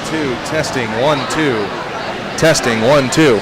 2. Testing 1 2. Testing 1 2.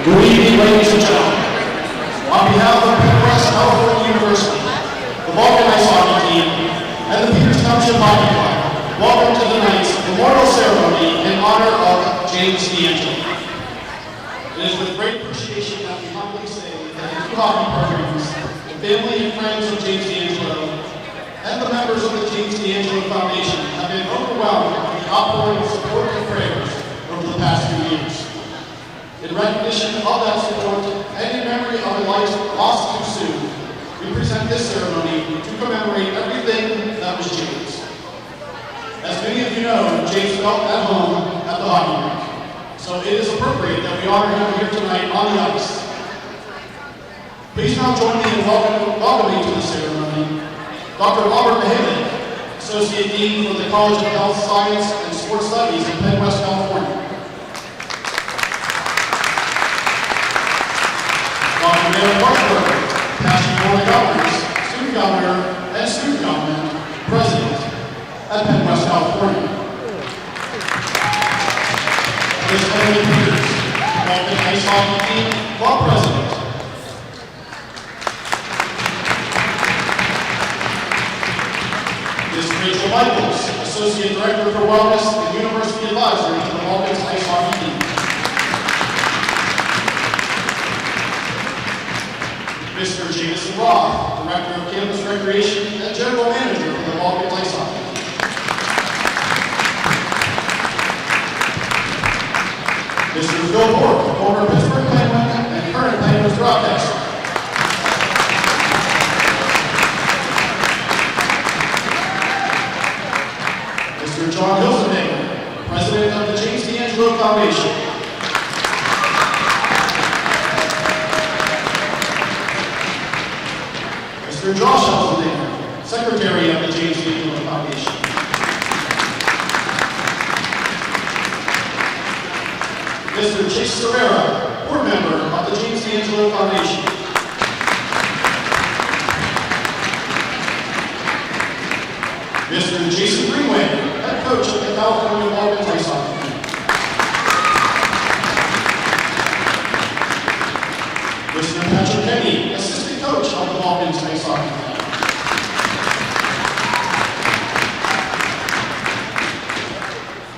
Good evening, ladies and gentlemen. On behalf of West California University, the Vulcan Ice Hockey Team, and the Peters Township Hockey Club, welcome to tonight's memorial ceremony in honor of James D'Angelo. It is with great appreciation that we humbly say that the two hockey programs, the family and friends of James D'Angelo, and the members of the James D'Angelo Foundation have been overwhelmed with the outpouring of support and prayers over the past few years. In recognition of that support and in memory of a life lost too soon, we present this ceremony to commemorate everything that was James. As many of you know, James felt at home at the hockey rink, so it is appropriate that we honor him here tonight on the ice. Please now join me in welcoming to the ceremony Dr. Robert Mahaman, Associate Dean for the College of Health Science and Sports Studies in Penn West, California. Dr. Mayor Parker, National Board of Governors, Student Governor, and Student Government President at Penn West, California. Ms. Emily Peters, Vulcan Ice Hockey Team Club President. Ms. Rachel Michaels, Associate Director for Wellness and University Advisor to the Vulcan Ice Hockey Team. Mr. Jameson Roth, Director of Campus Recreation and General Manager for the Vulcan Ice Hockey Team. Mr. Phil Bork, former Pittsburgh Penguin and current Penguins broadcaster. Mr. John Hilsenberg, President of the James D'Angelo Foundation. Mr. Josh Hilsenberg, Secretary of the James D'Angelo Foundation. Mr. Chase Cervera, Board Member of the James D'Angelo Foundation. Mr. Jason Greenway, Head Coach of the California Vulcan Ice Hockey Team. Mr. Patrick Kenny, Assistant Coach of the Vulcan's Ice Hockey Team.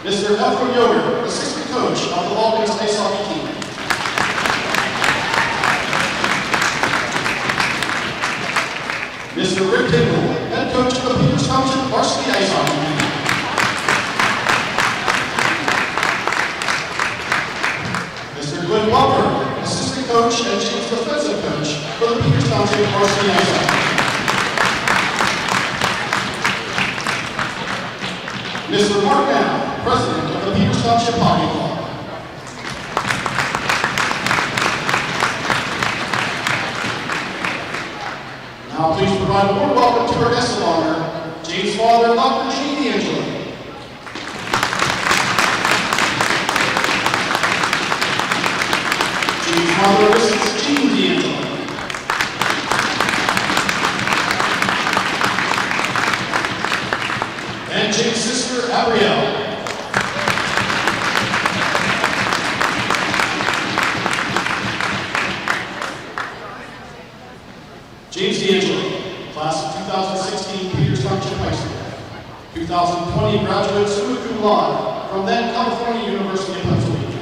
Mr. Efro Yoder, Assistant Coach of the Vulcan's Ice Hockey Team. Mr. Rick Dingle, Head Coach of the Peters Township Varsity Ice Hockey Team. Mr. Glenn Walker, Assistant Coach and Chief Defensive Coach for the Peters Township Varsity Ice Hockey Team. Mr. Mark Mann, President of the Peters Township Hockey Club. Now please provide a warm welcome to our guest of honor, James' father, Dr. Gene D'Angelo. James' mother, Mrs. Jean D'Angelo. And James' sister, Abrielle. 2020 graduate summa cum laude from then California University of Pennsylvania.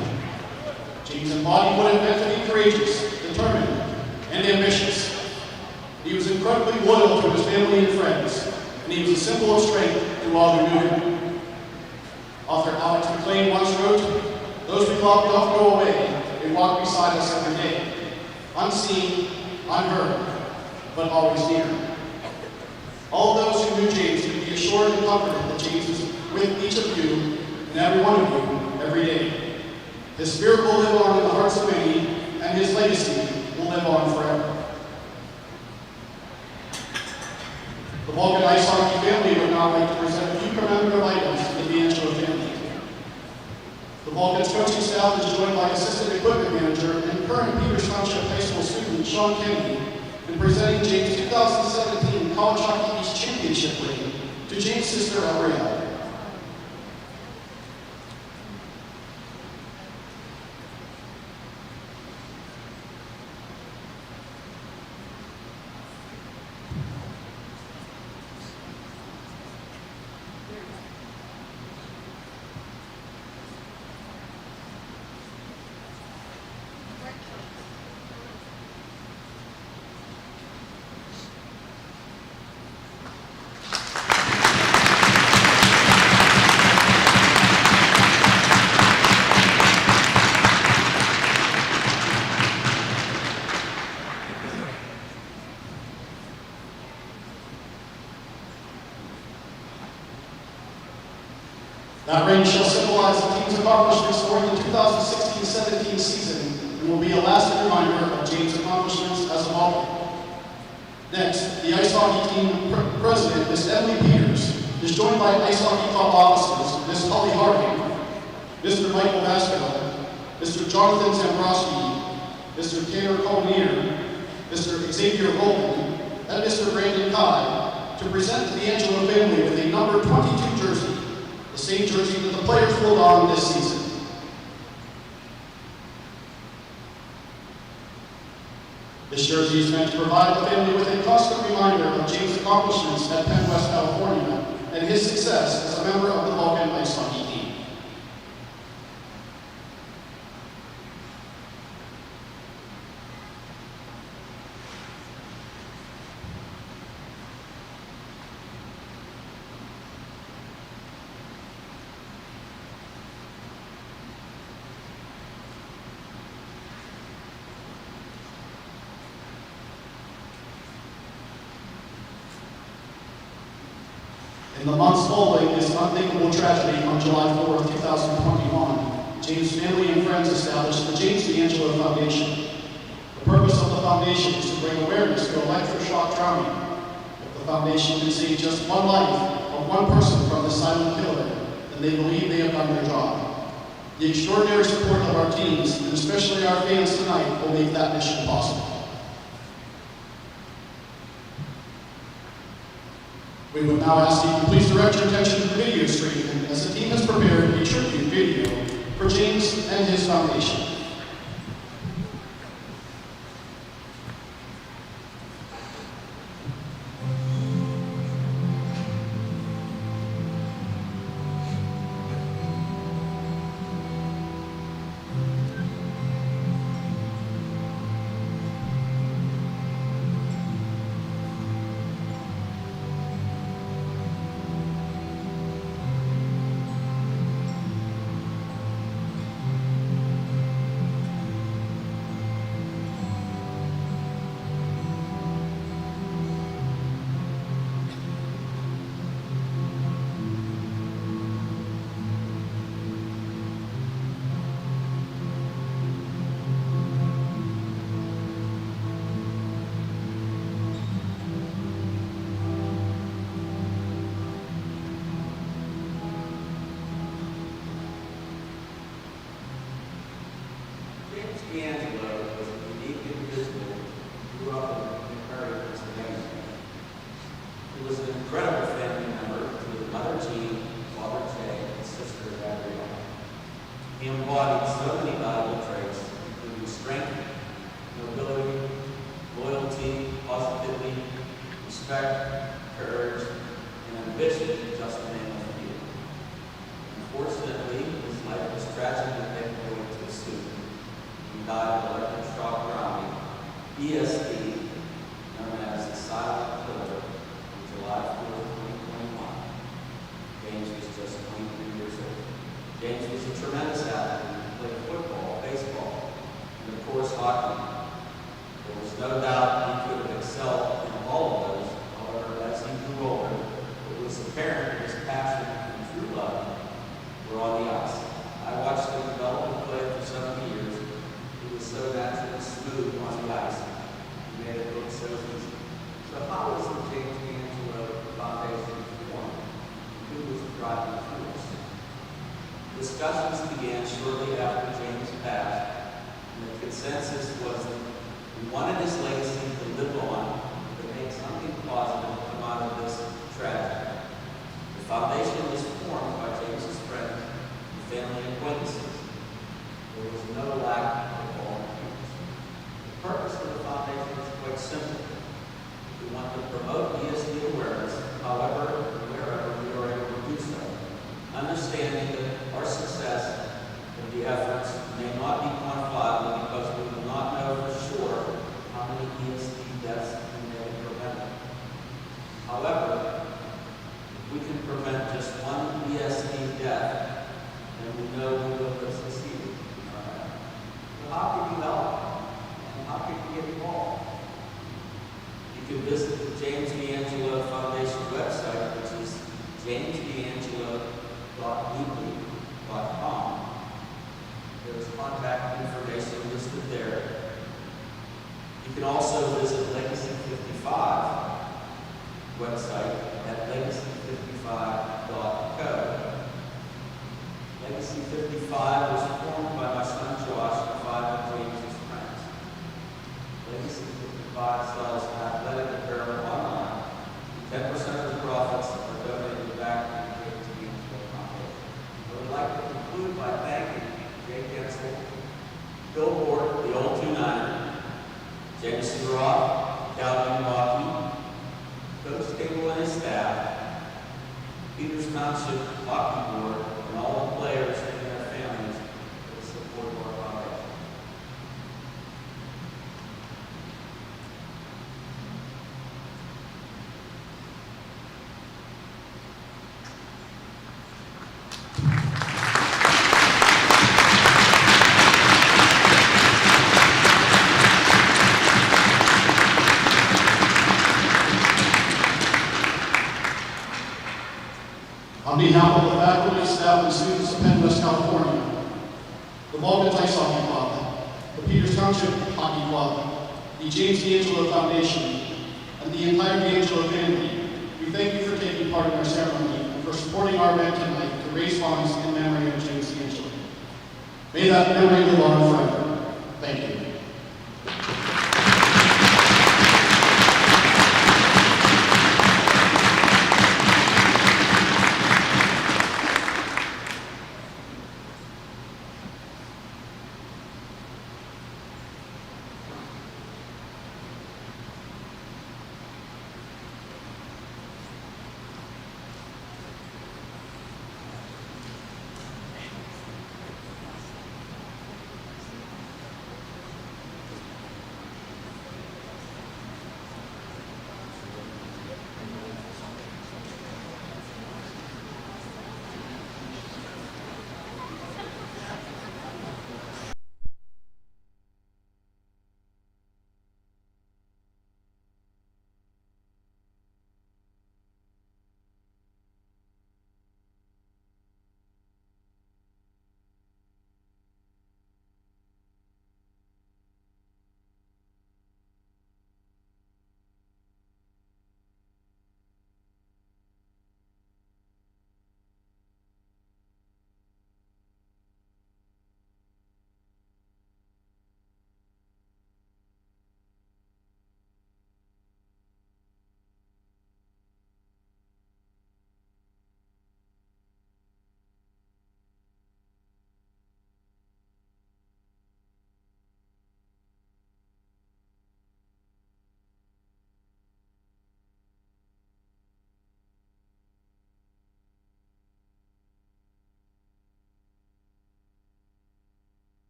James embodied what it meant to be courageous, determined, and ambitious. He was incredibly loyal to his family and friends, and he was a symbol of strength to all who knew him. Author Alex McLean once wrote, "Those we love don't go away, they walk beside us every day, unseen, unheard, but always near." All those who knew James could be assured and comforted that James is with each of you and every one of you every day. His spirit will live on in the hearts of many, and his legacy will live on forever. The Vulcan Ice Hockey family would now like to present a few commemorative items to the D'Angelo family. The Vulcan's coaching staff is joined by assistant equipment manager and current Peters Township High School student Sean Kennedy in presenting James' 2017 College Hockey East Championship ring to James' sister Ariel. That ring shall symbolize the team's accomplishments during the 2016-17 season and will be a lasting reminder of James' accomplishments as a Vulcan. Next, the ice hockey team president, Ms. Emily Peters, is joined by ice hockey club officers, Ms. Holly Harding, Mr. Michael Vasquez, Mr. Jonathan Zambrowski, Mr. Taylor Colnier, Mr. Xavier Golden, and Mr. Brandon Kai to present the D'Angelo family with a number 22 jersey, the same jersey that the players will don this season. This jersey is meant to provide the family with a constant reminder of James' accomplishments at Penn West, California, and his success as a member of the Vulcan Ice Hockey team. In the months following this unthinkable tragedy on July 4, 2021, James' family and friends established the James D'Angelo Foundation. The purpose of the foundation is to bring awareness to electroshock drowning. If the foundation can save just one life of one person from this silent killer, then they believe they have done their job. The extraordinary support of our teams, and especially our fans tonight, will make that mission possible. We would now ask you to please direct your attention to the video stream as the team has prepared a tribute video for James and his foundation. D'Angelo was a unique individual who grew up in Prairie, Pennsylvania. He was an incredible family member to his mother Jean, father Jay, and sister Gabrielle. He embodied so many valuable traits, including strength, nobility, loyalty, positivity, respect, courage, and ambition, just to name a few. Unfortunately, his life was tragically taken away too soon. He died of electric shock drowning, ESD, known as the silent killer, on July 4th, 2021. James was just 23 years old. James was a tremendous athlete. He played football, baseball, and of course hockey. There was no doubt he could have excelled in all of those. However, as he grew older, it was apparent his passion and true love were on the ice. I watched him develop and play for 7 years. He was so naturally smooth on the ice. He made it look so easy. So how was the James D'Angelo Foundation formed? Who was the driving force? Discussions began shortly after James passed, and the consensus was that we wanted his legacy to live on, to make something positive come out of this tragedy. The foundation was formed by James's friends and family acquaintances. There was no lack of volunteers. The purpose of the foundation is quite simple. We want to promote ESD awareness, however, wherever we are able to do so, understanding that our success and the efforts may not be quantifiable because we will not know for sure how many ESD deaths we may have prevented. However, if we can prevent just one ESD death, then we know we will have succeeded. But how can you help? And how can you get involved? You can visit the James D'Angelo Foundation website, which is jamesdangelo.weebly.com. There's contact information listed there. You can also visit Legacy 55 website at legacy55.co. Legacy 55 was formed by my son Josh and 5 of James's friends. Legacy 55 sells athletic apparel online. 10% of the profits are donated back to the James D'Angelo Foundation. I would like to conclude by thanking Jay Gensel, Bill Ward, the old 2-9er, Jameson Roth, Calvin Walkie, Coach Cable and his staff, Peters Township Hockey Board, and all the players and their families for the support of our foundation. On behalf of the faculty, staff, and students of Penn West California, the Malden Ice Hockey Club, the Peters Township Hockey Club, the James D'Angelo Foundation, and the entire D'Angelo family, we thank you for taking part in our ceremony and for supporting our event tonight to raise funds in memory of James D'Angelo. May that memory live on forever. Thank you.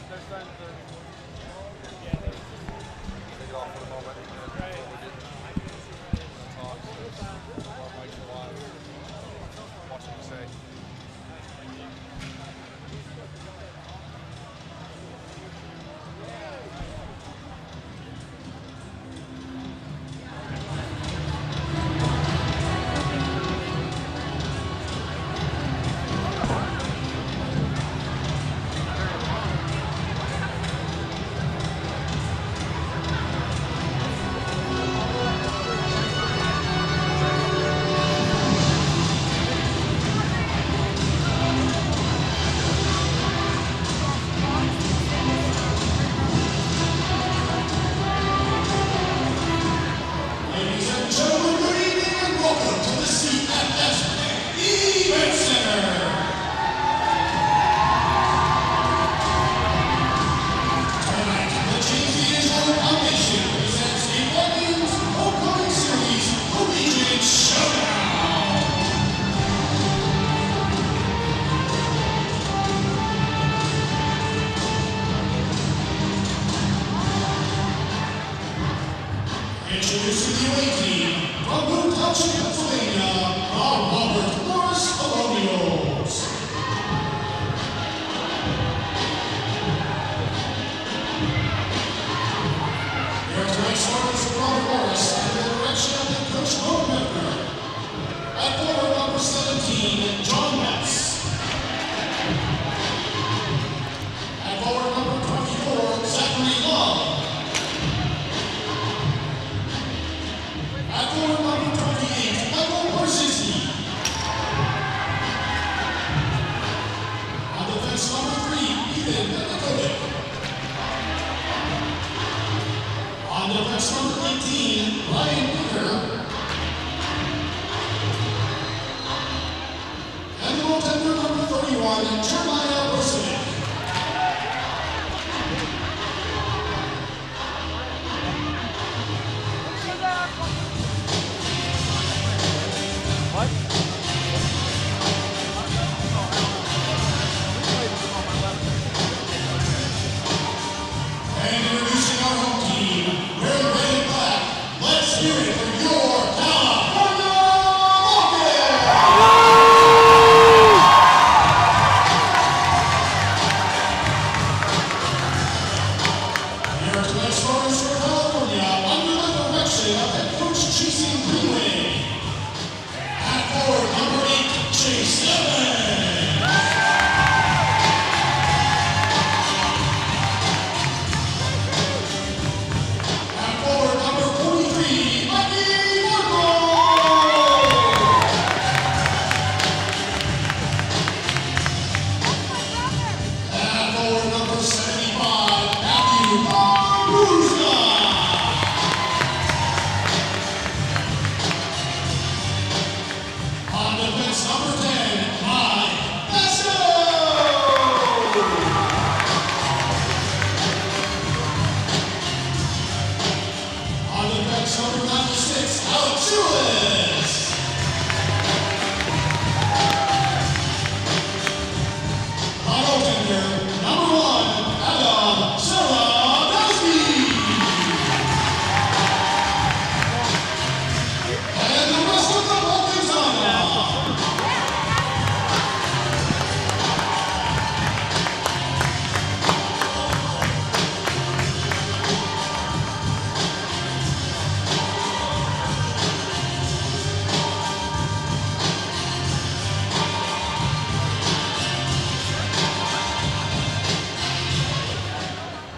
Take it off for the moment. Talk. Watch what you say. Ladies and gentlemen, good evening and welcome to the CFS Event Center. Tonight, the James Foundation presents a Women's Homecoming Series Collegiate Showdown. Introducing the away team from Boone Township, Pennsylvania, the Robert Morris Colonials. Their tonight's starters are Robert Morris under the direction of head coach Mo Medner. At forward number 17, John Metz. At forward number 24, Zachary Love. At forward number 28, Michael Barzinski. On defense number 3, Ethan Metakovic. On defense number 18, Ryan Baker. And the goaltender number 31, Jeremiah Bursick. And introducing our home team, wearing red and black, let's hear it for your California Rockets! Here are tonight's starters for California under the direction of head coach Jason Greenway. At forward number 8, Chase Evans. At forward number 43, Mikey Marco. At forward number 75, Matthew Barbuska. On defense number 10, Mike Basso. On defense number 96, Alex Lewis. On goaltender number 1, Adam Saradowski. And the rest of the Balkans on.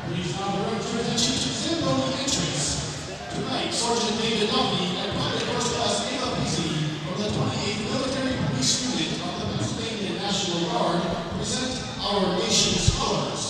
Please now direct your attention to ceremony entrance. Tonight, Sergeant David Lovely and Private First Class Ava Pizzi from the 28th Military Police Unit of the Pennsylvania National Guard present our nation's colors.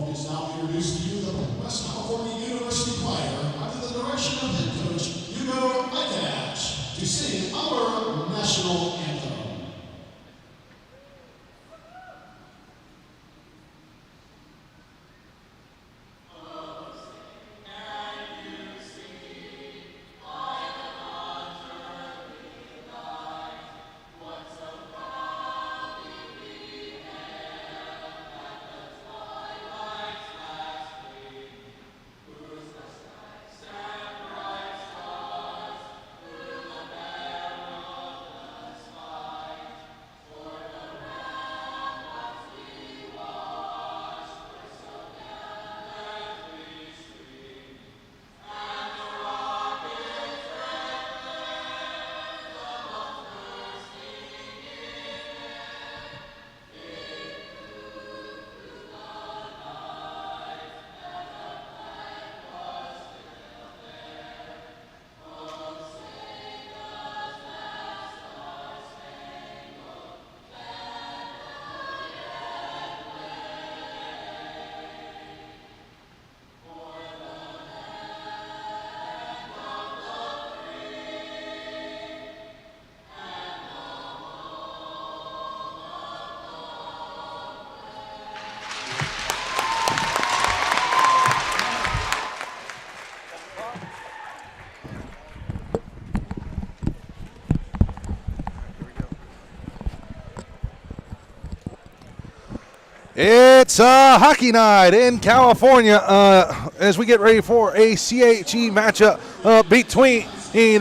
Vulcans now introduce to you the West California University Choir under the direction of head coach Hugo Ikenach to sing our national anthem. It's a hockey night in California as we get ready for a CHE matchup between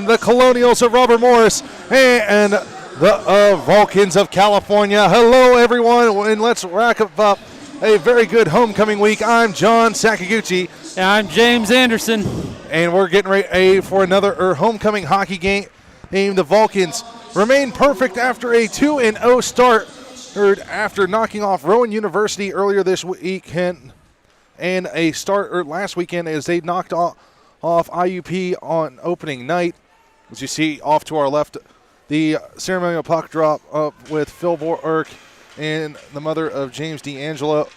the Colonials of Robert Morris and the Vulcans of California. Hello, everyone, and let's rack up a very good homecoming week. I'm John Sakaguchi. And I'm James Anderson. And we're getting ready for another homecoming hockey game. The Vulcans remain perfect after a 2-0 start after knocking off Rowan University earlier this week and a start last weekend as they knocked off IUP on opening night. As you see off to our left, the ceremonial puck drop up with Phil Bork and the mother of James D'Angelo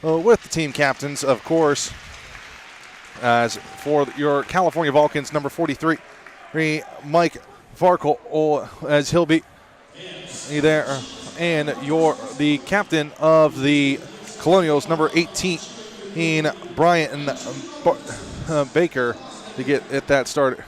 with the team captains, of course. As for your California Vulcans, number 43, Mike Farkle, as he'll be there. And the captain of the Colonials, number 18, Brian Baker, to get at that started.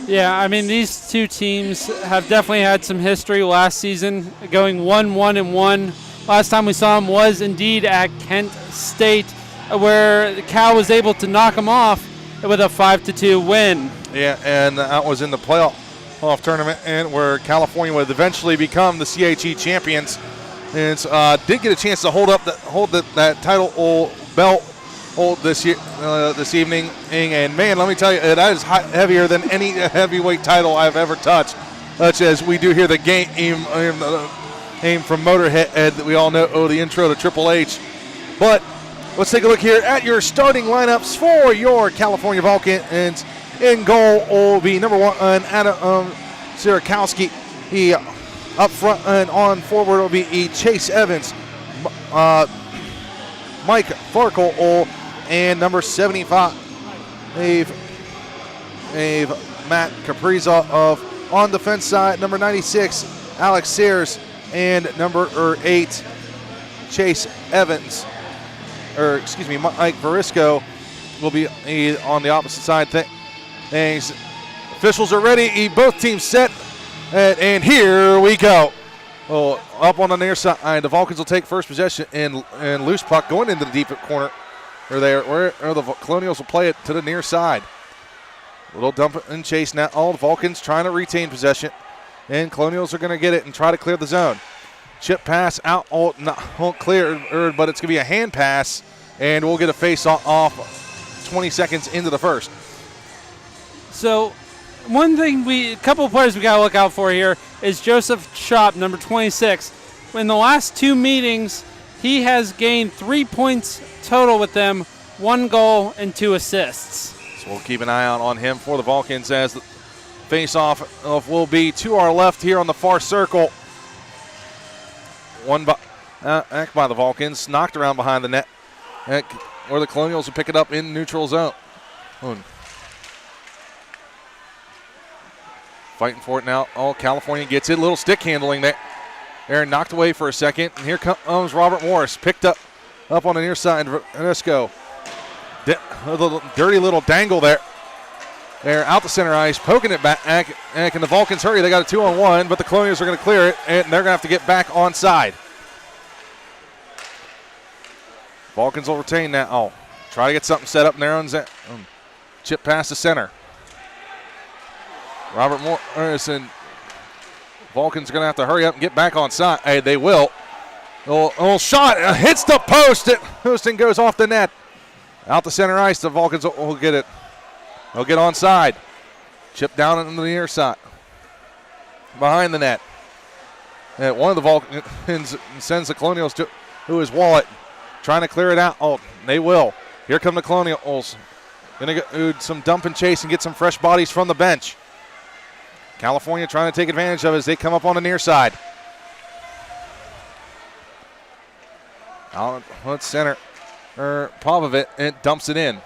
Yeah, I mean, these two teams have definitely had some history last season, going 1-1-1. Last time we saw them was indeed at Kent State, where Cal was able to knock them off with a 5-2 win. Yeah, and that was in the playoff tournament, and where California would eventually become the CHE champions, and did get a chance to hold that title belt this evening. And man, let me tell you, that is heavier than any heavyweight title I've ever touched. Such as we do hear the game from Motorhead that we all know, the intro to Triple H. But let's take a look here at your starting lineups for your California Vulcans. In goal will be number 1, Adam Sirakowski. He up front and on forward will be Chase Evans, Mike Farkle, and number 75, Matt Kaprizov. On defense side, number 96, Alex Sayers, and number 8, Chase Evans. Mike Verisco will be on the opposite side. Things. Officials are ready. Both teams set. And here we go. Up on the near side, the Vulcans will take first possession and loose puck going into the deep corner. Where the Colonials will play it to the near side. Little dump and chase now. All the Vulcans trying to retain possession. And Colonials are going to get it and try to clear the zone. Chip pass out. Not cleared, but it's going to be a hand pass. And we'll get a face off 20 seconds into the first. So a couple of players we got to look out for here is Joseph Chop, number 26. In the last 2 meetings, he has gained 3 points total with them, 1 goal and 2 assists. So we'll keep an eye out on him for the Vulcans as the face-off will be to our left here on the far circle. One back by the Vulcans, knocked around behind the net. Or the Colonials will pick it up in neutral zone. Fighting for it now. Oh, California gets it. Little stick handling there. Aaron knocked away for a second. And here comes Robert Morris. Picked up on the near side. Vanesco. A little dirty little dangle there. They're out the center ice, poking it back. And the Vulcans hurry. They got a 2-on-1, but the Colonials are going to clear it, and they're going to have to get back onside. Vulcans will retain that. Oh, try to get something set up in their own zone. Chip past the center. Robert Morris and Vulcans are going to have to hurry up and get back onside. Hey, they will. Little shot hits the post. Houston goes off the net. Out the center ice, the Vulcans will get it. They'll get onside. Chip down into the near side. Behind the net. And one of the Vulcans sends the Colonials to his wallet. Trying to clear it out. Oh, they will. Here come the Colonials. Going to do some dump and chase and get some fresh bodies from the bench. California trying to take advantage of it as they come up on the near side. Out center. Pavovit and dumps it in.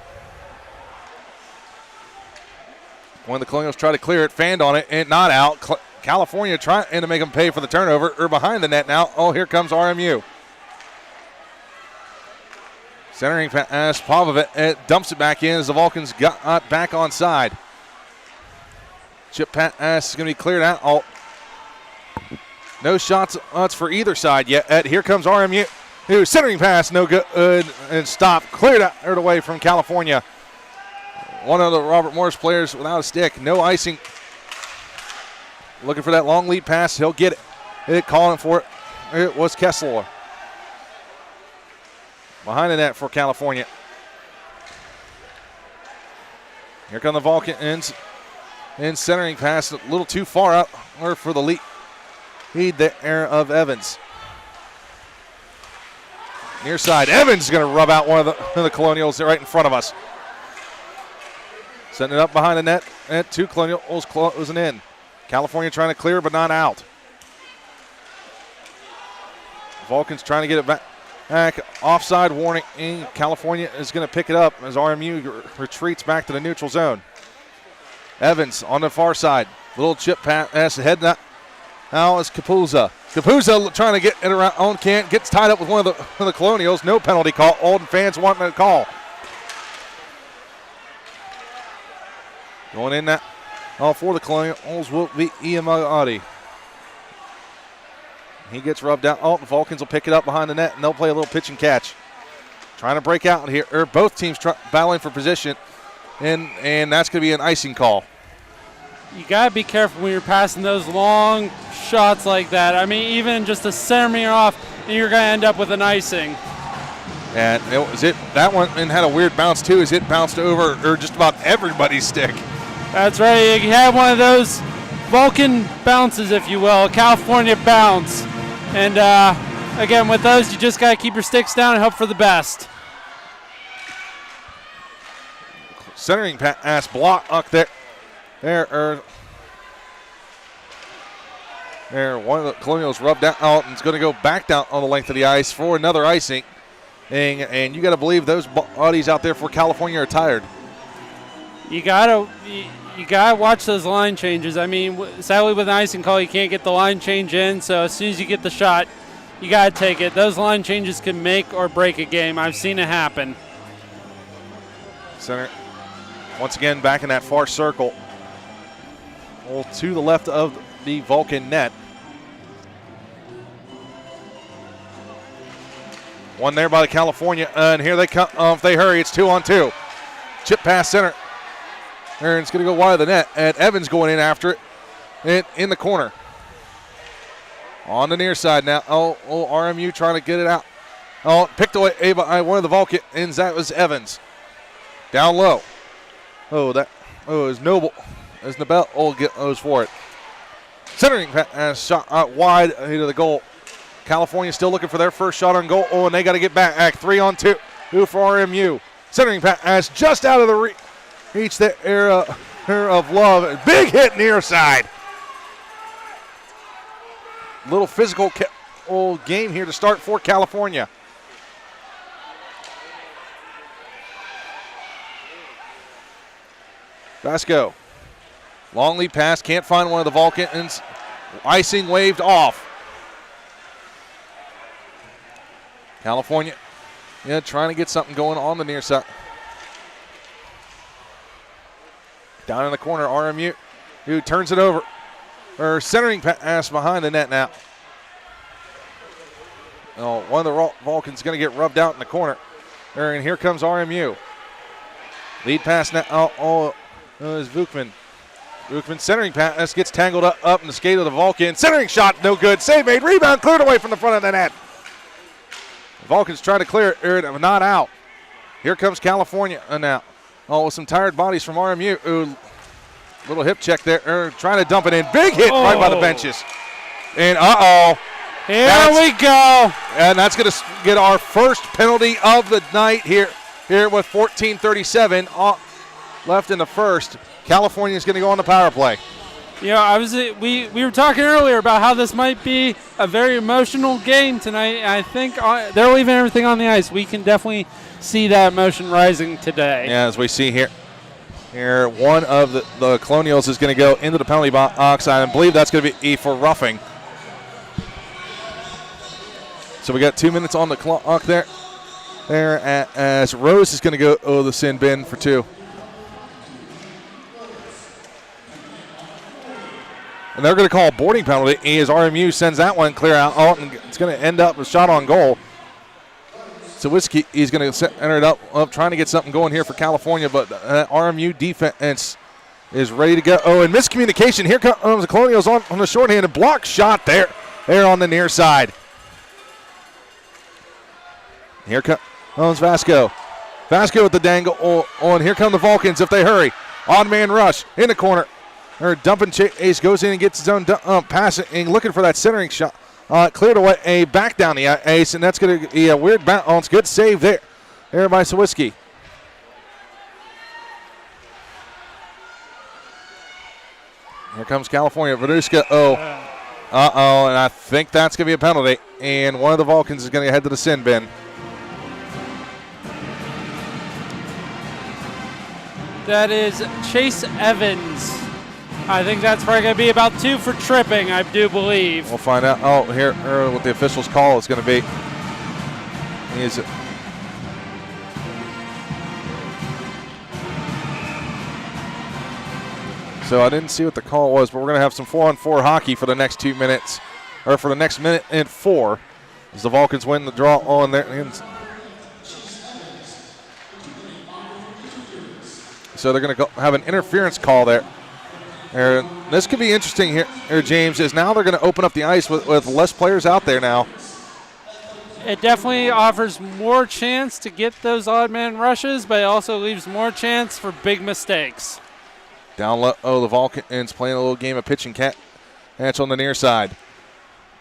One of the Colonials try to clear it, fanned on it, and not out. California trying to make them pay for the turnover. Behind the net now. Oh, here comes RMU. Centering pass, Pavovit dumps it back in as the Vulcans got back onside. Chip pass is going to be cleared out. Oh, no shots for either side yet. Here comes RMU. Centering pass, no good, and stop. Cleared out away from California. One of the Robert Morris players without a stick, no icing. Looking for that long lead pass, he'll get it. Calling for it. It was Kessler. Behind the net for California. Here come the Vulcans. And centering pass, a little too far out for the lead there of Evans. Near side, Evans is going to rub out one of the Colonials right in front of us. Setting it up behind the net, and two Colonials closing in. California trying to clear, but not out. Vulcans trying to get it back. Offside warning. California is going to pick it up as RMU retreats back to the neutral zone. Evans on the far side. Little chip pass ahead. Now is Capuzza. Capuzza trying to get it around on can't. Gets tied up with one of the Colonials. No penalty call. Olden fans wanting a call. Going in that. For the Colonials will be Iamati. He gets rubbed out. The Vulcans will pick it up behind the net, and they'll play a little pitch and catch. Trying to break out here. Both teams battling for position, and that's going to be an icing call. You got to be careful when you're passing those long shots like that. I mean, even just a centimeter off, and you're going to end up with an icing. And that one and had a weird bounce, too, as it bounced over just about everybody's stick. That's right. You had one of those Vulcan bounces, if you will, a California bounce. And, again, with those, you just got to keep your sticks down and hope for the best. Centering pass block there. One of the Colonials rubbed out and it's going to go back down on the length of the ice for another icing. And you got to believe those bodies out there for California are tired. You gotta watch those line changes. I mean, sadly with an icing call, you can't get the line change in. So as soon as you get the shot, you gotta take it. Those line changes can make or break a game. I've seen it happen. Center, once again, back in that far circle. To the left of the Vulcan net. One there by the California, and here they come. If they hurry, it's 2-on-2. Chip pass center. And it's going to go wide of the net, and Evans going in after it, and in the corner. On the near side now. RMU trying to get it out. Picked away by one of the Vulcans. That was Evans. Down low. It was Noble. As Nabel goes for it. Centering pass shot out wide into the goal. California still looking for their first shot on goal. And they got to get back. 3-on-2. For RMU. Centering pass just out of the reach the era of Love. Big hit near side. Little physical game here to start for California. Vasco. Long lead pass, can't find one of the Vulcans. Icing waved off. California, trying to get something going on the near side. Down in the corner, RMU, who turns it over. Or centering pass behind the net now. Oh, one of the Vulcans going to get rubbed out in the corner. And here comes RMU. Lead pass now. Is Vukman. Vukman centering pass gets tangled up in the skate of the Vulcan. Centering shot, no good. Save made. Rebound cleared away from the front of the net. The Vulcans trying to clear it, not out. Here comes California now. With some tired bodies from RMU. Ooh, little hip check there. Trying to dump it in. Big hit right by the benches. And Here we go. And that's going to get our first penalty of the night here with 14:37 left in the first. California is going to go on the power play. We were talking earlier about how this might be a very emotional game tonight. I think they're leaving everything on the ice. We can definitely see that emotion rising today. Yeah, as we see here. Here, one of the Colonials is going to go into the penalty box. I believe that's going to be for roughing. So we got 2 minutes on the clock there. As Rose is going to go the sin bin for 2. And they're going to call a boarding penalty as RMU sends that one clear out. And it's going to end up a shot on goal. Sawicki, he's going to enter it up, trying to get something going here for California, but RMU defense is ready to go. And miscommunication. Here comes the Colonials on the shorthanded block shot there on the near side. Here comes Vasco. Vasco with the dangle on. Here come the Vulcans if they hurry. On-man rush in the corner. Dumping Chase goes in and gets his own pass and looking for that centering shot. Cleared away, back down the ice, and that's going to be a weird bounce. Good save there by Sawicki. Here comes California. Venuska, and I think that's going to be a penalty. And one of the Vulcans is going to head to the sin bin. That is Chase Evans. I think that's probably going to be about 2 for tripping, I do believe. We'll find out. Here what the official's call is going to be. So I didn't see what the call was, but we're going to have some 4-on-4 hockey for the next 2 minutes, or for the next minute and 4, as the Vulcans win the draw on there. So they're going to have an interference call there. This could be interesting here, James, is now they're going to open up the ice with less players out there now. It definitely offers more chance to get those odd man rushes, but it also leaves more chance for big mistakes. Down low, the Vulcans playing a little game of pitch and catch on the near side.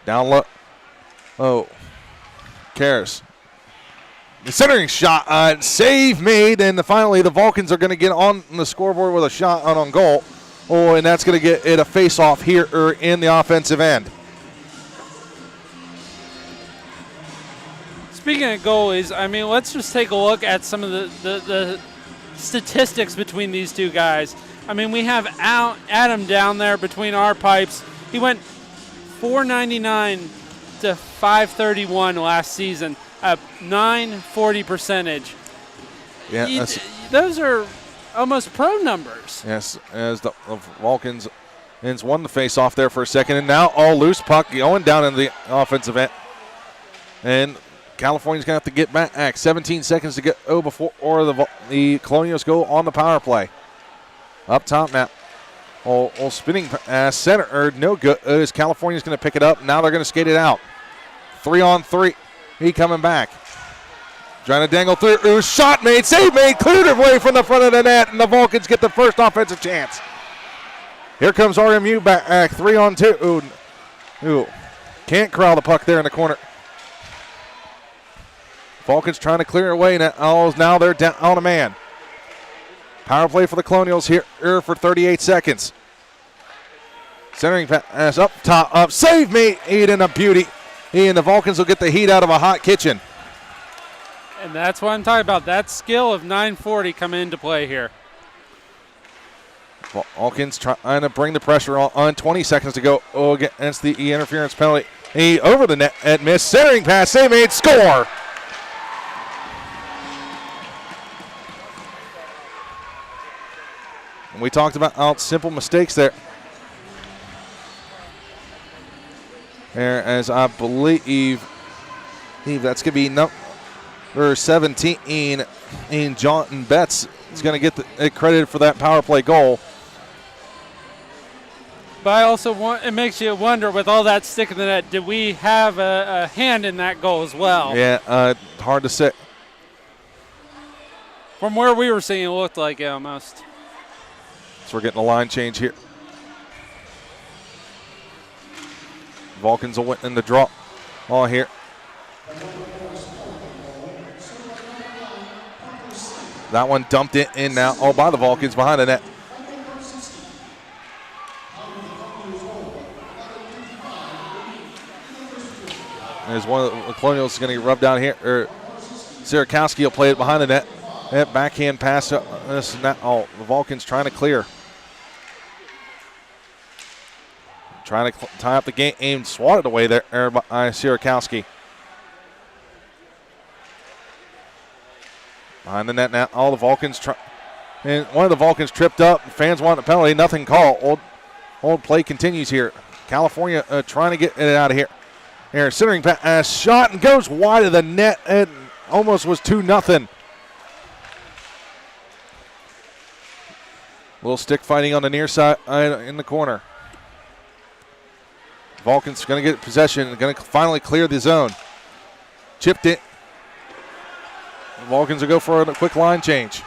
Down low, Karras. The centering shot, save made, and finally the Vulcans are going to get on the scoreboard with a shot out on goal. And that's going to get it a face-off here in the offensive end. Speaking of goalies, let's just take a look at some of the statistics between these two guys. We have Adam down there between our pipes. He went .499 to .531 last season, a .940 percentage. Yeah, those are almost pro numbers. Yes, as the Vulcans won the face-off there for a second, and now loose puck going down in the offensive end. And California's going to have to get back. 17 seconds to go before the Colonials go on the power play. Up top now. Spinning pass center, no good. As California's going to pick it up. Now they're going to skate it out. 3-on-3. He coming back. Trying to dangle through. Shot made, save made, cleared away from the front of the net, and the Vulcans get the first offensive chance. Here comes RMU back, 3-on-2. Ooh. Can't corral the puck there in the corner. Vulcans trying to clear away. Now they're down on a man. Power play for the Colonials here for 38 seconds. Centering pass up top, save made, and a beauty. And the Vulcans will get the heat out of a hot kitchen. And that's what I'm talking about. That skill of .940 coming into play here. Vulcans trying to bring the pressure on. 20 seconds to go against the interference penalty. He over the net and missed. Centering pass, they made, score. And we talked about simple mistakes there. There, as I believe that's going to be number 17, in Jonathan Betts is going to get credited for that power play goal. But I also it makes you wonder, with all that stick in the net, did we have a hand in that goal as well? Yeah, hard to say. From where we were seeing, it looked like it almost. So we're getting a line change here. Vulcans will win in the draw. All here. That one dumped it in now. Oh, by the Vulcans behind the net. There's one of the Colonials going to get rubbed down here. Sierakowski will play it behind the net. That backhand pass. The Vulcans trying to clear. Trying to tie up the game. Aimed, swatted away there by Sierakowski. Behind the net now. All the Vulcans and one of the Vulcans tripped up. Fans want a penalty. Nothing called. Old play continues here. California trying to get it out of here. Here, centering pass, shot and goes wide of the net. It almost was 2-0. Little stick fighting on the near side in the corner. Vulcans going to get possession, going to finally clear the zone. Chipped it. The Vulcans will go for a quick line change.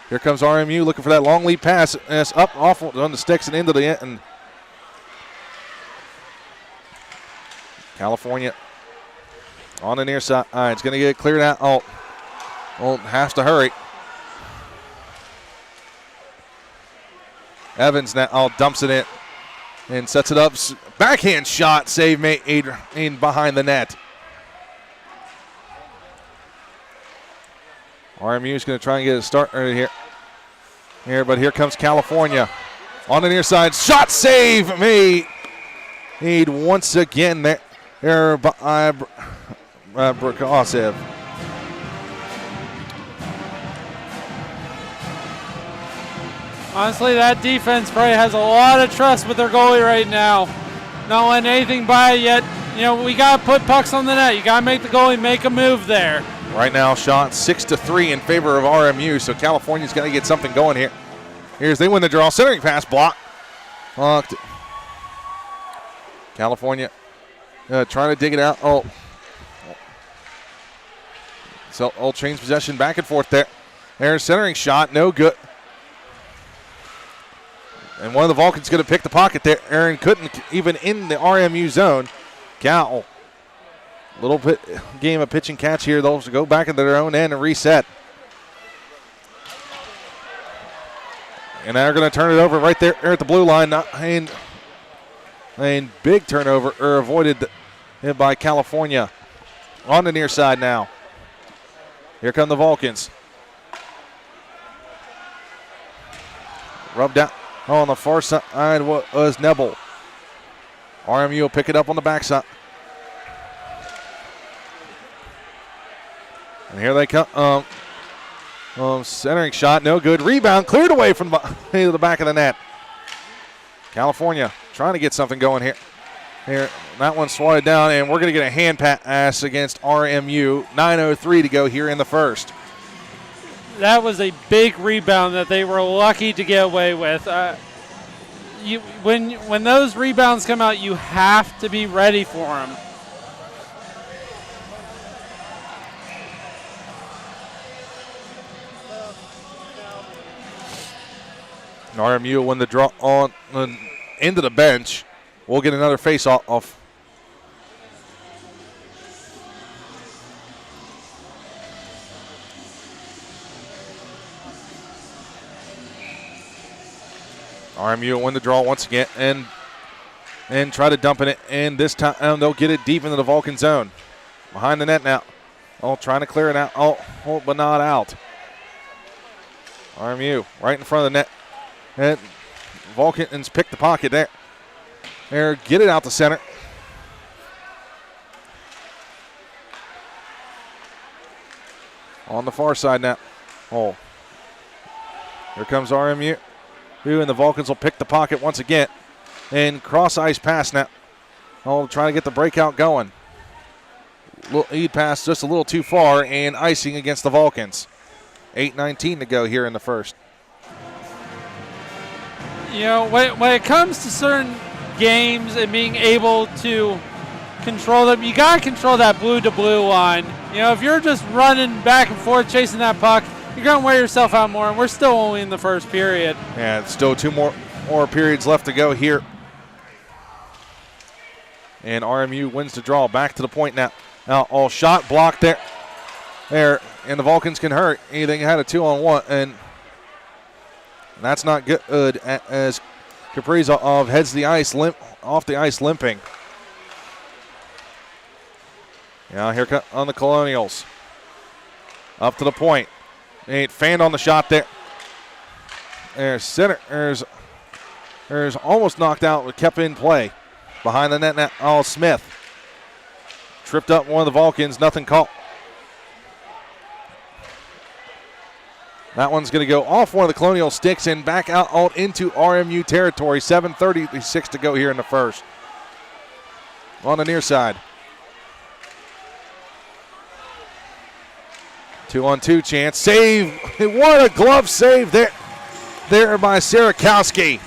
Here comes RMU looking for that long lead pass. And it's up off on the sticks and into the end. And California on the near side. All right, it's going to get cleared out. Old has to hurry. Evans now dumps it in and sets it up. Backhand shot, save made in behind the net. RMU is going to try and get a start right here, but here comes California on the near side. Shot, save made once again there by Brakasev. Honestly, that defense probably has a lot of trust with their goalie right now. Not letting anything by yet. We got to put pucks on the net. You got to make the goalie make a move there. Right now, shot 6-3 in favor of RMU, so California's got to get something going here. Here's they win the draw. Centering pass blocked. California trying to dig it out. So Old Train's possession back and forth there. There's centering shot, no good. And one of the Vulcans going to pick the pocket there. Aaron couldn't even in the RMU zone. Cal. Little bit game of pitch and catch here. They'll go back into their own end and reset. And now they're going to turn it over right there at the blue line. And big turnover avoided by California on the near side now. Here come the Vulcans. Rubbed down on the far side was Nebel. RMU will pick it up on the backside. And here they come. Centering shot, no good. Rebound cleared away from the back of the net. California trying to get something going here. Here, that one swatted down, and we're going to get a hand pass against RMU. 9:03 to go here in the first. That was a big rebound that they were lucky to get away with. When those rebounds come out, you have to be ready for them. And RMU win the draw on into the bench. We'll get another face-off. RMU will win the draw once again and try to dump it, and this time they'll get it deep into the Vulcan zone. Behind the net now. Trying to clear it out. But not out. RMU right in front of the net. And Vulcans pick the pocket there. There, get it out the center. On the far side now. Oh. Here comes RMU. And the Vulcans will pick the pocket once again. And cross ice pass now. Oh, trying to get the breakout going. Lead pass just a little too far and icing against the Vulcans. 8:19 to go here in the first. You know, when it comes to certain games and being able to control them, you got to control that blue to blue line. You know, if you're just running back and forth chasing that puck, you're going to wear yourself out more, and we're still only in the first period. Yeah, it's still two more periods left to go here. And RMU wins the draw. Back to the point now. Now, all shot blocked there. And the Vulcans can hurt. Anything had a 2-on-1, and that's not good as Kaprizov heads the ice, off the ice limping. Now here on the Colonials. Up to the point. Ain't fanned on the shot there. There's center. There's almost knocked out, but kept in play. Behind the net now. Oh, Smith. Tripped up one of the Vulcans. Nothing caught. That one's going to go off one of the Colonial sticks and back out into RMU territory. 7:36 to go here in the first. On the near side. 2-on-2 chance. Save. What a glove save there by Sarakowski.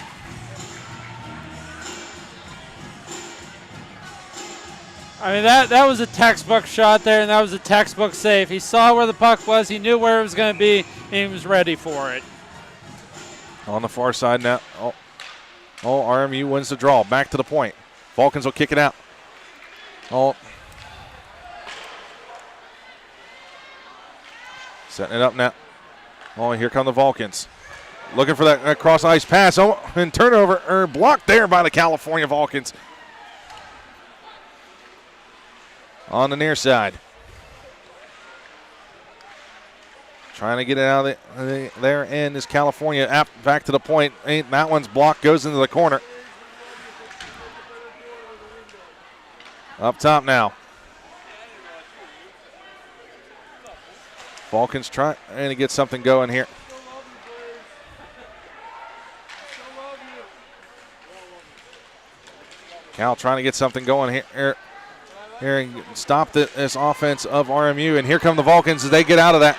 I mean, that was a textbook shot there, and that was a textbook save. He saw where the puck was. He knew where it was going to be, and he was ready for it. On the far side now. Oh, RMU wins the draw. Back to the point. Vulcans will kick it out. Oh. Setting it up now. Oh, here come the Vulcans. Looking for that cross-ice pass. Oh, and turnover, blocked there by the California Vulcans. On the near side. Trying to get it out of there end is California. Back to the point. That one's blocked, goes into the corner. Up top now. Vulcans trying to get something going here. Cal trying to get something going here and stop this offense of RMU. And here come the Vulcans as they get out of that.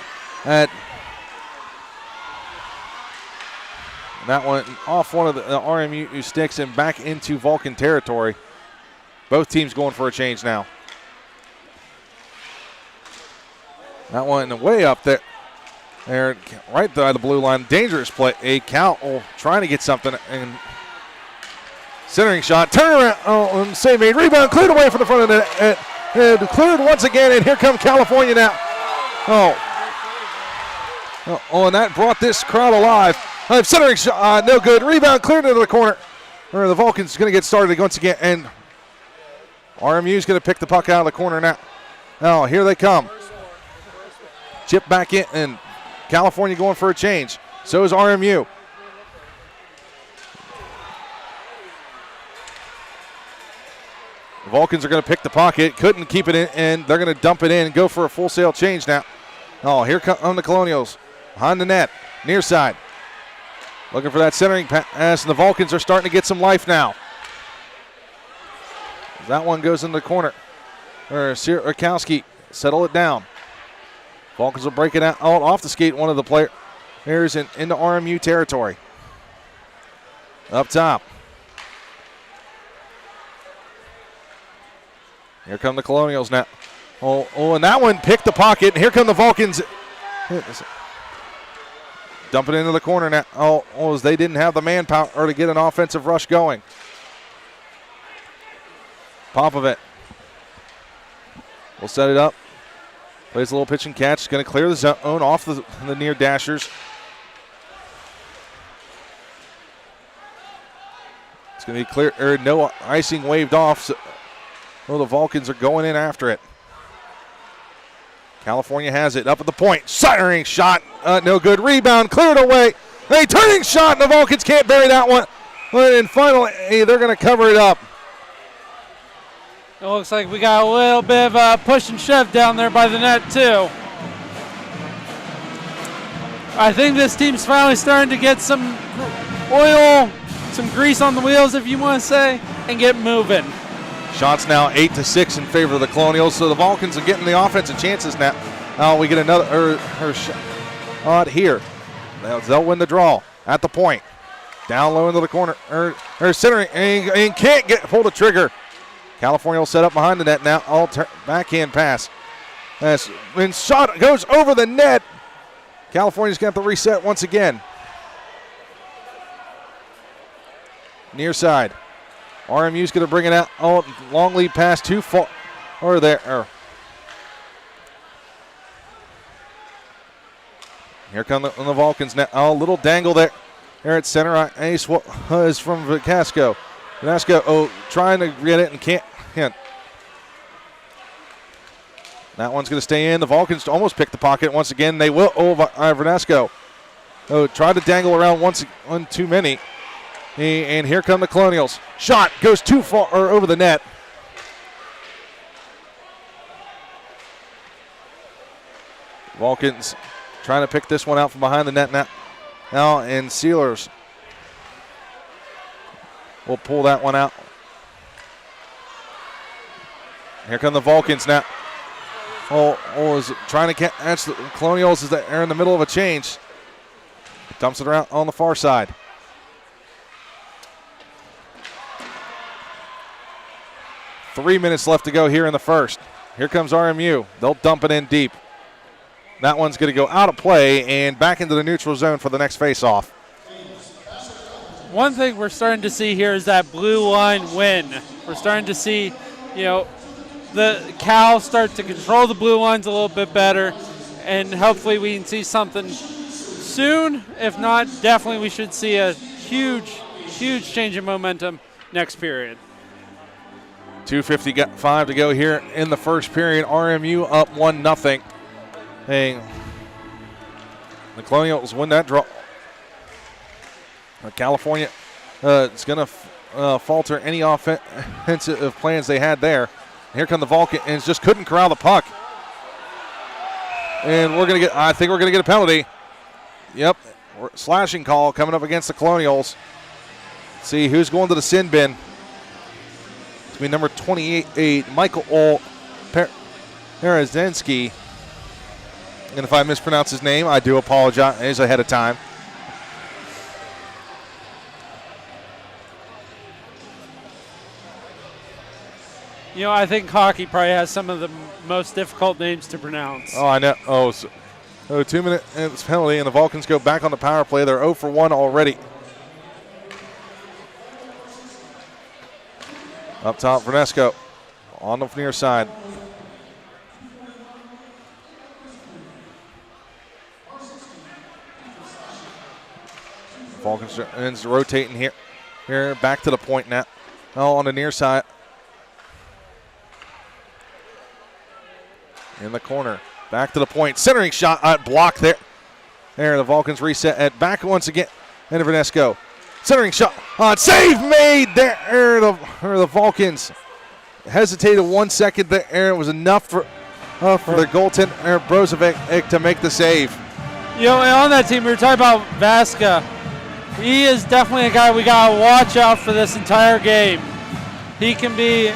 That one off one of the RMU sticks and back into Vulcan territory. Both teams going for a change now. That one way up there. Right by the blue line. Dangerous play. A Cal trying to get something. And centering shot. Turn around. Oh, save made. Rebound cleared away from the front of the net. And cleared once again. And here comes California now. And that brought this crowd alive. Centering shot. No good. Rebound cleared into the corner. The Vulcans going to get started once again. And RMU's going to pick the puck out of the corner now. Oh, here they come. Chip back in, and California going for a change. So is RMU. The Vulcans are going to pick the pocket. Couldn't keep it in, and they're going to dump it in and go for a full sail change now. Oh, here come the Colonials. Behind the net, near side. Looking for that centering pass, and the Vulcans are starting to get some life now. That one goes in the corner. Sirakowski settle it down. Vulcans will break it out off the skate. One of the players into RMU territory. Up top. Here come the Colonials now. And that one picked the pocket. And here come the Vulcans. Dump it into the corner now. As they didn't have the manpower to get an offensive rush going. Popovich will set it up. Plays a little pitch and catch. Going to clear the zone off the near dashers. It's going to be clear. No icing waved off. So, the Vulcans are going in after it. California has it up at the point. Siring shot. No good. Rebound cleared away A turning shot, and the Vulcans can't bury that one. And finally, they're going to cover it up. It looks like we got a little bit of a push and shove down there by the net, too. I think this team's finally starting to get some oil, some grease on the wheels, if you want to say, and get moving. Shots now 8-6 in favor of the Colonials, so the Vulcans are getting the offensive chances now. Now we get another shot here. They'll win the draw at the point. Down low into the corner, centering, and can't pull the trigger. California will set up behind the net now. Backhand pass. And shot goes over the net. California's got the reset once again. Near side. RMU's going to bring it out. Oh, long lead pass too far. Here come the Vulcans now. Oh, little dangle there. There at center. Ace is from Vanasco. Vanasco, trying to get it and can't. That one's going to stay in. The Vulcans almost picked the pocket once again. They will. Vanasco. Tried to dangle around one too many. And here come the Colonials. Shot goes too far or over the net. Vulcans trying to pick this one out from behind the net now, and Sealers will pull that one out. Here come the Vulcans now. Is trying to catch the Colonials as they're in the middle of a change. Dumps it around on the far side. Three minutes left to go here in the first. Here comes RMU. They'll dump it in deep. That one's going to go out of play and back into the neutral zone for the next face-off. One thing we're starting to see here is that blue line win. We're starting to see, the Cal start to control the blue lines a little bit better, and hopefully we can see something soon. If not, definitely we should see a huge change in momentum next period. 2:55 to go here in the first period. RMU up 1-0. Hey, the Colonials win that draw. California is going to falter any offensive plans they had there. Here come the Vulcans, just couldn't corral the puck. And I think we're going to get a penalty. Yep, slashing call coming up against the Colonials. See who's going to the sin bin. It's going to be number 28, Michael Perazensky. And if I mispronounce his name, I do apologize ahead of time. I think hockey probably has some of the most difficult names to pronounce. Oh, I know. 2 minutes penalty, and the Vulcans go back on the power play. They're 0 for 1 already. Up top, Vernesco on the near side. Vulcans ends rotating here. Here, back to the point now. On the near side. In the corner. Back to the point. Centering shot. Blocked there. There, the Vulcans reset at back once again. And Vernesco. Centering shot. Save made there. The Vulcans hesitated 1 second there. It was enough for their goaltender, Brozovic, to make the save. On that team, we were talking about Vasca. He is definitely a guy we got to watch out for this entire game. He can be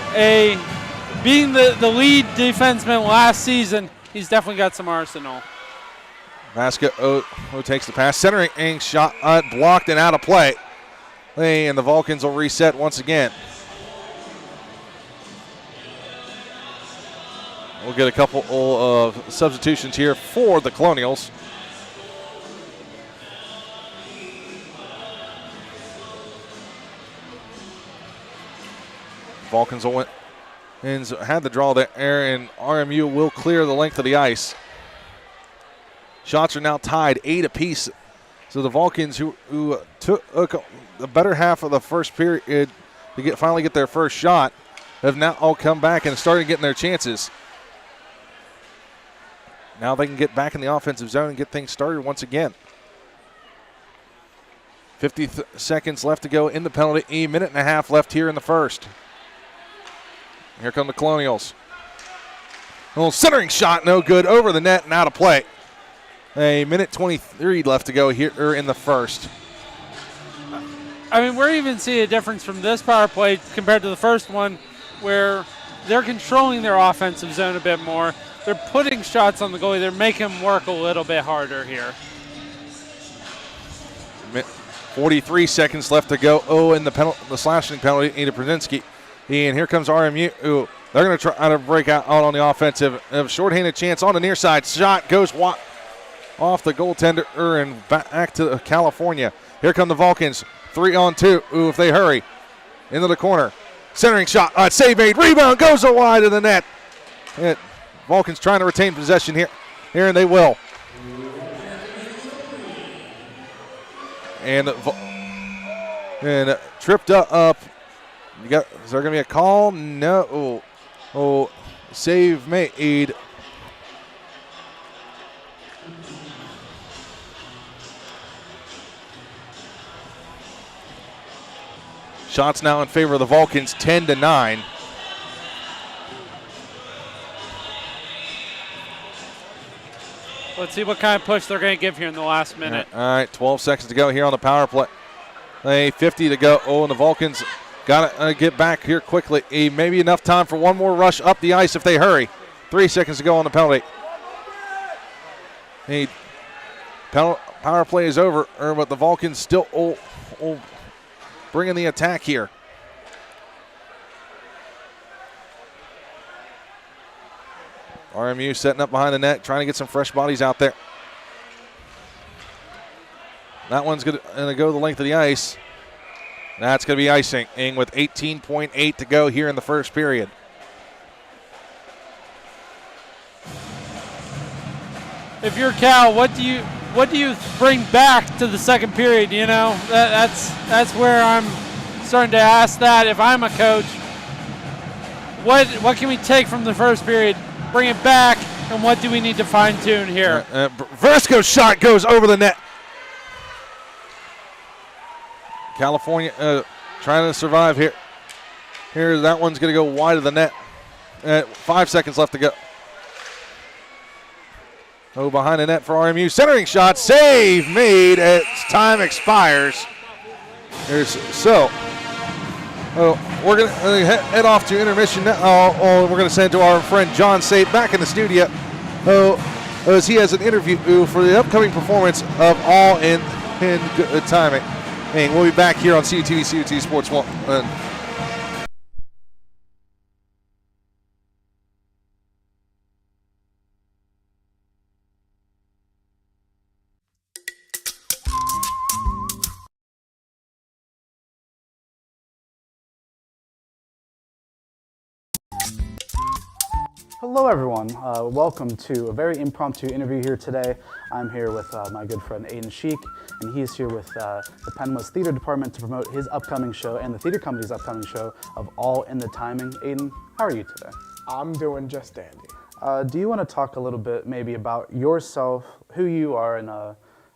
being the lead defenseman last season, he's definitely got some arsenal. Vasca takes the pass. Centering shot blocked and out of play. And the Vulcans will reset once again. We'll get a couple of substitutions here for the Colonials. Vulcans will win and had the draw there, and RMU will clear the length of the ice. Shots are now tied 8 apiece. So the Vulcans, who took the better half of the first period to finally get their first shot, have now all come back and started getting their chances. Now they can get back in the offensive zone and get things started once again. 50 seconds left to go in the penalty. A minute and a half left here in the first. Here come the Colonials. A little centering shot, no good, over the net and out of play. A minute 23 left to go here in the first. I mean, we're even seeing a difference from this power play compared to the first one, where they're controlling their offensive zone a bit more. They're putting shots on the goalie. They're making him work a little bit harder here. 43 seconds left to go. Oh, and the slashing penalty, Ada Prudzinski. And here comes RMU. Ooh, they're going to try to break out on the offensive. A shorthanded chance on the near side. Shot goes off the goaltender and back to California. Here come the Vulcans. 3-on-2. Ooh, if they hurry. Into the corner. Centering shot. Save made. Rebound goes wide of the net. Vulcans trying to retain possession here. And they will. And tripped up. Is there going to be a call? No. Oh, save made. Shots now in favor of the Vulcans, 10-9. Let's see what kind of push they're going to give here in the last minute. All right, 12 seconds to go here on the power play. 50 to go. Oh, and the Vulcans got to get back here quickly. Maybe enough time for one more rush up the ice if they hurry. 3 seconds to go on the penalty. Power play is over, but the Vulcans still bringing the attack here. RMU setting up behind the net, trying to get some fresh bodies out there. That one's going to go the length of the ice. That's going to be icing with 18.8 to go here in the first period. If you're Cal, what do you bring back to the second period? You know, that's where I'm starting to ask that. If I'm a coach, what can we take from the first period, bring it back, and what do we need to fine tune here? Versco's shot goes over the net. California trying to survive here. That one's going to go wide of the net. 5 seconds left to go. Oh, behind the net for RMU. Centering shot. Save made as time expires. We're going to head off to intermission now. We're going to send to our friend John Sape back in the studio. As he has an interview for the upcoming performance of All in Good Timing. And we'll be back here on CTV, COT Sports 1. Hello everyone, welcome to a very impromptu interview here today. I'm here with my good friend Aiden Sheik, and he's here with the Penwa's Theater Department to promote his upcoming show and the theater company's upcoming show of All in the Timing. Aiden, how are you today? I'm doing just dandy. Do you want to talk a little bit maybe about yourself, who you are, and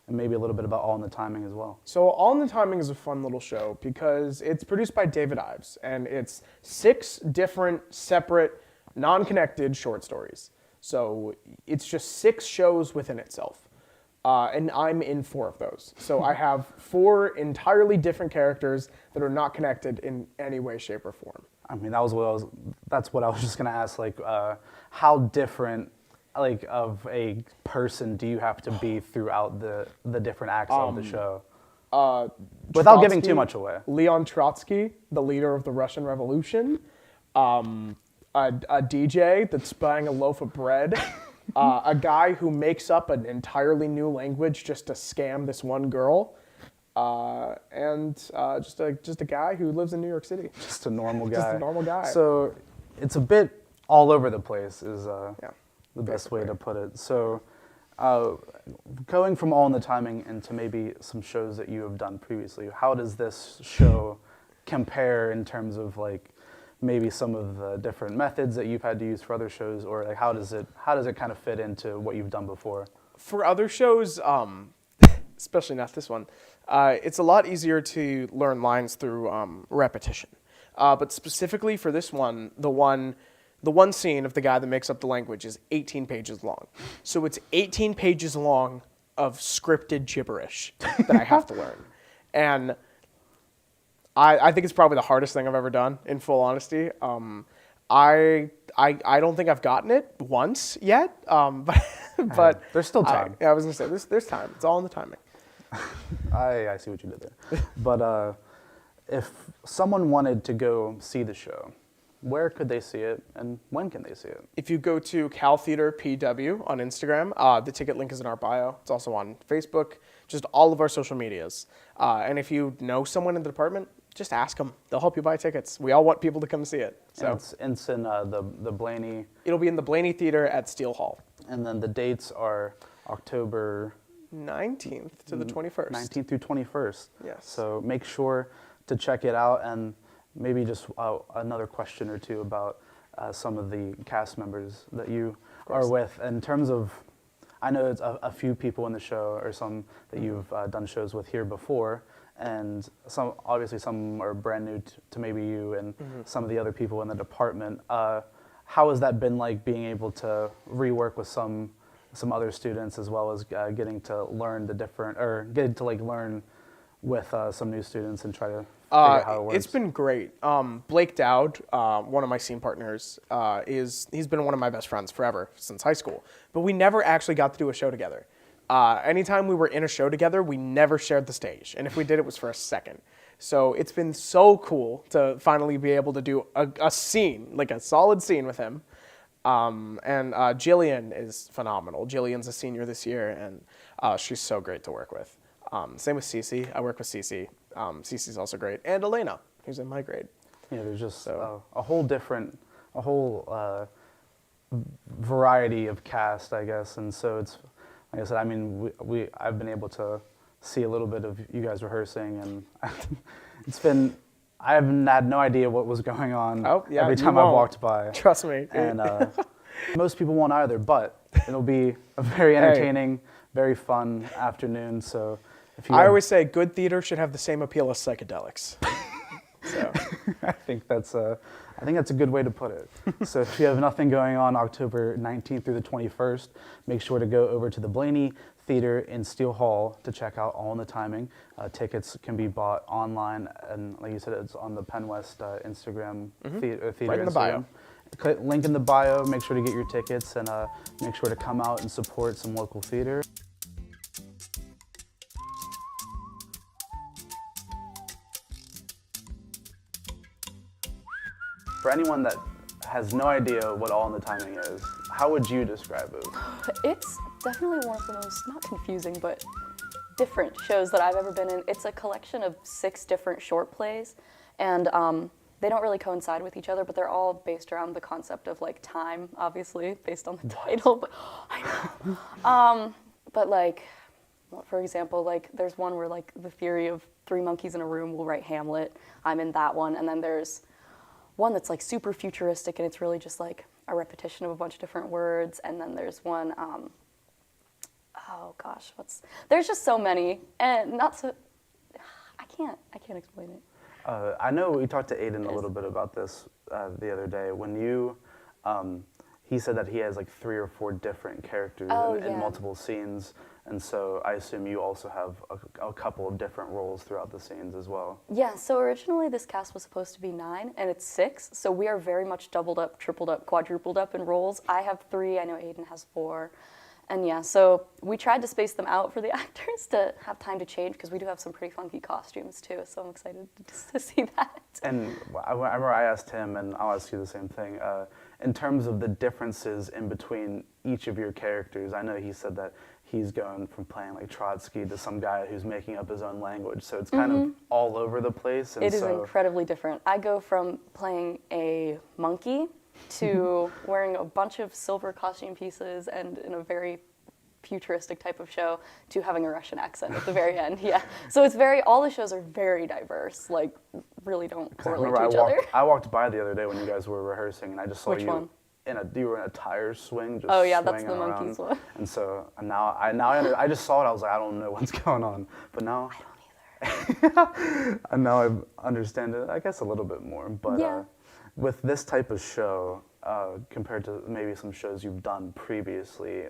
maybe a little bit about All in the Timing as well? So All in the Timing is a fun little show because it's produced by David Ives, and it's 6 different separate non-connected short stories. So it's just 6 shows within itself. And I'm in 4 of those. So I have 4 entirely different characters that are not connected in any way, shape, or form. I mean, that's what I was just gonna ask, like, how different, like, of a person do you have to be throughout the different acts of the show? Without giving too much away. Leon Trotsky, the leader of the Russian Revolution. A DJ that's buying a loaf of bread, a guy who makes up an entirely new language just to scam this one girl, and just a guy who lives in New York City. Just a normal guy. Just a normal guy. So it's a bit all over the place is the best way to put it. So going from All in the Timing into maybe some shows that you have done previously, how does this show compare in terms of like maybe some of the different methods that you've had to use for other shows, or like how does it kind of fit into what you've done before? For other shows, especially not this one. It's a lot easier to learn lines through repetition. But specifically for this one, the one scene of the guy that makes up the language is 18 pages long. So it's 18 pages long of scripted gibberish that I have to learn. And I think it's probably the hardest thing I've ever done, in full honesty. I don't think I've gotten it once yet, but There's still time. I was gonna say there's time. It's all in the timing. I see what you did there. But if someone wanted to go see the show, where could they see it, and when can they see it? If you go to Cal Theater PW on Instagram, the ticket link is in our bio. It's also on Facebook, just all of our social medias. And if you know someone in the department, just ask them. They'll help you buy tickets. We all want people to come see it. So It's in the Blaney. It'll be in the Blaney Theater at Steele Hall. And then the dates are October 19th to the 21st. 19th through 21st. Yes. So make sure to check it out, and maybe just another question or two about some of the cast members that you are with. In terms of, I know it's a few people in the show, or some that you've done shows with here before, and obviously some are brand new to maybe you and some of the other people in the department. How has that been like, being able to rework with some other students, as well as getting to learn learn with some new students and try to figure out how it works? It's been great. Blake Dowd, one of my scene partners, he's been one of my best friends forever, since high school. But we never actually got to do a show together. Anytime we were in a show together, we never shared the stage. And if we did, it was for a second. So it's been so cool to finally be able to do a scene, like a solid scene with him. And Jillian is phenomenal. Jillian's a senior this year, and she's so great to work with. Same with Cece. I work with Cece. Cece's also great. And Elena, who's in my grade. Yeah, there's just a whole variety of cast, I guess. And so it's, like I said, I mean, I've been able to see a little bit of you guys rehearsing, and I haven't had no idea what was going on every time I walked by. Trust me. And most people won't either, but it'll be a very entertaining, very fun afternoon. So if you always say good theater should have the same appeal as psychedelics. So. I think that's a good way to put it. So if you have nothing going on October 19th through the 21st, make sure to go over to the Blaney Theater in Steele Hall to check out All in the Timing. Tickets can be bought online, and like you said, it's on the Penn West Instagram theater right in the Instagram. bio. Click link in the bio. Make sure to get your tickets, and make sure to come out and support some local theater. For anyone that has no idea what All in the Timing is, how would you describe it? It's definitely one of the most, not confusing, but different shows that I've ever been in. It's a collection of 6 different short plays, and they don't really coincide with each other, but they're all based around the concept of like time, obviously, based on the title. But I know. But like, for example, like there's one where like the theory of 3 monkeys in a room will write Hamlet. I'm in that one, and then there's one that's like super futuristic, and it's really just like a repetition of a bunch of different words. And then there's one, oh gosh, there's just so many, and not so, I can't explain it. I know we talked to Aiden a little bit about this the other day. When you, he said that he has like 3 or 4 different characters in multiple scenes. And so I assume you also have a couple of different roles throughout the scenes as well. Yeah, so originally this cast was supposed to be 9, and it's 6, so we are very much doubled up, tripled up, quadrupled up in roles. I have 3, I know Aiden has 4. And yeah, so we tried to space them out for the actors to have time to change, because we do have some pretty funky costumes too, so I'm excited to see that. And I remember I asked him, and I'll ask you the same thing, in terms of the differences in between each of your characters. I know he said that he's going from playing like Trotsky to some guy who's making up his own language, so it's kind of all over the place. And it is incredibly different. I go from playing a monkey to wearing a bunch of silver costume pieces and in a very futuristic type of show to having a Russian accent at the very end. Yeah. So it's all the shows are very diverse, like really don't correlate to each other. I walked by the other day when you guys were rehearsing, and I just saw Which one? you were in a tire swing, just Oh yeah, that's swinging the monkeys around. one. And so I just saw it. I was like, I don't know what's going on, but now I don't either. and now I understand it, I guess, a little bit more. But Yeah. with this type of show, compared to maybe some shows you've done previously,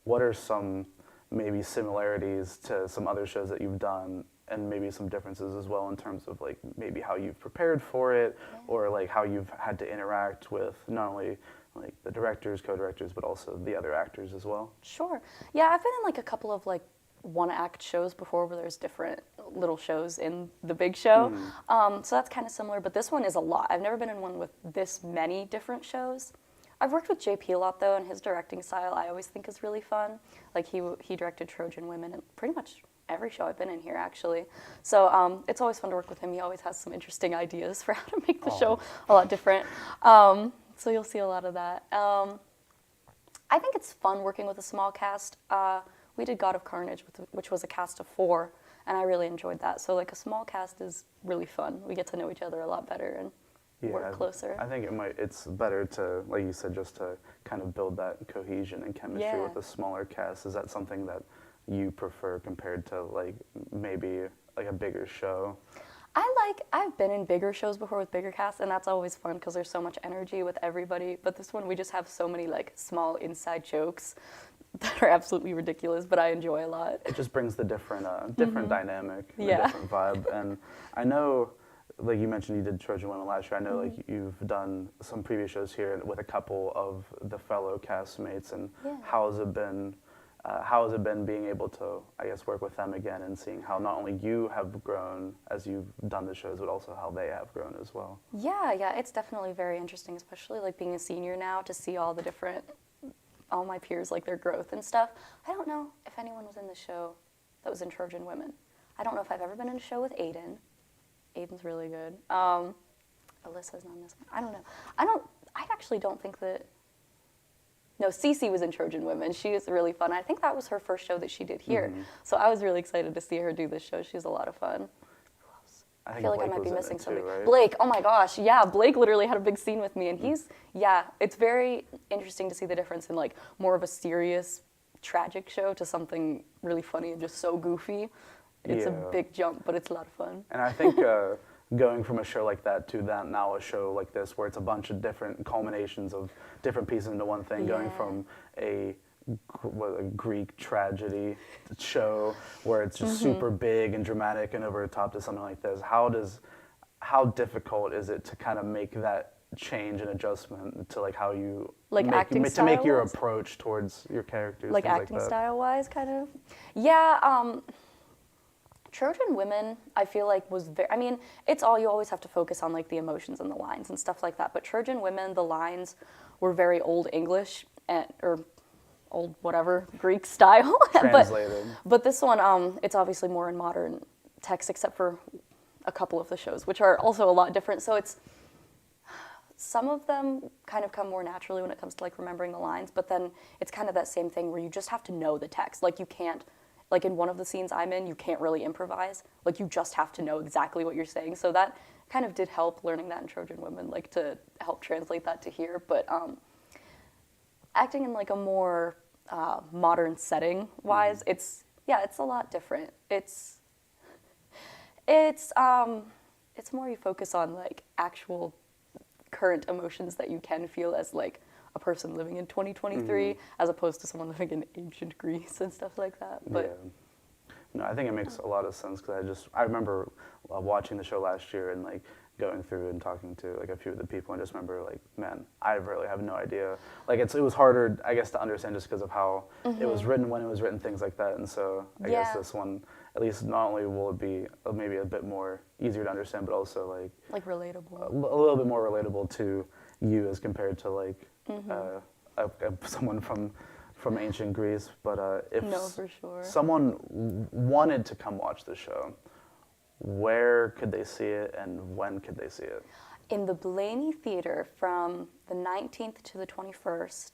what are some maybe similarities to some other shows that you've done, and maybe some differences as well in terms of like maybe how you've prepared for it, or like how you've had to interact with not only like the directors, co-directors, but also the other actors as well? Sure. Yeah, I've been in like a couple of like one-act shows before where there's different little shows in the big show. So that's kind of similar, but this one is a lot. I've never been in one with this many different shows. I've worked with JP a lot though, and his directing style I always think is really fun. Like he directed Trojan Women and pretty much every show I've been in here actually. So it's always fun to work with him. He always has some interesting ideas for how to make the show a lot different. So you'll see a lot of that. I think it's fun working with a small cast. We did God of Carnage, which was a cast of 4, and I really enjoyed that. So like a small cast is really fun. We get to know each other a lot better and work closer. I think it's better to, like you said, just to kind of build that cohesion and chemistry with a smaller cast. Is that something that you prefer compared to like maybe like a bigger show? I've been in bigger shows before with bigger casts, and that's always fun because there's so much energy with everybody. But this one, we just have so many like small inside jokes that are absolutely ridiculous, but I enjoy a lot. It just brings the different dynamic, the Yeah. different vibe. And I know, like you mentioned, you did Trojan Women last year. I know like you've done some previous shows here with a couple of the fellow castmates. And how has it been? How has it been being able to, I guess, work with them again and seeing how not only you have grown as you've done the shows, but also how they have grown as well? Yeah, it's definitely very interesting, especially like being a senior now, to see all my peers, like their growth and stuff. I don't know if anyone was in the show that was in Trojan Women. I don't know if I've ever been in a show with Aiden. Aiden's really good. Alyssa's not in this one. I don't know. I actually don't think that. No, Cece was in Trojan Women. She was really fun. I think that was her first show that she did here. So I was really excited to see her do this show. She was a lot of fun. Who else? I feel like I might be missing somebody. Right? Blake, oh my gosh. Yeah, Blake literally had a big scene with me, and it's very interesting to see the difference in like more of a serious, tragic show to something really funny and just so goofy. It's a big jump, but it's a lot of fun. And I think going from a show like that to that now a show like this, where it's a bunch of different culminations of different pieces into one thing, going from a Greek tragedy show where it's just super big and dramatic and over the top to something like this. How difficult is it to kind of make that change and adjustment to like how you like acting to make your style-wise? Approach towards your characters, Like things acting like that? style wise, kind of? Yeah, Trojan Women, I feel like was very, I mean, it's all, you always have to focus on like the emotions and the lines and stuff like that, but Trojan Women, the lines were very old English, or old whatever, Greek style. Translated. But this one, it's obviously more in modern text, except for a couple of the shows, which are also a lot different. So it's, some of them kind of come more naturally when it comes to like remembering the lines, but then it's kind of that same thing where you just have to know the text. Like you can't, like in one of the scenes I'm in, you can't really improvise. Like you just have to know exactly what you're saying. So that kind of did help learning that in Trojan Women, like to help translate that to here. But acting in like a more modern setting wise, it's a lot different. It's more you focus on like actual current emotions that you can feel as like a person living in 2023 as opposed to someone living in ancient Greece and stuff like that. But no, I think it makes a lot of sense because I remember watching the show last year and like going through and talking to like a few of the people, and just remember like, man, I really have no idea. Like it was harder, I guess, to understand just because of how it was written, when it was written, things like that. And so I guess this one, at least not only will it be maybe a bit more easier to understand, but also like relatable. A little bit more relatable to you as compared to like someone from ancient Greece. But if for sure. someone wanted to come watch the show, where could they see it and when could they see it? In the Blaney Theater from the 19th to the 21st,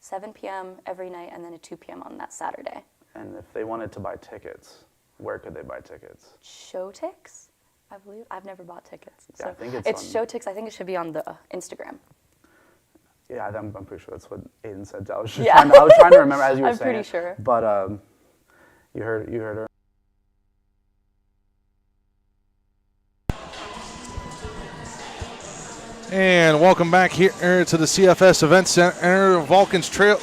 7 p.m. every night, and then at 2 p.m. on that Saturday. And if they wanted to buy tickets, where could they buy tickets? Showtix, I believe. I've never bought tickets. Yeah, So I think it's Showtix. I think it should be on the Instagram. Yeah, I'm pretty sure that's what Aiden said. I was Yeah. I was trying to remember as you were I'm saying pretty it, sure. But you heard her. And welcome back here to the CFS Event Center. Vulcans trail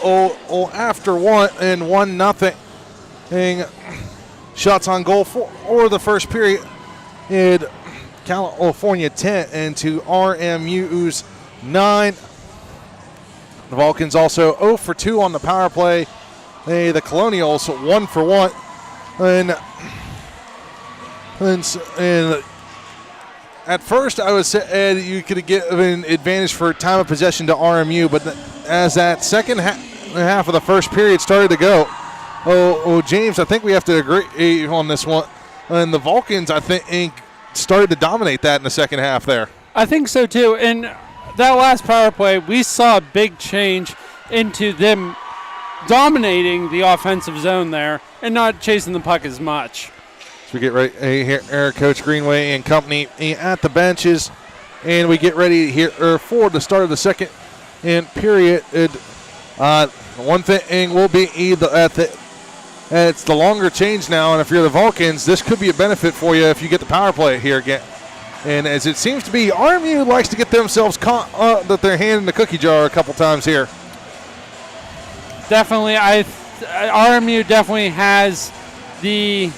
after 1-0. Shots on goal for the first period. In California 10 into RMU's 9. The Vulcans also 0 for 2 on the power play. The Colonials 1 for 1. And at first, I would say you could get an advantage for time of possession to RMU, but as that second half of the first period started to go, James, I think we have to agree on this one. And the Vulcans, I think, started to dominate that in the second half there. I think so too. And that last power play, we saw a big change into them dominating the offensive zone there and not chasing the puck as much. So we get ready here, Coach Greenway and company at the benches, and we get ready here for the start of the second period. One thing will be it's the longer change now, and if you're the Vulcans, this could be a benefit for you if you get the power play here again. And as it seems to be, RMU likes to get themselves caught that their hand in the cookie jar a couple times here. Definitely, RMU definitely has the,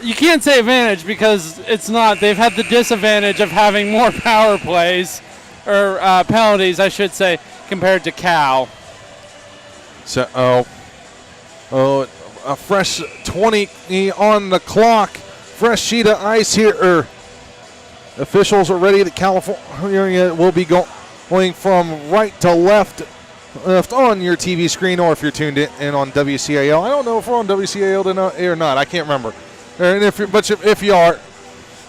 you can't say advantage because it's not. They've had the disadvantage of having more power plays, or penalties, I should say, compared to Cal. So, a fresh 20 on the clock. Fresh sheet of ice here. Officials are ready. The California will be going from right to left on your TV screen, or if you're tuned in on WCAL. I don't know if we're on WCAL or not. I can't remember. And if you are,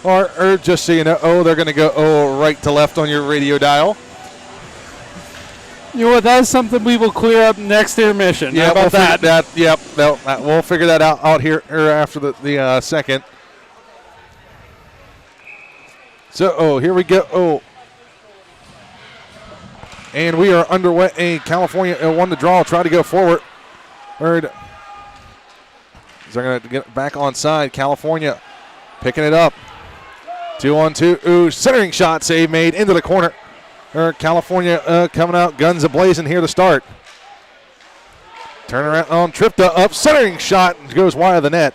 or just so you know, they're going to go right to left on your radio dial. You know what? That is something we will clear up next intermission. Yeah, How about that? We'll figure that out here after the second. So, here we go. And we are underway. California won the draw. Try to go forward. They're going to get back on side. California picking it up. 2-on-2. Centering shot save made into the corner. California coming out guns a-blazing here to start. Turn around on Tripta up. Centering shot goes wide of the net.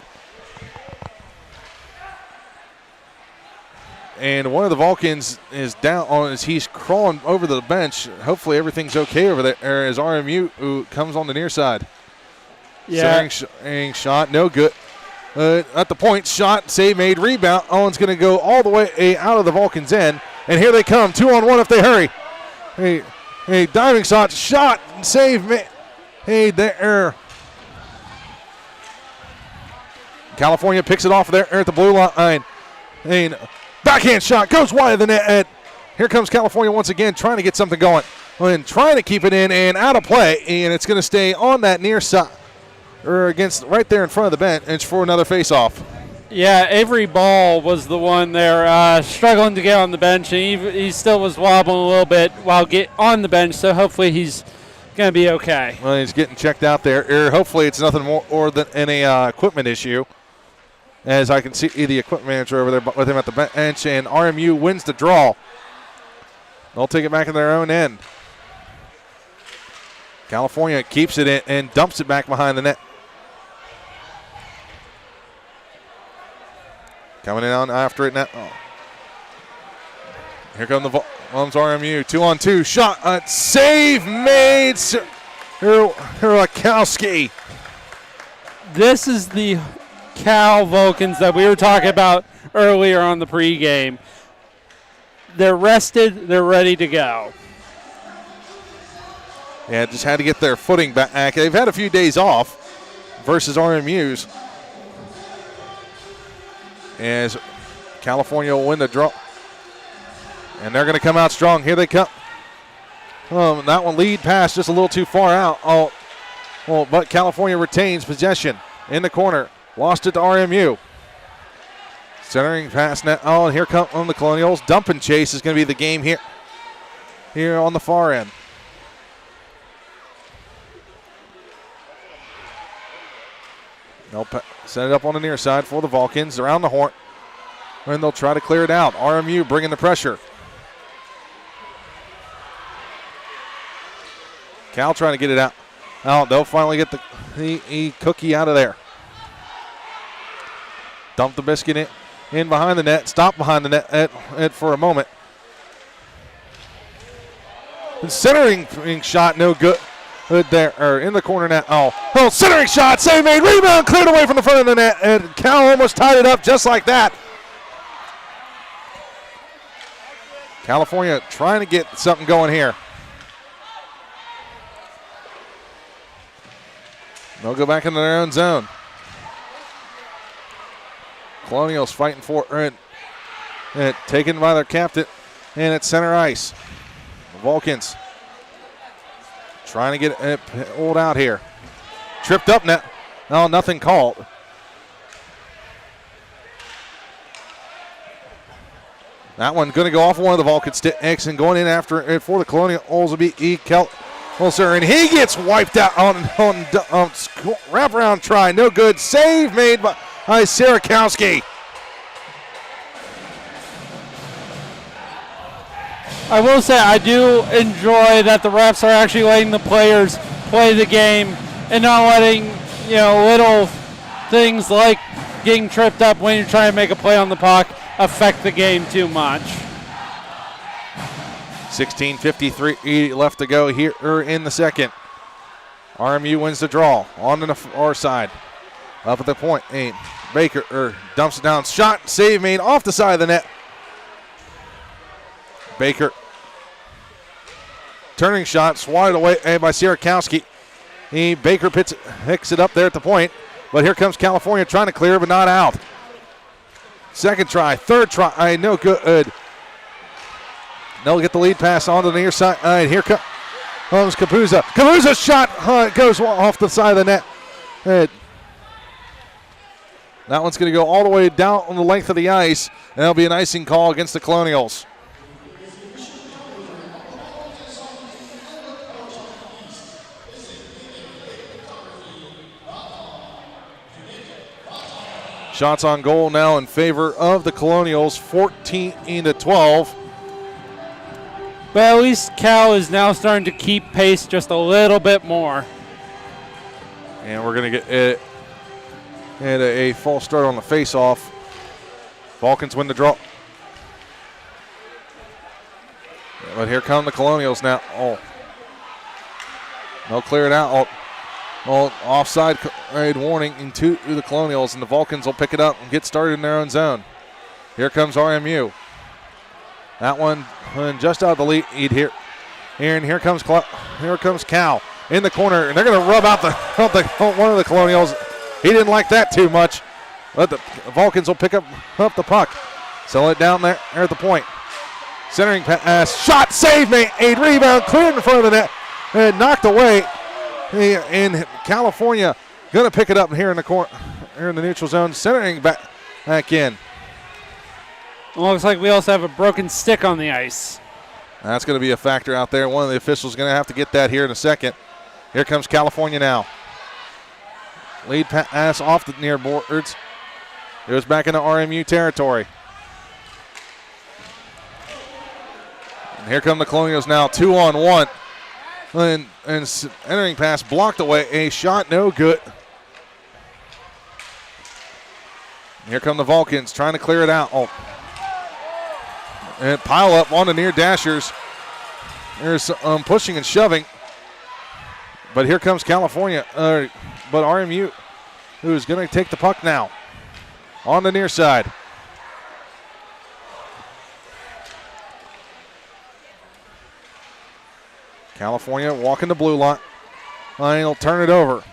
And one of the Vulcans is down as he's crawling over the bench. Hopefully everything's okay over there as RMU comes on the near side. Yeah. Centering shot, no good. At the point, shot, save made, rebound. Owen's going to go all the way out of the Vulcans' end. And here they come, 2-on-1 if they hurry. Hey, diving shot, save made. Hey, there. California picks it off there at the blue line. And backhand shot goes wide of the net. Here comes California once again trying to get something going. And trying to keep it in and out of play. And it's going to stay on that near side. Or against right there in front of the bench for another face-off. Yeah, Avery Ball was the one there struggling to get on the bench, and he still was wobbling a little bit while get on the bench, so hopefully he's going to be okay. Well, he's getting checked out there. Hopefully it's nothing more than an equipment issue, as I can see the equipment manager over there with him at the bench, and RMU wins the draw. They'll take it back in their own end. California keeps it in and dumps it back behind the net. Coming in on after it now. Here come the RMU. 2-on-2 shot. Save made. Hirakowski. This is the Cal Vulcans that we were talking about earlier on the pregame. They're rested. They're ready to go. Yeah, just had to get their footing back. They've had a few days off versus RMU's. As California will win the draw. And they're going to come out strong. Here they come. That one lead pass just a little too far out. But California retains possession in the corner. Lost it to RMU. Centering pass net. Here come the Colonials. Dump and chase is going to be the game here on the far end. They'll set it up on the near side for the Vulcans around the horn. And they'll try to clear it out. RMU bringing the pressure. Cal trying to get it out. They'll finally get the cookie out of there. Dump the biscuit in behind the net. Stop behind the net for a moment. And centering shot, no good. There, or in the corner net. Centering shot, save made, rebound, cleared away from the front of the net, and Cal almost tied it up just like that. California trying to get something going here. They'll go back into their own zone. Colonials fighting for it, taken by their captain, and at center ice. The Vulcans trying to get it pulled out here. Tripped up net. No, nothing called. That one going to go off one of the Vulcan sticks, and going in after it for the Colonials will be Kelser, and he gets wiped out on wraparound try. No good. Save made by Sierakowski. I will say I do enjoy that the refs are actually letting the players play the game and not letting, little things like getting tripped up when you're trying to make a play on the puck affect the game too much. 16:53 left to go here in the second. RMU wins the draw on the far side. Up at the point, Baker dumps it down. Shot, save made off the side of the net. Baker. Turning shot, swatted away by Sierakowski. Baker picks it up there at the point. But here comes California trying to clear, but not out. Second try, third try, no good. They'll get the lead pass onto the near side. Here comes Kapuza. Kapuza's shot goes off the side of the net. That one's going to go all the way down on the length of the ice, and that'll be an icing call against the Colonials. Shots on goal now in favor of the Colonials, 14-12. But at least Cal is now starting to keep pace just a little bit more. And we're going to get it. And a false start on the face-off. Vulcans win the draw. But here come the Colonials now. They'll clear it out. Offside warning into the Colonials, and the Vulcans will pick it up and get started in their own zone. Here comes RMU. That one just out of the lead here. And here comes Cal in the corner, and they're going to rub out one of the Colonials. He didn't like that too much. But the Vulcans will pick up the puck. Sell it down there at the point. Centering pass, shot, save, made, rebound, cleared in front of the net, and knocked away. And California going to pick it up here in the corner, here in the neutral zone, centering back in. It looks like we also have a broken stick on the ice. That's going to be a factor out there. One of the officials is going to have to get that here in a second. Here comes California now. Lead pass off the near boards. It was back into RMU territory. And here come the Colonials now, 2-on-1. And entering pass blocked away. A shot, no good. And here come the Vulcans trying to clear it out. And pile up on the near dashers. There's pushing and shoving. But here comes California. But RMU, who is going to take the puck now on the near side. California walking the blue line. He'll turn it over.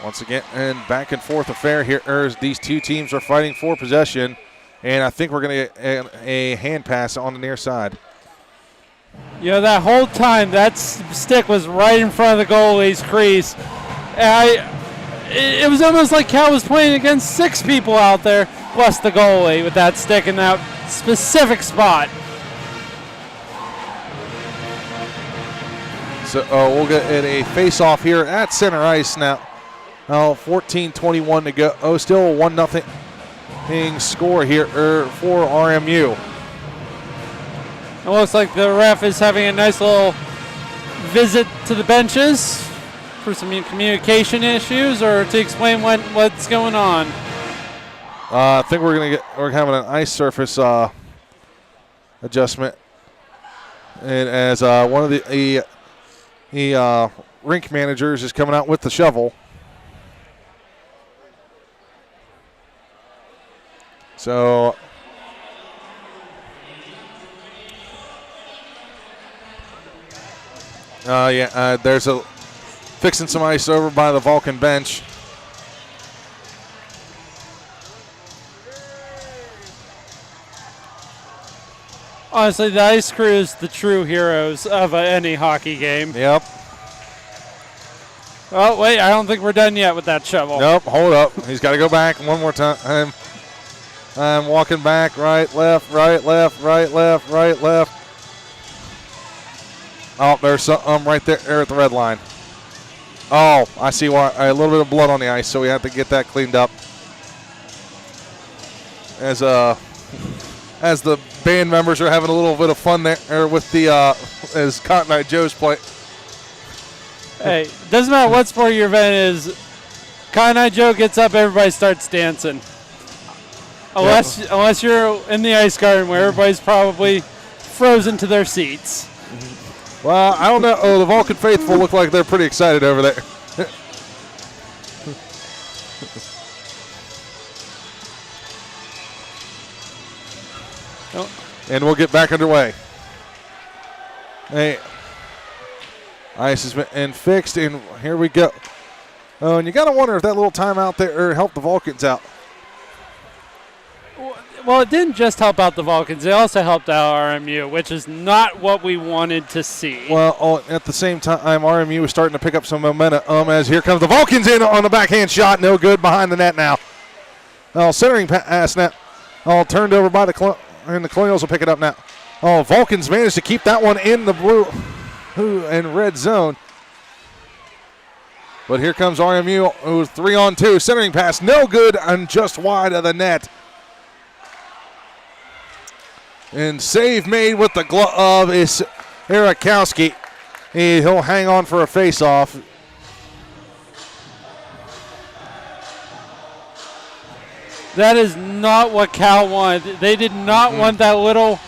Once again, and back and forth affair here. These two teams are fighting for possession, and I think we're going to get a hand pass on the near side. That whole time, that stick was right in front of the goalie's crease. It was almost like Cal was playing against six people out there bust the goalie with that stick in that specific spot. So we'll get a face-off here at center ice now. 14:21 to go. Still a 1-0 score here for RMU. It looks like the ref is having a nice little visit to the benches for some communication issues or to explain what's going on. I think we're having an ice surface adjustment, and as one of the rink managers is coming out with the shovel. So there's fixing some ice over by the Vulcan bench. Honestly, the ice crew is the true heroes of any hockey game. Yep. Oh, wait, I don't think we're done yet with that shovel. Nope, hold up. He's got to go back one more time. I'm walking back, right, left, right, left, right, left, right, left. Oh, there's some right there at the red line. Oh, I see why. A little bit of blood on the ice, so we have to get that cleaned up. As the band members are having a little bit of fun there with the as Cotton Eye Joe's play. Hey, doesn't matter what sport your event is. Cotton Eye Joe gets up, everybody starts dancing. Unless you're in the ice garden where everybody's probably frozen to their seats. Well, I don't know. Oh, the Vulcan faithful look like they're pretty excited over there. And we'll get back underway. Hey, ice has been fixed, and here we go. Oh, and you got to wonder if that little timeout there helped the Vulcans out. Well, it didn't just help out the Vulcans. It also helped out RMU, which is not what we wanted to see. Well, at the same time, RMU is starting to pick up some momentum as here comes the Vulcans in on the backhand shot. No good behind the net now. Centering pass net. Turned over by and the Colonials will pick it up now. Vulcans managed to keep that one in the blue and red zone. But here comes RMU, who's 3-on-2. Centering pass, no good, and just wide of the net. And save made with the glove is Erakowski. He'll hang on for a face-off. That is not what Cal wanted. They did not want that little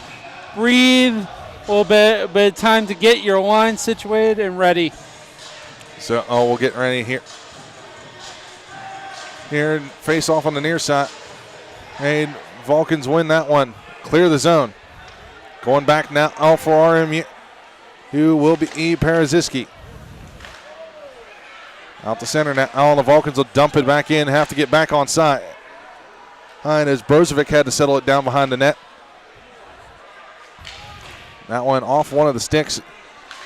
breathe, a little bit of time to get your line situated and ready. So, we'll get ready here. Here, face-off on the near side. And Vulcans win that one. Clear the zone. Going back now for RMU, who will be Paraziski. Out the center now. The Vulcans will dump it back in, have to get back on side. And as Brozovic had to settle it down behind the net. That one off one of the sticks.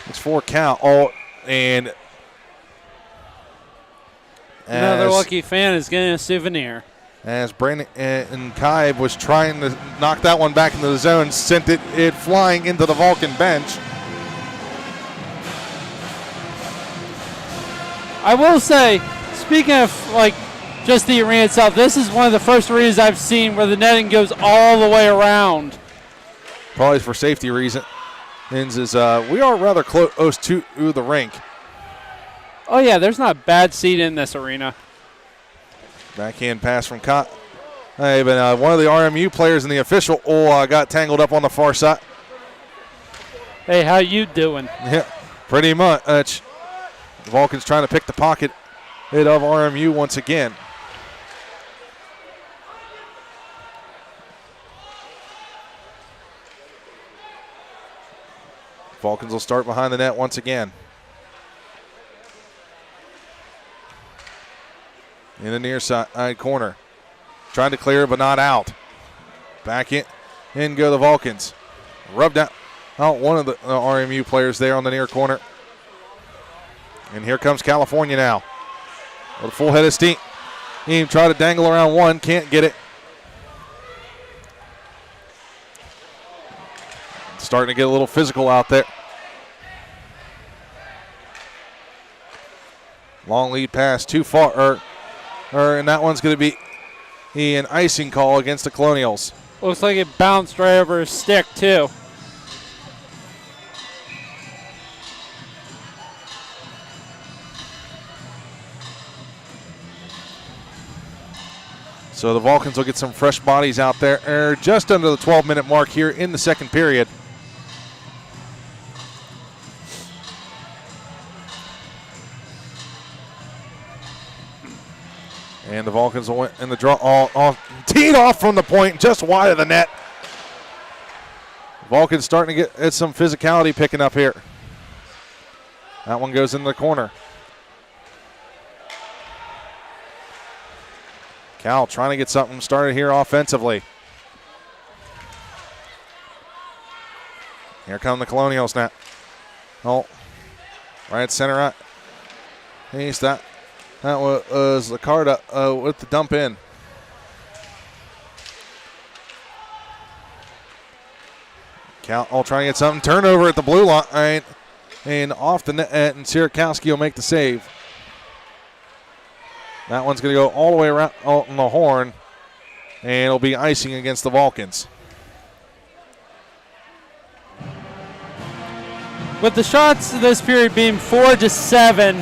It's for Cal. And another lucky fan is getting a souvenir. As Brandon and Kaib was trying to knock that one back into the zone, sent it flying into the Vulcan bench. I will say, speaking of just the arena itself, this is one of the first arenas I've seen where the netting goes all the way around. Probably for safety reasons, is we are rather close to the rink. Oh yeah, there's not a bad seat in this arena. Backhand pass from Cott. Hey, but one of the RMU players in the official got tangled up on the far side. Hey, how you doing? Yeah, pretty much. The Vulcans trying to pick the pocket of RMU once again. Vulcans will start behind the net once again. In the near side corner. Trying to clear, but not out. Back in go the Vulcans. Rubbed out one of the RMU players there on the near corner. And here comes California now. With a full head of steam. He tried to dangle around one, can't get it. starting to get a little physical out there. Long lead pass too far, and that one's going to be an icing call against the Colonials. Looks like it bounced right over his stick, too. So the Vulcans will get some fresh bodies out there, just under the 12-minute mark here in the second period. And the Vulcans will win in the draw, all teed off from the point, just wide of the net. Vulcans starting to get some physicality picking up here. That one goes in the corner. Cal trying to get something started here offensively. Here come the Colonials now. Oh, right center right. He's that. That was Lacarda with the dump in. Cal trying to get something. Turnover at the blue line. And off the net, and Sierakowski will make the save. That one's going to go all the way around on the horn, and it'll be icing against the Vulcans. With the shots this period being 4-7,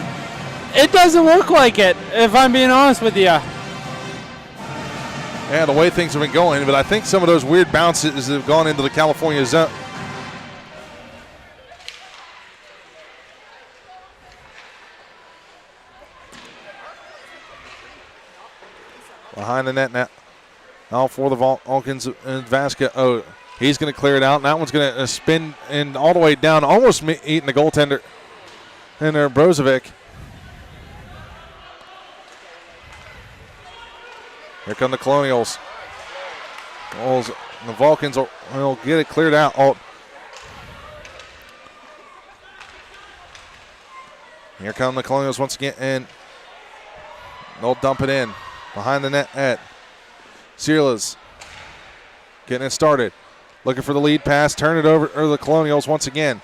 it doesn't look like it, if I'm being honest with you. Yeah, the way things have been going, but I think some of those weird bounces have gone into the California zone. Behind the net now. Now for the Vulcans and Vasca. Oh, he's going to clear it out. And that one's going to spin and all the way down, almost eating the goaltender in there, Brozovic. Here come the Colonials. The Vulcans will get it cleared out. Oh. Here come the Colonials once again, and they'll dump it in. Behind the net at Sierlas. Getting it started. Looking for the lead pass. Turn it over to the Colonials once again.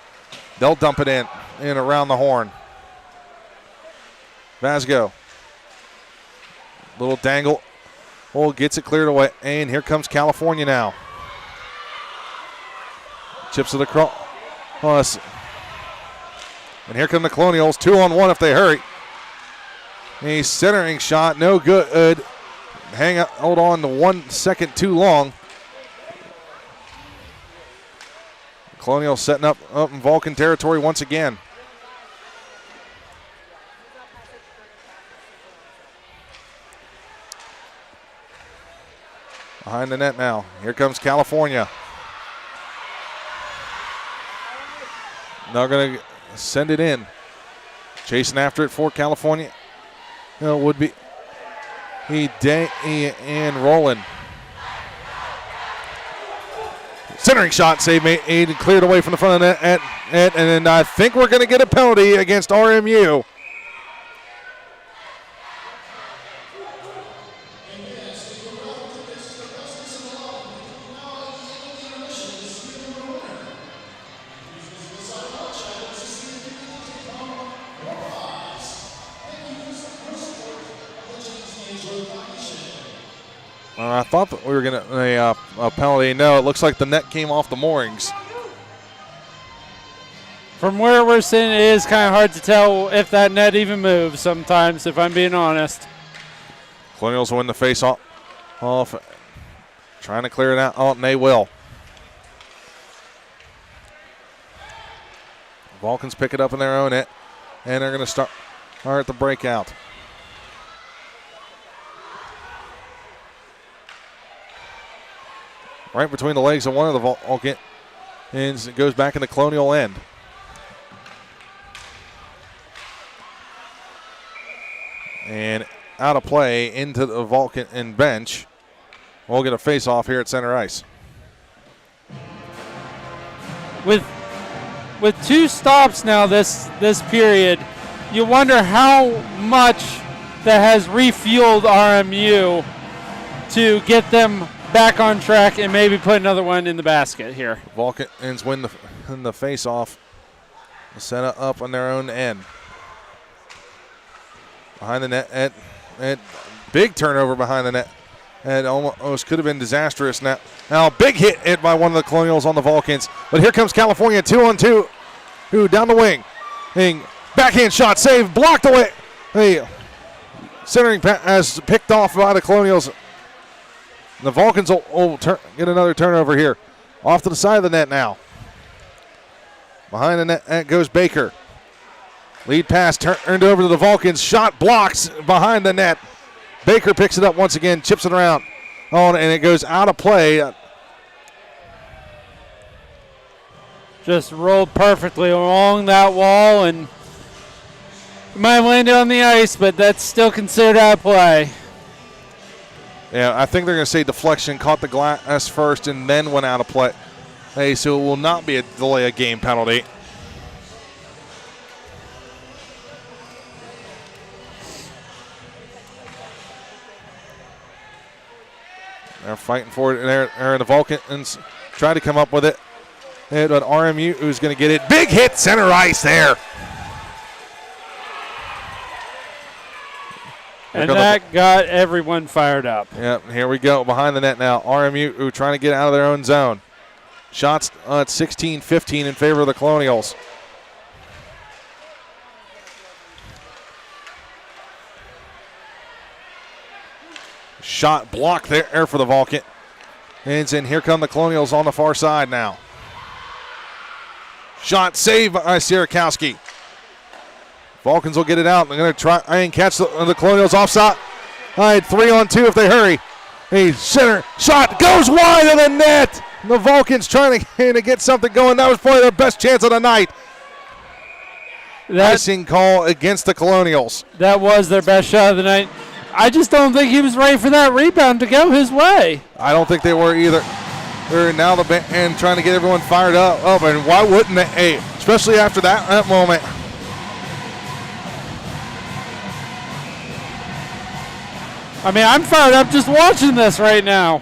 They'll dump it in around the horn. Vasco. Little dangle. Oh, gets it cleared away. And here comes California now. Chips to the cross. And here come the Colonials. 2-on-1 if they hurry. A centering shot, no good. Hold on to 1 second too long. Colonial setting up in Vulcan territory once again. Behind the net now. Here comes California. Now going to send it in. Chasing after it for California. Would be and Roland. Centering shot save made and cleared away from the front of the net. And then I think we're going to get a penalty against RMU. I thought that we were going to a penalty. No, it looks like the net came off the moorings. From where we're sitting, it is kind of hard to tell if that net even moves sometimes, if I'm being honest. Colonials win the face-off. Trying to clear it out. Oh, and they will. Vulcans pick it up in their own net, and they're going to start the breakout. Right between the legs of one of the Vulcan, and it goes back in the Colonial end. And out of play into the Vulcan and bench. We'll get a face-off here at center ice. With 2 stops now this period, you wonder how much that has refueled RMU to get them back on track and maybe put another one in the basket here. Vulcans win the face-off. Set it up on their own end. Behind the net, and big turnover behind the net. And almost could have been disastrous. Now big hit by one of the Colonials on the Vulcans. But here comes California 2-on-2. Who down the wing. Backhand shot, save, blocked away. Centering as picked off by the Colonials. The Vulcans will get another turnover here. Off to the side of the net now. Behind the net goes Baker. Lead pass turned over to the Vulcans. Shot blocks behind the net. Baker picks it up once again, chips it around. And it goes out of play. Just rolled perfectly along that wall and might have landed on the ice, but that's still considered out of play. Yeah, I think they're going to say deflection, caught the glass first, and then went out of play. So it will not be a delay of game penalty. They're fighting for it, and the Vulcans try to come up with it. And RMU who's going to get it. Big hit, center ice there. And that got everyone fired up. Yep, here we go. Behind the net now. RMU trying to get out of their own zone. Shots at 16-15 in favor of the Colonials. Shot blocked there for the Vulcan. And here come the Colonials on the far side now. Shot saved by Sierakowski. Vulcans will get it out. They're going to try and catch the Colonials offside. 3-on-2 if they hurry. Center shot goes wide of the net. The Vulcans trying to get something going. That was probably their best chance of the night. Icing call against the Colonials. That was their best shot of the night. I just don't think he was ready for that rebound to go his way. I don't think they were either. They're now the band trying to get everyone fired up. And why wouldn't they? Especially after that moment. I mean, I'm fired up just watching this right now.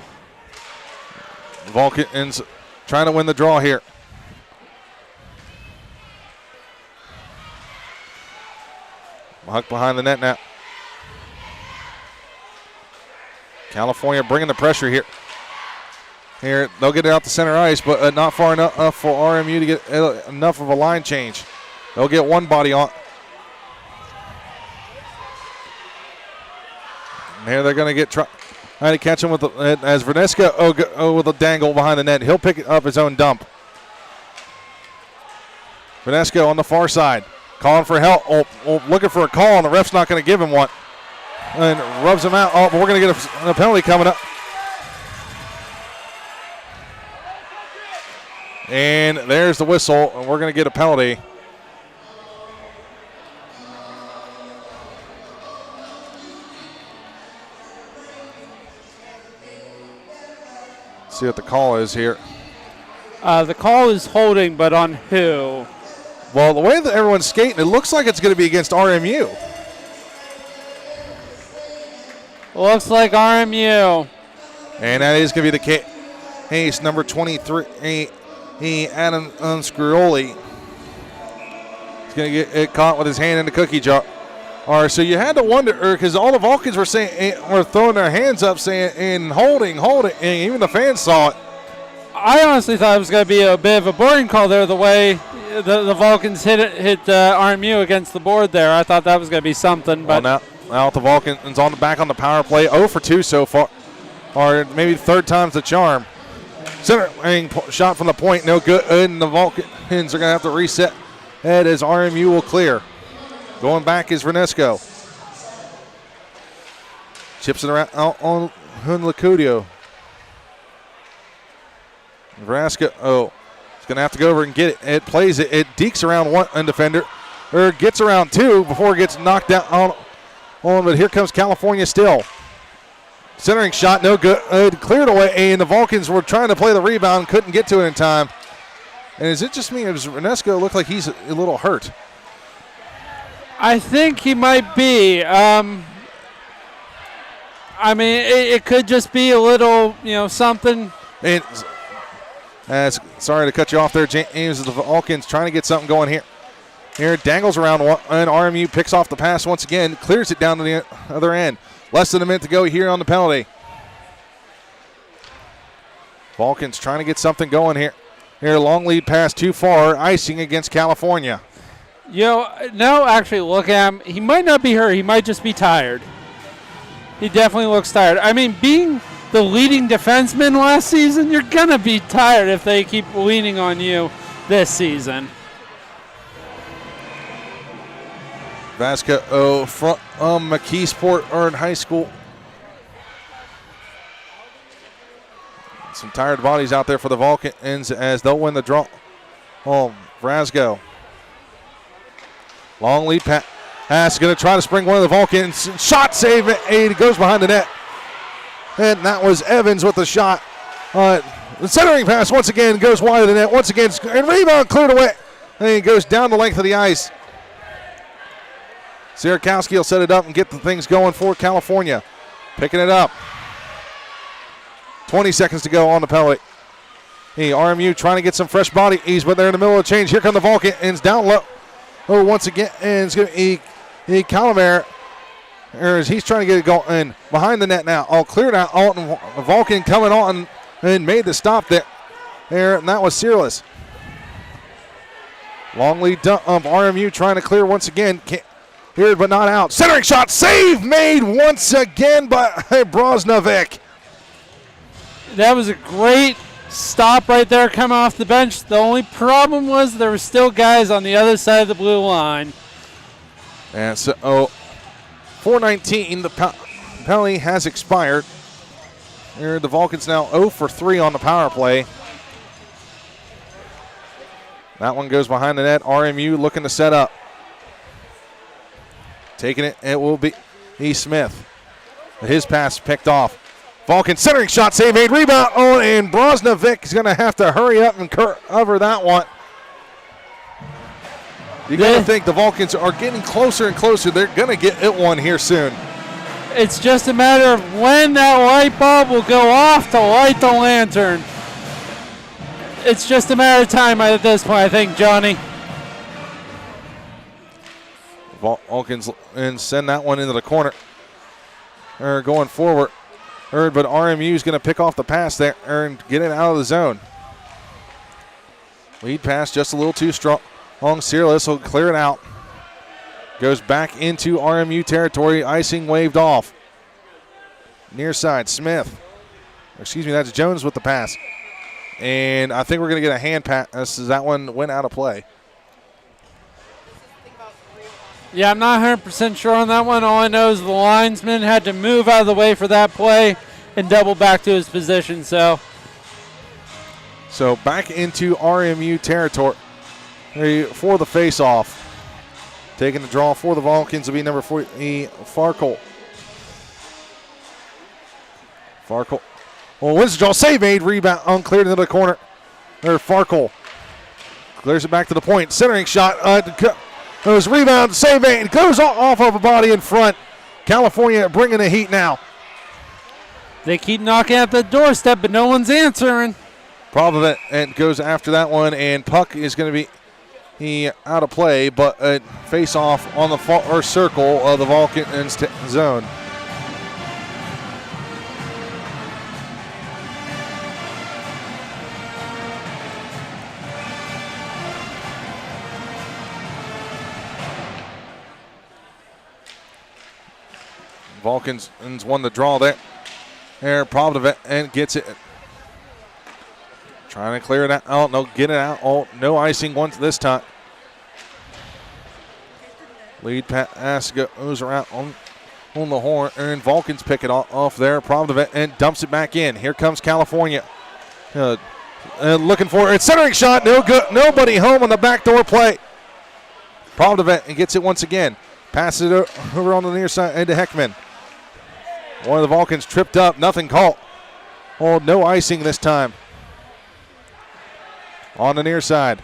Vulcans trying to win the draw here. Huck behind the net now. California bringing the pressure here. Here, they'll get it out to center ice, but not far enough for RMU to get enough of a line change. They'll get one body on. And here they're going to get trying to catch him with as Vernesca with a dangle behind the net. He'll pick up his own dump. Vernesca on the far side, calling for help. Looking for a call, and the ref's not going to give him one. And rubs him out. But we're going to get a penalty coming up. And there's the whistle, and we're going to get a penalty. Let's see what the call is here. The call is holding, but on who? Well, the way that everyone's skating, it looks like it's going to be against RMU. Looks like RMU. And that is going to be the case. Number 23, Adam Unscrioli. He's going to get caught with his hand in the cookie jar. So you had to wonder, because all the Vulcans were throwing their hands up saying, and holding, and even the fans saw it. I honestly thought it was going to be a bit of a boring call there, the way the Vulcans hit RMU against the board there. I thought that was going to be something. But now the Vulcans back on the power play, 0 for 2 so far, or maybe third time's the charm. Center shot from the point, no good, and the Vulcans are going to have to reset. That as RMU will clear. Going back is Renesco. Chips it around out on Hunlacudio. Nebraska, it's going to have to go over and get it. It plays it. It dekes around one defender, or gets around two before it gets knocked down on. But here comes California still. Centering shot, no good. Cleared away, and the Vulcans were trying to play the rebound, couldn't get to it in time. And is it just me, or does Renesco look like he's a little hurt? I think he might be. I mean, it could just be a little, something. And sorry to cut you off there, James. The Vulcans trying to get something going here. Here dangles around, and RMU picks off the pass once again, clears it down to the other end. Less than a minute to go here on the penalty. Vulcans trying to get something going here. Here, long lead pass too far, icing against California. No, actually, look at him. He might not be hurt. He might just be tired. He definitely looks tired. I mean, being the leading defenseman last season, you're going to be tired if they keep leaning on you this season. Vasca from McKeesport Earned High School. Some tired bodies out there for the Vulcans as they'll win the draw. Vrasco. Long lead pass. Going to try to spring one of the Vulcans. Shot save. It goes behind the net. And that was Evans with the shot. The centering pass once again goes wide of the net. Once again, and rebound cleared away. And it goes down the length of the ice. Sierakowski will set it up and get the things going for California. Picking it up. 20 seconds to go on the penalty. RMU trying to get some fresh bodies, but they're in the middle of the change. Here come the Vulcans down low. Once again, and it's going to be Calamare. He's trying to get it going behind the net now. All cleared out. The Vulcan coming on and made the stop there. And that was Searless. Long lead dump of RMU trying to clear once again. Cleared but not out. Centering shot. Save made once again by Brosnovic. That was a great stop right there coming off the bench. The only problem was there were still guys on the other side of the blue line. And so 4:19, the penalty has expired. Here the Vulcans now 0 for 3 on the power play. That one goes behind the net. RMU looking to set up. Taking it, it will be E. Smith. His pass picked off. Vulcan centering shot, save made, rebound, and Brosnovic is going to have to hurry up and cover that one. You got to think the Vulcans are getting closer and closer. They're going to get it one here soon. It's just a matter of when that light bulb will go off to light the lantern. It's just a matter of time at this point, I think, Johnny. Vulcans and send that one into the corner. They're going forward. But RMU is going to pick off the pass there and get it out of the zone. Lead pass just a little too strong. Searless will clear it out. Goes back into RMU territory. Icing waved off. Near side, Smith. Excuse me, that's Jones with the pass. And I think we're going to get a hand pass. That one went out of play. Yeah, I'm not 100% sure on that one. All I know is the linesman had to move out of the way for that play and double back to his position. So back into RMU territory for the face-off. Taking the draw for the Vulcans will be number 40, Farkle. Wins the draw. Save made. Rebound uncleared into the corner. Farkle clears it back to the point. Centering shot. It was rebound, save made. Goes off of a body in front. California bringing the heat now. They keep knocking at the doorstep, but no one's answering. Problem that and goes after that one, and puck is going to be out of play, but face off on the far circle of the Vulcan zone. Vulcans won the draw there. Provdovec and gets it. Trying to clear it out. No, get it out. Oh, no icing once this time. Lead pass goes around on the horn, and Vulcans pick it off there. Provdovec and dumps it back in. Here comes California. Looking for it. Centering shot. No good. Nobody home on the backdoor play. Provdovec and gets it once again. Passes it over on the near side into Heckman. One of the Vulcans tripped up, nothing called. Oh, no icing this time. On the near side.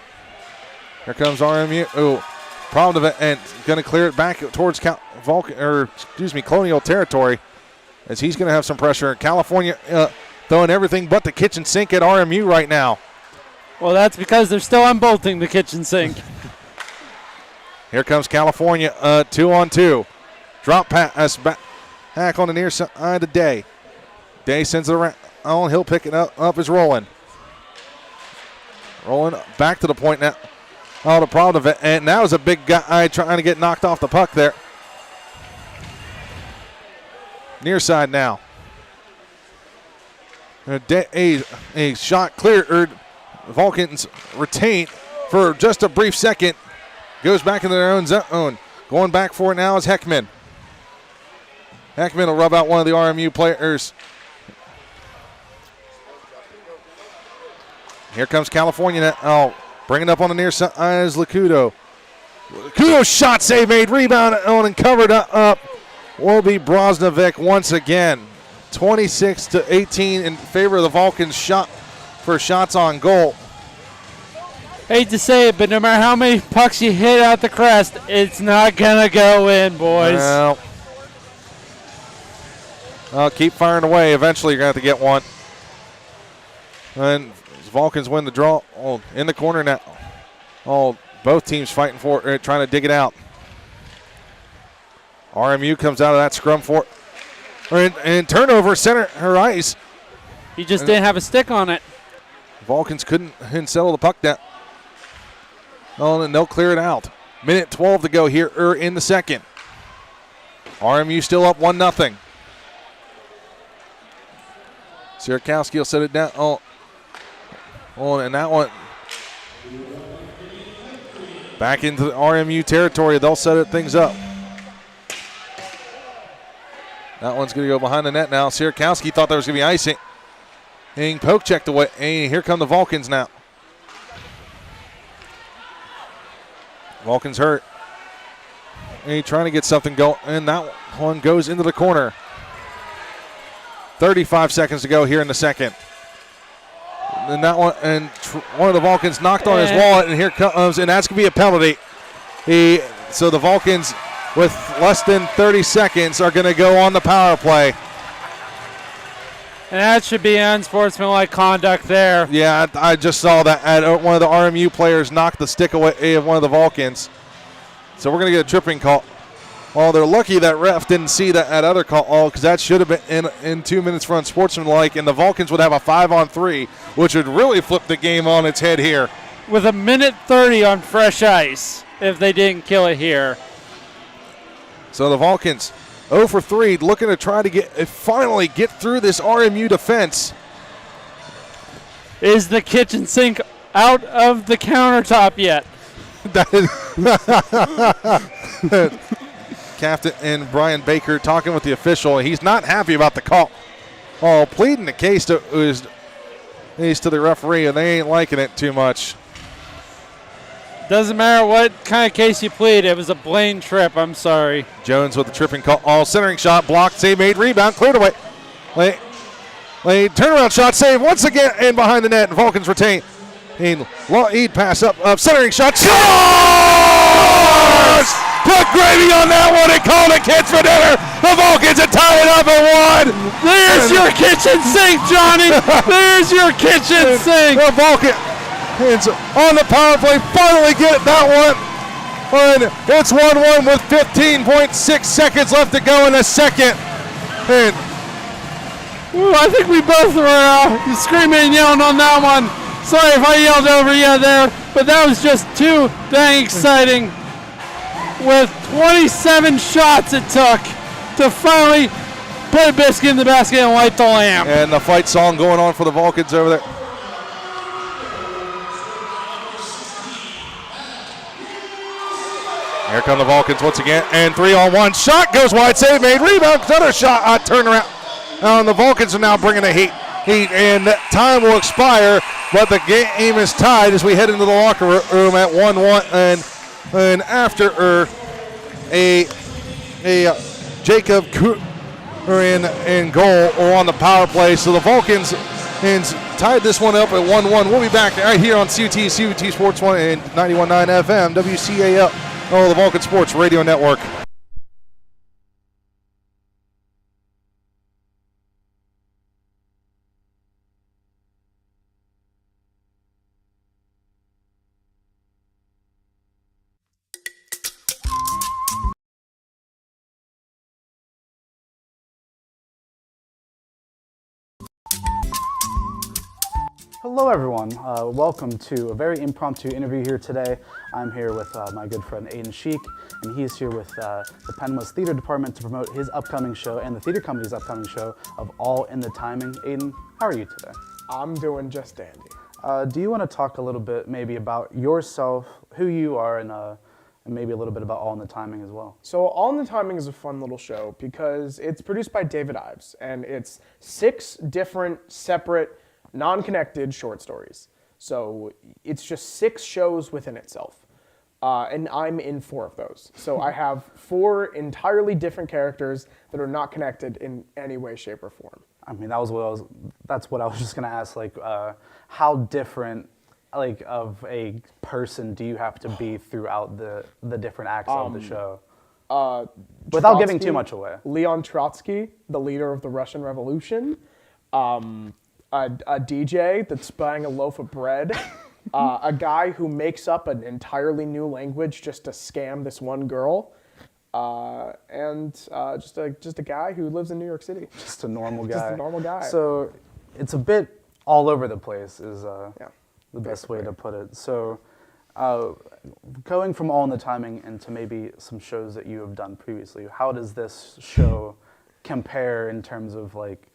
Here comes RMU. Oh, problem and going to clear it back towards Colonial territory. as he's going to have some pressure. California throwing everything but the kitchen sink at RMU right now. Well, that's because they're still unbolting the kitchen sink. Here comes California, 2-on-2. Drop pass back on the near side of Day. Day sends it around. Oh, he'll pick it up is Roland. Roland back to the point now. Oh, the problem of it, and that was a big guy trying to get knocked off the puck there. Near side now. A shot cleared. Vulcans retain for just a brief second. Goes back into their own zone. Going back for it now is Heckman. Heckman will rub out one of the RMU players. Here comes California now. Oh, bringing up on the near side is Lacudo. Lacudo's shot save made. Rebound on and covered up. Will be Brosnovic once again. 26-18 in favor of the Vulcans for shots on goal. Hate to say it, but no matter how many pucks you hit out the crest, it's not going to go in, boys. Well, keep firing away. Eventually, you're going to have to get one. And Vulcans win the draw. Oh, in the corner now. Oh, both teams fighting for it, trying to dig it out. RMU comes out of that scrum for and turnover center her ice. He just didn't have a stick on it. Vulcans couldn't settle the puck down. Oh, and they'll clear it out. Minute 12 to go here in the second. RMU still up 1-0. Sierakowski will set it down. Oh, and that one back into the RMU territory. They'll set things up. That one's going to go behind the net now. Sierakowski thought there was going to be icing. And poke checked away. And here come the Vulcans now. Vulcans hurt. And he's trying to get something going. And that one goes into the corner. 35 seconds to go here in the second. And that one, and one of the Vulcans knocked on his wallet, and here comes, and that's going to be a penalty. So the Vulcans, with less than 30 seconds, are going to go on the power play. And that should be unsportsmanlike conduct there. Yeah, I just saw that. One of the RMU players knocked the stick away of one of the Vulcans. So we're going to get a tripping call. Well, they're lucky that ref didn't see that other call because that should have been in 2 minutes for unsportsmanlike, and the Vulcans would have a 5-on-3, which would really flip the game on its head here. With 1:30 on fresh ice if they didn't kill it here. So the Vulcans 0 for 3, looking to try to finally get through this RMU defense. Is the kitchen sink out of the countertop yet? That is Captain and Brian Baker talking with the official. He's not happy about the call. Oh, pleading the case to the referee, and they ain't liking it too much. Doesn't matter what kind of case you plead. It was a blatant trip. I'm sorry. Jones with the tripping call. Oh, centering shot blocked. Save made. Rebound cleared away. Late turnaround shot save once again and behind the net. And Vulcans retain. He'd pass up. Centering shot. Scores! Put gravy on that one and called it kids for dinner. The Vulcans have tied it up at 1. There's your kitchen sink, Johnny. There's your kitchen sink. The Vulcans on the power play finally get that one. And it's 1-1 with 15.6 seconds left to go in the second. And I think we both were screaming and yelling on that one. Sorry if I yelled over you there, but that was just too dang exciting. With 27 shots it took to finally put a biscuit in the basket and light the lamp. And the fight song going on for the Vulcans over there. Here come the Vulcans once again, and 3-on-1. Shot goes wide, save made, rebound, another shot, turnaround. And the Vulcans are now bringing the heat, and that time will expire, but the game is tied as we head into the locker room at 1-1. And after a Jacob in goal or on the power play, so the Vulcans tied this one up at 1-1. We'll be back right here on CT Sports 1 and 91.9 FM, WCAL. Oh, the Vulcan Sports Radio Network. Hello, everyone. Welcome to a very impromptu interview here today. I'm here with my good friend Aiden Sheik, and he's here with the Penn West Theater Department to promote his upcoming show and the theater company's upcoming show of All in the Timing. Aiden, how are you today? I'm doing just dandy. Do you want to talk a little bit maybe about yourself, who you are, and maybe a little bit about All in the Timing as well? So All in the Timing is a fun little show because it's produced by David Ives, and it's 6 different, separate, non-connected short stories. So it's just 6 shows within itself. And I'm in 4 of those. So I have 4 entirely different characters that are not connected in any way, shape, or form. I mean, that's what I was just gonna ask. Like, how different, like, of a person do you have to be throughout the different acts of the show? Without giving too much away. Leon Trotsky, the leader of the Russian Revolution. A DJ that's buying a loaf of bread. A guy who makes up an entirely new language just to scam this one girl. And just a guy who lives in New York City. Just a normal guy. Just a normal guy. So it's a bit all over the place is the best way to put it. So going from All in the Timing into maybe some shows that you have done previously, how does this show compare in terms of like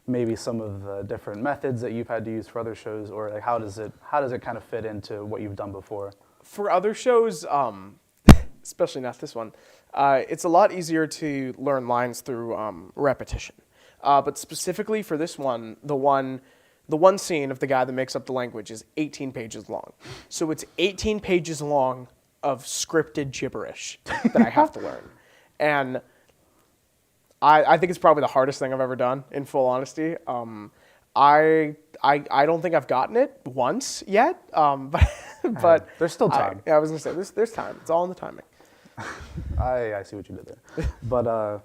maybe some of the different methods that you've had to use for other shows, or like how does it kind of fit into what you've done before? For other shows, especially not this one, it's a lot easier to learn lines through repetition. But specifically for this one, the one scene of the guy that makes up the language is 18 pages long. So it's 18 pages long of scripted gibberish that I have to learn. And I think it's probably the hardest thing I've ever done, in full honesty. I don't think I've gotten it once yet, but there's still time. I was gonna say there's time. It's all in the timing. I see what you did there. But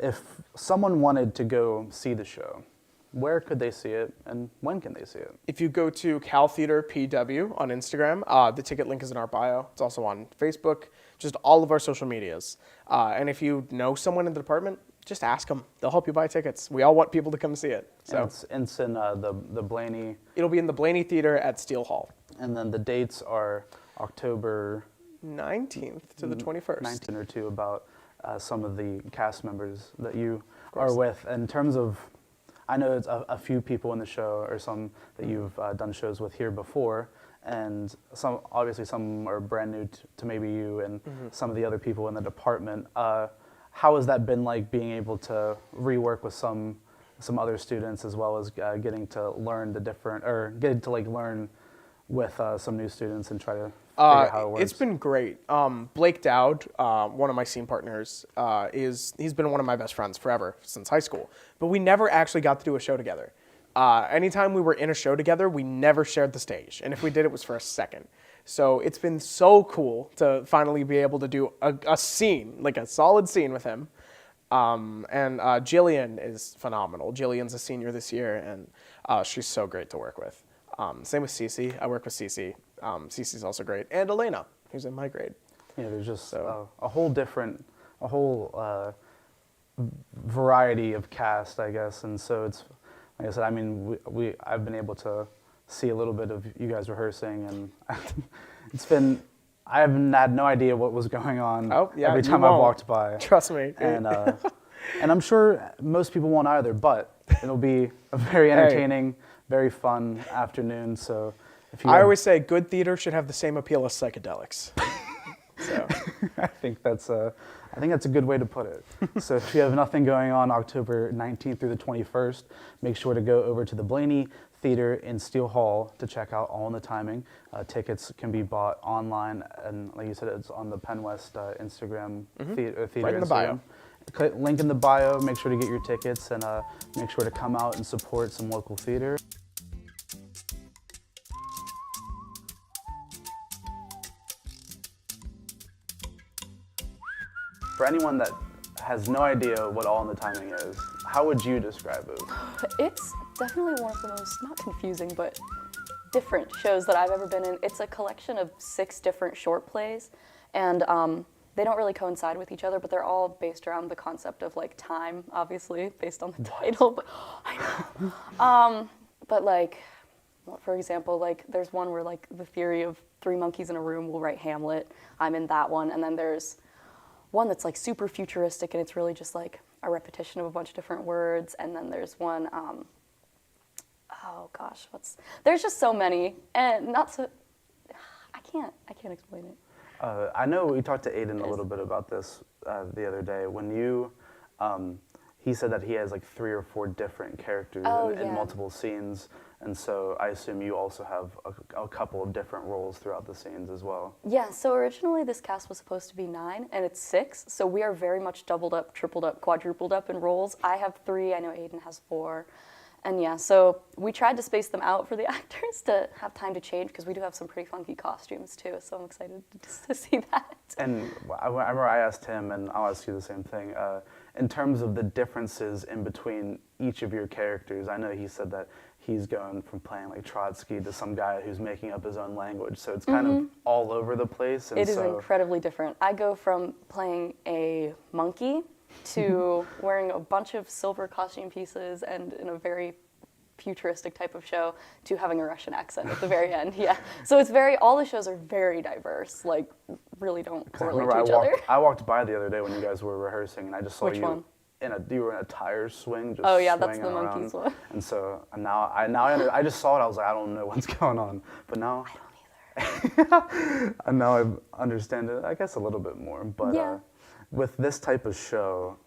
if someone wanted to go see the show, where could they see it, and when can they see it? If you go to Cal Theater PW on Instagram, the ticket link is in our bio. It's also on Facebook, just all of our social medias. And if you know someone in the department, just ask them. They'll help you buy tickets. We all want people to come see it. So and it's in the Blaney. It'll be in the Blaney Theater at Steele Hall. And then the dates are October 19th to the 21st. 19 or 2 about some of the cast members that you are with. In terms of, I know it's a few people in the show, or some that you've done shows with here before, and some are brand new to maybe you and some of the other people in the department. How has that been like, being able to rework with some other students, as well as getting to learn learn with some new students and try to figure out how it works? It's been great. Blake Dowd, one of my scene partners, he's been one of my best friends forever, since high school. But we never actually got to do a show together. Anytime we were in a show together, we never shared the stage. And if we did, it was for a second. So it's been so cool to finally be able to do a scene, like a solid scene with him. And Jillian is phenomenal. Jillian's a senior this year, and she's so great to work with. Same with Cece. I work with Cece. Cece's also great. And Elena, who's in my grade. Yeah, there's just a whole variety of cast, I guess. And so it's, like I said, I mean, I've been able to see a little bit of you guys rehearsing, and I haven't had no idea what was going on every time I've walked by. Trust me. And I'm sure most people won't either, but it'll be a very entertaining, very fun afternoon. So I always say good theater should have the same appeal as psychedelics. So I think that's a good way to put it. So if you have nothing going on October 19th through the 21st, make sure to go over to the Blaney Theater in Steele Hall to check out All in the Timing. Tickets can be bought online, and like you said, it's on the Penn West Instagram theater right in the Instagram. Click link in the bio. Make sure to get your tickets, and make sure to come out and support some local theater. For anyone that has no idea what All in the Timing is, how would you describe it? It's definitely one of the most, not confusing, but different shows that I've ever been in. It's a collection of 6 different short plays, and they don't really coincide with each other, but they're all based around the concept of like time, obviously, based on the title. But I know. But like, for example, like there's one where like the theory of three monkeys in a room will write Hamlet. I'm in that one, and then there's one that's like super futuristic, and it's really just like a repetition of a bunch of different words. And then there's one, oh gosh, there's just so many, and not so. I can't explain it. I know we talked to Aiden a little bit about this the other day. When you, he said that he has like 3 or 4 different characters in multiple scenes, and so I assume you also have a couple of different roles throughout the scenes as well. Yeah, so originally this cast was supposed to be 9, and it's 6, so we are very much doubled up, tripled up, quadrupled up in roles. I have 3, I know Aiden has 4. And yeah, so we tried to space them out for the actors to have time to change, because we do have some pretty funky costumes too, so I'm excited to see that. And I remember I asked him, and I'll ask you the same thing, in terms of the differences in between each of your characters. I know he said that he's going from playing like Trotsky to some guy who's making up his own language, so it's kind of all over the place. And it is incredibly different. I go from playing a monkey to wearing a bunch of silver costume pieces and in a very futuristic type of show to having a Russian accent at the very end. Yeah. So it's all the shows are very diverse, like really don't correlate to each other. I walked by the other day when you guys were rehearsing, and I just saw Which one? You were in a tire swing, just oh yeah, that's the swinging monkeys around. one. And so I just saw it. I was like, I don't know what's going on, but now I don't either. and now I understand it, I guess, a little bit more. But Yeah. with this type of show,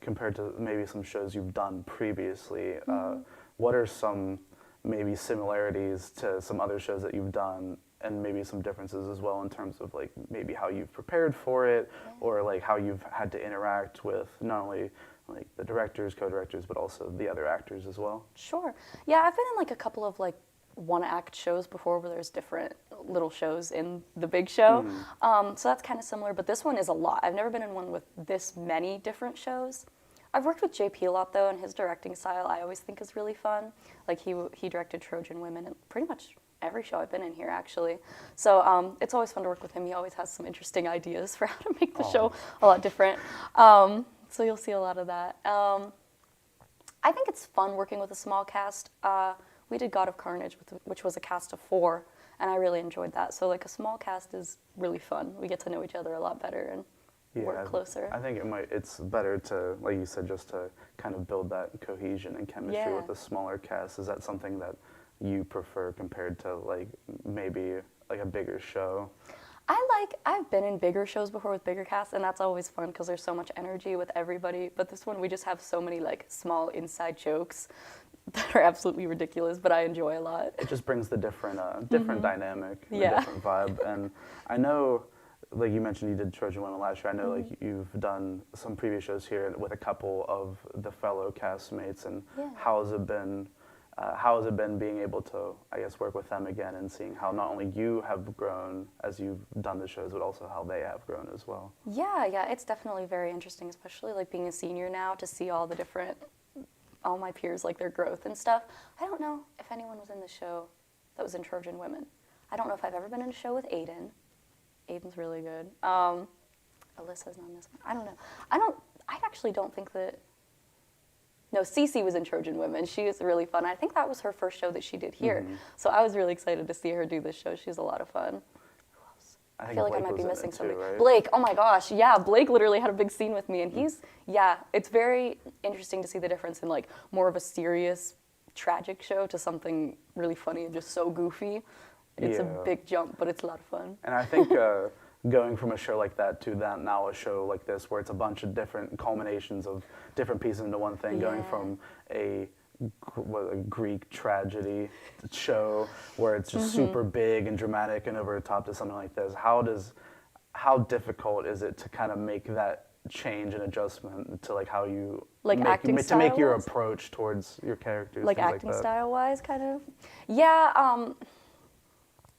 compared to maybe some shows you've done previously, what are some maybe similarities to some other shows that you've done, and maybe some differences as well in terms of like maybe how you've prepared for it, or like how you've had to interact with not only like the directors, co-directors, but also the other actors as well? Sure. Yeah, I've been in like a couple of like one-act shows before where there's different little shows in the big show. So that's kind of similar, but this one is a lot. I've never been in one with this many different shows. I've worked with JP a lot though, and his directing style I always think is really fun. Like he directed Trojan Women and pretty much every show I've been in here actually. So it's always fun to work with him. He always has some interesting ideas for how to make the show a lot different. So you'll see a lot of that. I think it's fun working with a small cast. We did God of Carnage, which was a cast of 4, and I really enjoyed that. So like a small cast is really fun. We get to know each other a lot better and work closer. I think it's better to, like you said, just to kind of build that cohesion and chemistry with a smaller cast. Is that something that you prefer compared to like maybe like a bigger show? I've been in bigger shows before with bigger casts, and that's always fun because there's so much energy with everybody. But this one, we just have so many like small inside jokes that are absolutely ridiculous, but I enjoy a lot. It just brings the different dynamic, the Yeah. different vibe. And I know, like you mentioned, you did Trojan Women last year. I know like you've done some previous shows here with a couple of the fellow castmates. And how has it been? How has it been being able to, I guess, work with them again and seeing how not only you have grown as you've done the shows, but also how they have grown as well? Yeah, it's definitely very interesting, especially like being a senior now, to see all my peers, like their growth and stuff. I don't know if anyone was in the show that was in Trojan Women. I don't know if I've ever been in a show with Aiden. Aiden's really good. Alyssa's not in this one. I don't know. I actually don't think that. No, Cece was in Trojan Women. She was really fun. I think that was her first show that she did here. So I was really excited to see her do this show. She's a lot of fun. Who else? I feel like I might be missing somebody. Right? Blake, oh my gosh. Yeah, Blake literally had a big scene with me. And it's very interesting to see the difference in like more of a serious, tragic show to something really funny and just so goofy. It's a big jump, but it's a lot of fun. And I think going from a show like that to now a show like this, where it's a bunch of different culminations of different pieces into one thing, going from a Greek tragedy show where it's just super big and dramatic and over the top to something like this. How difficult is it to kind of make that change and adjustment to like how you to make your approach towards your characters, like acting style wise, kind of? Yeah.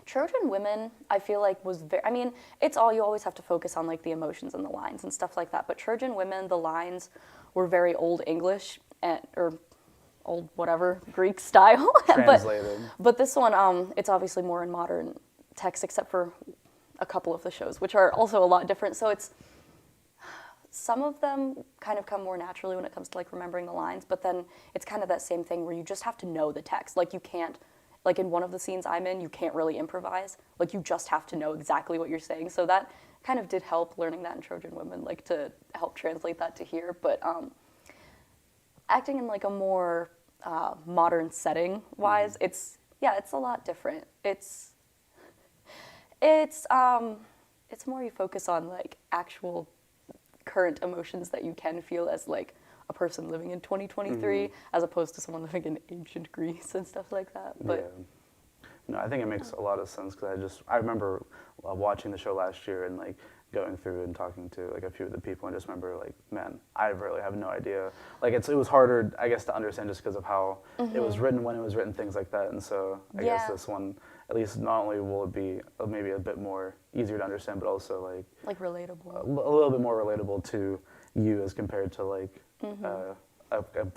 Trojan Women, I feel like was very, you always have to focus on like the emotions and the lines and stuff like that, but Trojan Women, the lines were very old English or old whatever, Greek style. Translated. but this one, it's obviously more in modern text, except for a couple of the shows, which are also a lot different. So some of them kind of come more naturally when it comes to like remembering the lines, but then it's kind of that same thing where you just have to know the text. Like you can't like in one of the scenes I'm in, you can't really improvise. Like you just have to know exactly what you're saying. So that kind of did help learning that in Trojan Women, like to help translate that to here. But acting in like a more modern setting wise, it's a lot different. It's more you focus on like actual current emotions that you can feel as like a person living in 2023 as opposed to someone living in ancient Greece and stuff like that. But no, I think it makes a lot of sense because I remember watching the show last year and like going through and talking to like a few of the people and just remember like, man, I really have no idea. Like it was harder, I guess, to understand just because of how it was written, when it was written, things like that. And so I guess this one, at least not only will it be maybe a bit more easier to understand, but also like relatable. A little bit more relatable to you as compared to like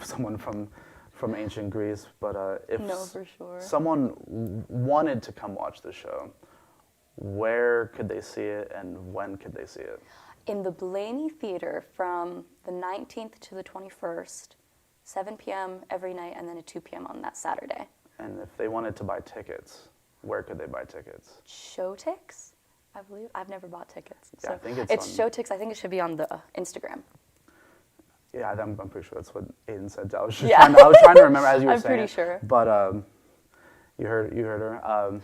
someone from ancient Greece. But if for sure. someone wanted to come watch the show, where could they see it and when could they see it? In the Blaney Theater from the 19th to the 21st, 7 p.m. every night, and then at 2 p.m. on that Saturday. And if they wanted to buy tickets, where could they buy tickets? Showtix, I believe. I've never bought tickets. Yeah, so I think it's Showtix. I think it should be on the Instagram. Yeah, I'm pretty sure that's what Aiden said. I was trying to remember as you were I'm saying pretty it. sure. But you heard her.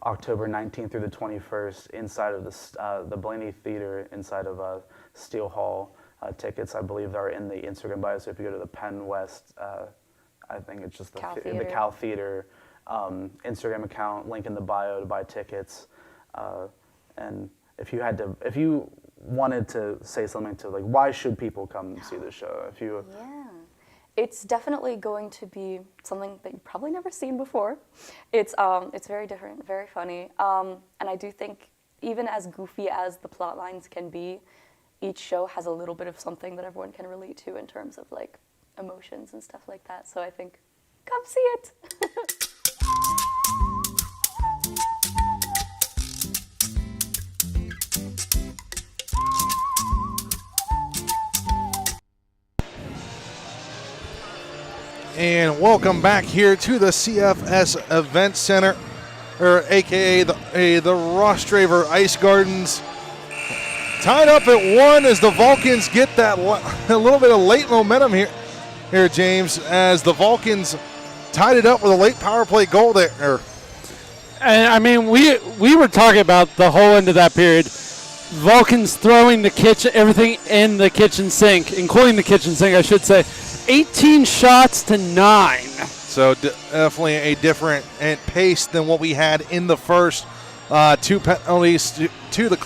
October 19th through the 21st, inside of the Blaney Theater, inside of Steel Hall. Tickets, I believe, are in the Instagram bio. So if you go to the Penn West, I think it's just the Cal Theater Instagram account, link in the bio to buy tickets. And if you wanted to say something to like, why should people come see the show? It's definitely going to be something that you've probably never seen before. It's very different, very funny, and I do think even as goofy as the plot lines can be, each show has a little bit of something that everyone can relate to in terms of like emotions and stuff like that. So I think, come see it. And welcome back here to the CFS Event Center, or AKA the Ross Draver Ice Gardens. Tied up at 1 as the Vulcans get that a little bit of late momentum here, James, as the Vulcans tied it up with a late power play goal there. And I mean, we were talking about the whole end of that period. Vulcans throwing everything in the kitchen sink, including the kitchen sink, I should say. 18 shots to 9. So definitely a different pace than what we had in the first. 2 penalties to the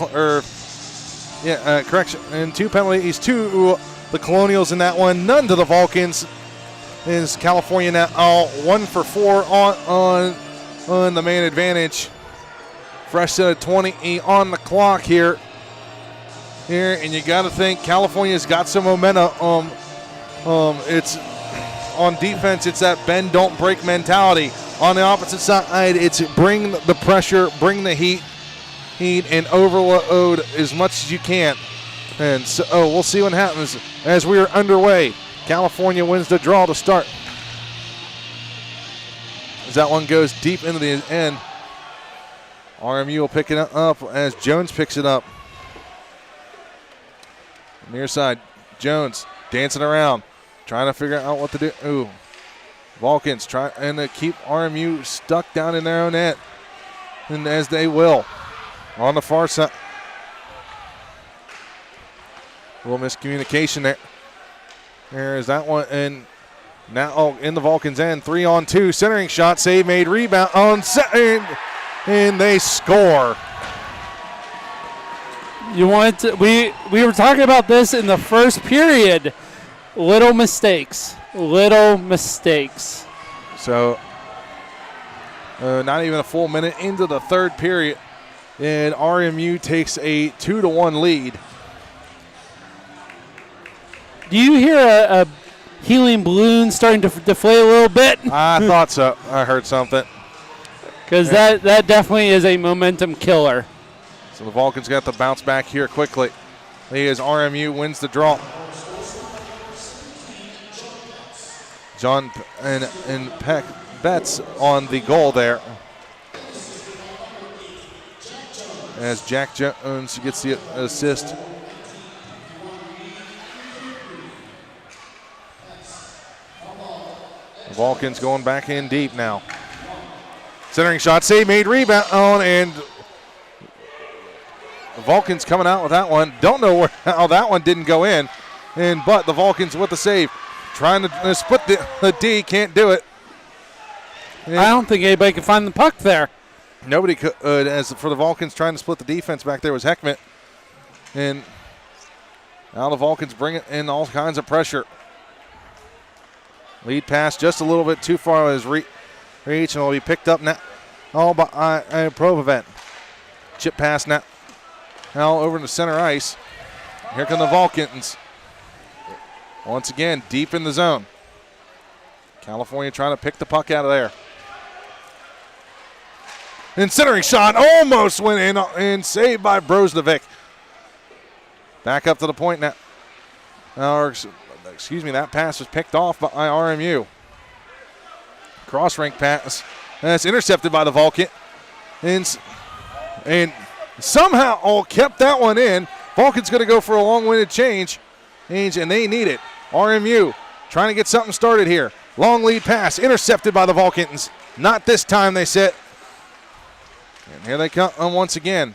correction, and 2 penalties to the Colonials in that one. None to the Vulcans. Is California now 1 for 4 on the man advantage. Fresh set of 20 on the clock here, and you got to think California's got some momentum. It's on defense. It's that bend, don't break mentality. On the opposite side, it's bring the pressure, bring the heat, and overload as much as you can. And so we'll see what happens as we are underway. California wins the draw to start. As that one goes deep into the end, RMU will pick it up as Jones picks it up. Near side, Jones dancing around, trying to figure out what to do. Ooh, Vulcans trying to keep RMU stuck down in their own net, and as they will on the far side. A little miscommunication there. There's that one, and now in the Vulcans' end, 3-on-2, centering shot, save made, rebound on set, and they score. We were talking about this in the first period. Little mistakes. So not even a full minute into the third period, and RMU takes a 2-1 lead. Do you hear a helium balloon starting to deflate a little bit? I thought so. I heard something. Because that definitely is a momentum killer. So the Vulcans got to bounce back here quickly as RMU wins the draw. John and Peck bets on the goal there. As Jack Jones gets the assist. The Vulcans going back in deep now. Centering shot, save made, rebound on, and the Vulcans coming out with that one. Don't know how that one didn't go in, but the Vulcans with the save. Trying to split the D, can't do it. I don't think anybody can find the puck there. Nobody could. As for the Vulcans trying to split the defense back there was Heckman. And now the Vulcans bring it in all kinds of pressure. Lead pass just a little bit too far as reach, and it'll be picked up now all by Provavent. Chip pass now over to center ice. Here come the Vulcans. Once again, deep in the zone. California trying to pick the puck out of there. And centering shot almost went in and saved by Brozdovic. Back up to the point now. That pass was picked off by RMU. Cross-rink pass. And it's intercepted by the Vulcan. And somehow kept that one in. Vulcan's going to go for a long-winded change, and they need it. RMU trying to get something started here. Long lead pass, intercepted by the Vulcans. Not this time, they said. And here they come once again.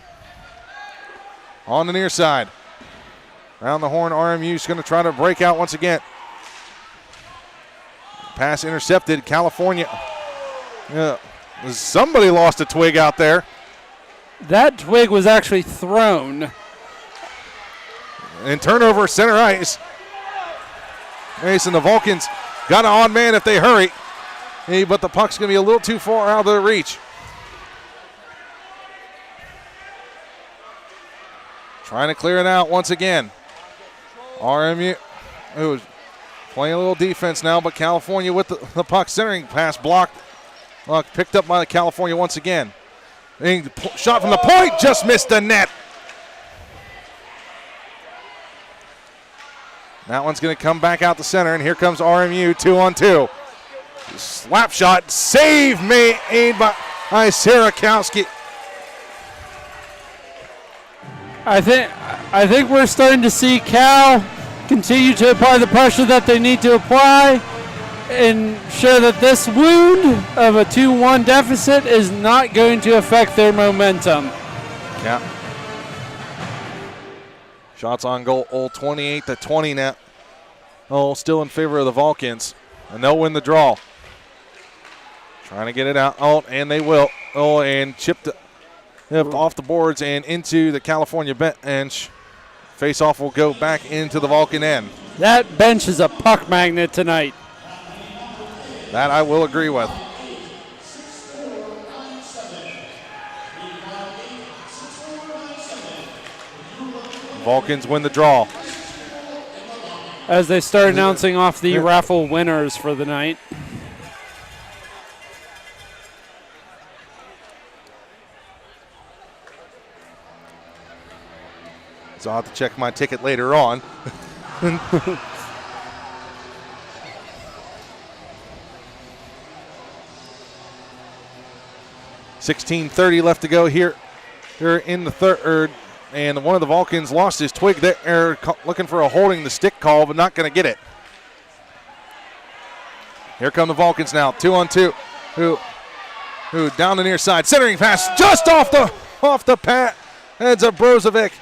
On the near side. Around the horn, RMU's going to try to break out once again. Pass intercepted, California. Somebody lost a twig out there. That twig was actually thrown. And turnover, center ice. Mason, the Vulcans got an odd man if they hurry. But the puck's going to be a little too far out of their reach. Trying to clear it out once again. RMU who's playing a little defense now, but California with the puck. Centering pass blocked. Picked up by California once again. And shot from the point, just missed the net. That one's going to come back out the center, and here comes RMU 2-on-2. Slap shot, save made by Sirakowski. I think we're starting to see Cal continue to apply the pressure that they need to apply and show that this wound of a 2-1 deficit is not going to affect their momentum. Yeah. Shots on goal, 28-20 now. Still in favor of the Vulcans. And they'll win the draw. Trying to get it out. And they will. And chipped off the boards and into the California bench. Face-off will go back into the Vulcan end. That bench is a puck magnet tonight. That I will agree with. Vulcans win the draw. As they start announcing off the raffle winners for the night. So I'll have to check my ticket later on. 16:30 left to go here. They're in the third, and one of the Vulcans lost his twig there, looking for a holding the stick call, but not going to get it. Here come the Vulcans now, 2-on-2. Who down the near side, centering pass just off the pad. Heads up Brozovic.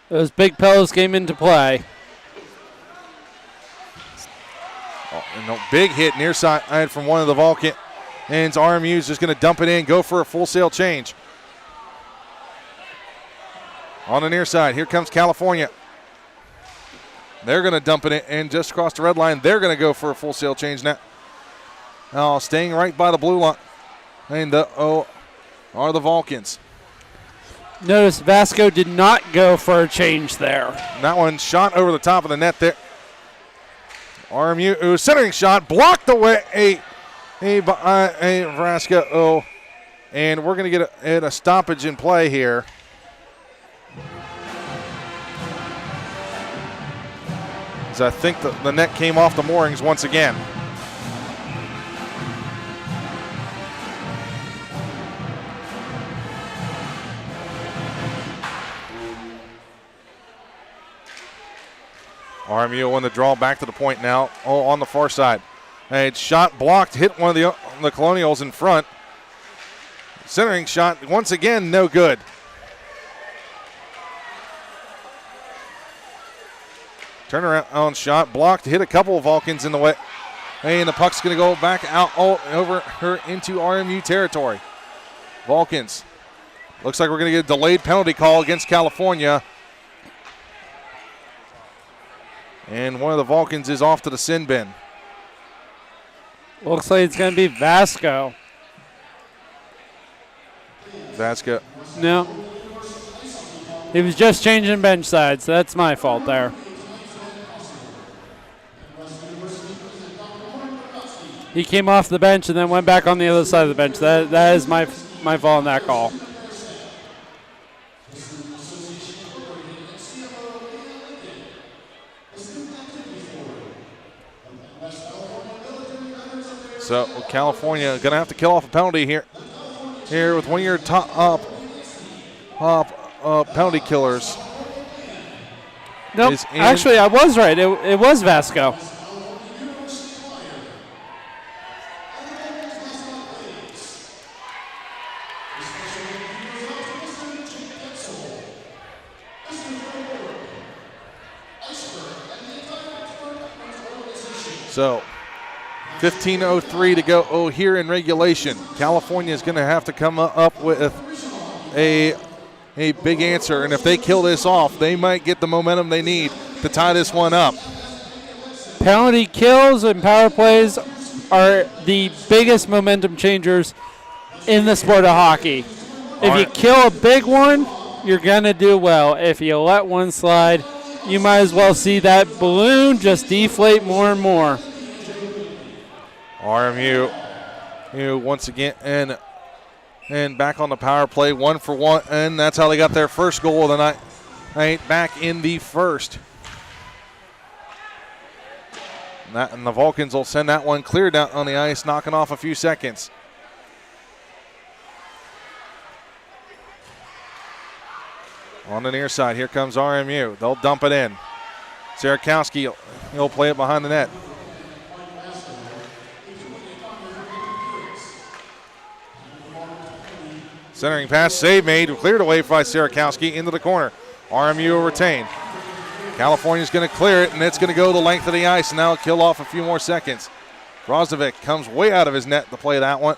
Those big pillows came into play. Big hit near side from one of the Vulcans. And RMU's just going to dump it in, go for a full sail change. On the near side, here comes California. They're going to dump it in, and just across the red line, they're going to go for a full sail change now. Staying right by the blue line. And are the Vulcans. Notice Vasco did not go for a change there. That one shot over the top of the net there. RMU centering shot blocked away by Vasco. And we're going to get a stoppage in play here. As I think the net came off the moorings once again. RMU on the draw back to the point now. Oh, on the far side. A shot blocked, hit one of the Colonials in front. Centering shot once again, no good. Turnaround shot blocked, hit a couple of Vulcans in the way. And the puck's going to go back out over her into RMU territory. Vulcans. Looks like we're going to get a delayed penalty call against California. And one of the Vulcans is off to the sin bin. Looks like it's going to be Vasco. Vasco. No. He was just changing bench sides, so that's my fault there. He came off the bench and then went back on the other side of the bench. That is my fault on that call. So California going to have to kill off a penalty here with one of your top penalty killers. Nope. Actually, I was right. It was Vasco. So 15:03 to go here in regulation. California is going to have to come up with a big answer, and if they kill this off, they might get the momentum they need to tie this one up. Penalty kills and power plays are the biggest momentum changers in the sport of hockey. If you kill a big one, you're going to do well. If you let one slide, you might as well see that balloon just deflate more and more. RMU once again and back on the power play, 1-for-1, and that's how they got their first goal of the night back in the first. And the Vulcans will send that one clear down on the ice, knocking off a few seconds. On the near side, here comes RMU. They'll dump it in. Sarakowski, he'll play it behind the net. Centering pass, save made, cleared away by Sarakowski into the corner. RMU will retain. California's going to clear it, and it's going to go the length of the ice, and that'll kill off a few more seconds. Brozovic comes way out of his net to play that one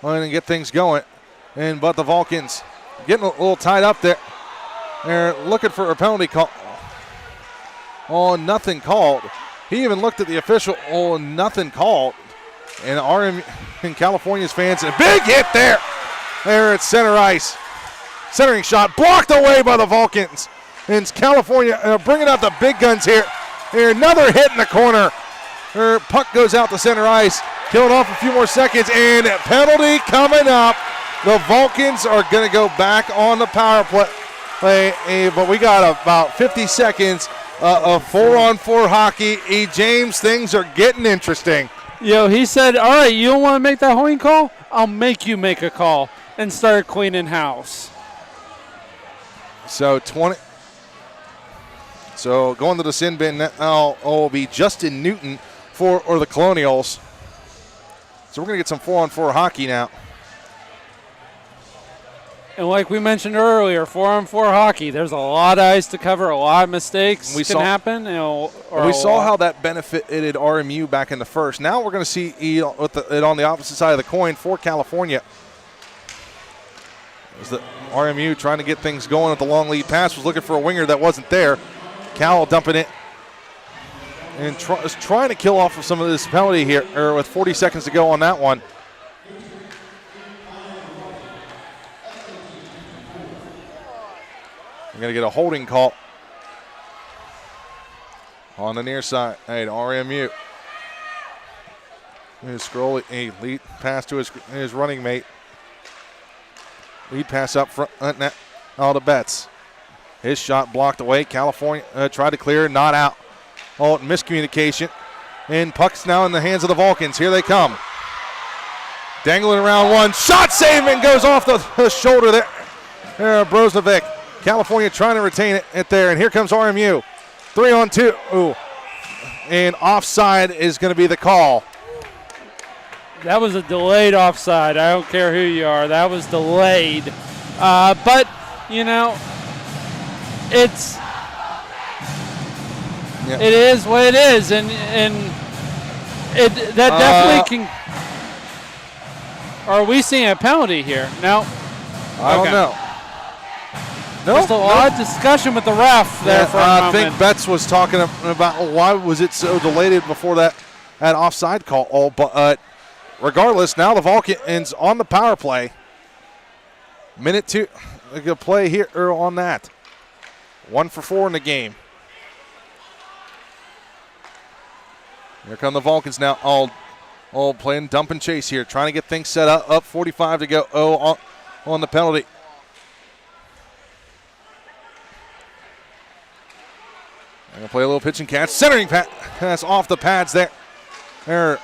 and get things going. But the Vulcans getting a little tied up there. They're looking for a penalty call. Oh, nothing called. He even looked at the official. Oh, nothing called. And California's fans, a big hit there. There at center ice. Centering shot blocked away by the Vulcans. And California bringing out the big guns here. Another hit in the corner. Her puck goes out to center ice. Killing off a few more seconds. And penalty coming up. The Vulcans are going to go back on the power play. But we got about 50 seconds of 4-on-4 hockey. James, things are getting interesting. Yo, he said, all right, you don't want to make that holding call? I'll make you make a call and start cleaning house. So going to the sin bin now will be Justin Newton for the Colonials. So we're going to get some 4-on-4 hockey now. And like we mentioned earlier, 4-on-4 hockey, there's a lot of ice to cover, a lot of mistakes can happen. We saw how that benefited RMU back in the first. Now we're going to see it on the opposite side of the coin for California. As the RMU trying to get things going at the long lead pass, was looking for a winger that wasn't there. Cal dumping it and is trying to kill off of some of this penalty here, with 40 seconds to go on that one. We're going to get a holding call on the near side. Hey, to RMU. A lead pass to his running mate. Lead pass up front. All the Betts. His shot blocked away. California tried to clear, not out. Oh, miscommunication. And puck's now in the hands of the Vulcans. Here they come. Dangling around one. Shot save and goes off the shoulder there. Brozovic. California trying to retain it there, and here comes RMU. 3-on-2. Ooh. And offside is going to be the call. That was a delayed offside. I don't care who you are. That was delayed. But, you know, it's Yeah. it is what it is, and it that definitely can. Are we seeing a penalty here? No. I don't Okay. know. No, Just a odd discussion with the ref there for a I moment. think Betts was talking about why was it so delayed before that offside call. Oh, but regardless, now the Vulcans on the power play. Minute 2, a good play here on that. 1 for 4 in the game. Here come the Vulcans now, all playing dump and chase here, trying to get things set up. Up 45 to go. On the penalty. They're going to play a little pitch and catch. Centering pass off the pads there. They're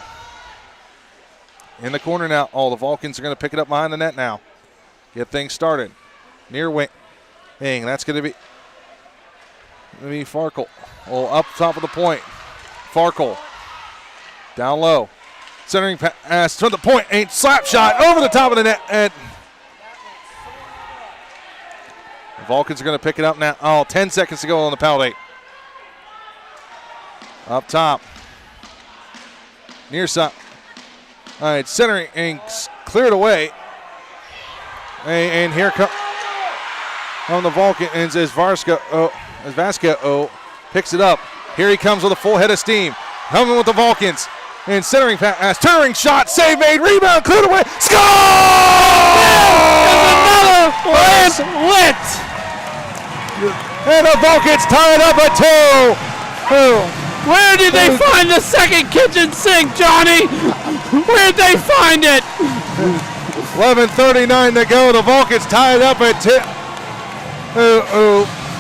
in the corner now. Oh, the Vulcans are going to pick it up behind the net now. Get things started. Near wing. That's going to be Farkle. Oh, up top of the point. Farkle. Down low. Centering pass to the point. Slap shot over the top of the net. And the Vulcans are going to pick it up now. Oh, 10 seconds to go on the penalty. Up top. Near side. All right, centering and cleared away. And here comes on the Vulcans as Vasco picks it up. Here he comes with a full head of steam. Coming with the Vulcans. And centering pass, turning shot, save made, rebound, cleared away, score! Another lit. And the Vulcans tie it up at 2. Where did they find the second kitchen sink, Johnny? Where did they find it? 11:39 to go. The Vulcans tie it up at 2.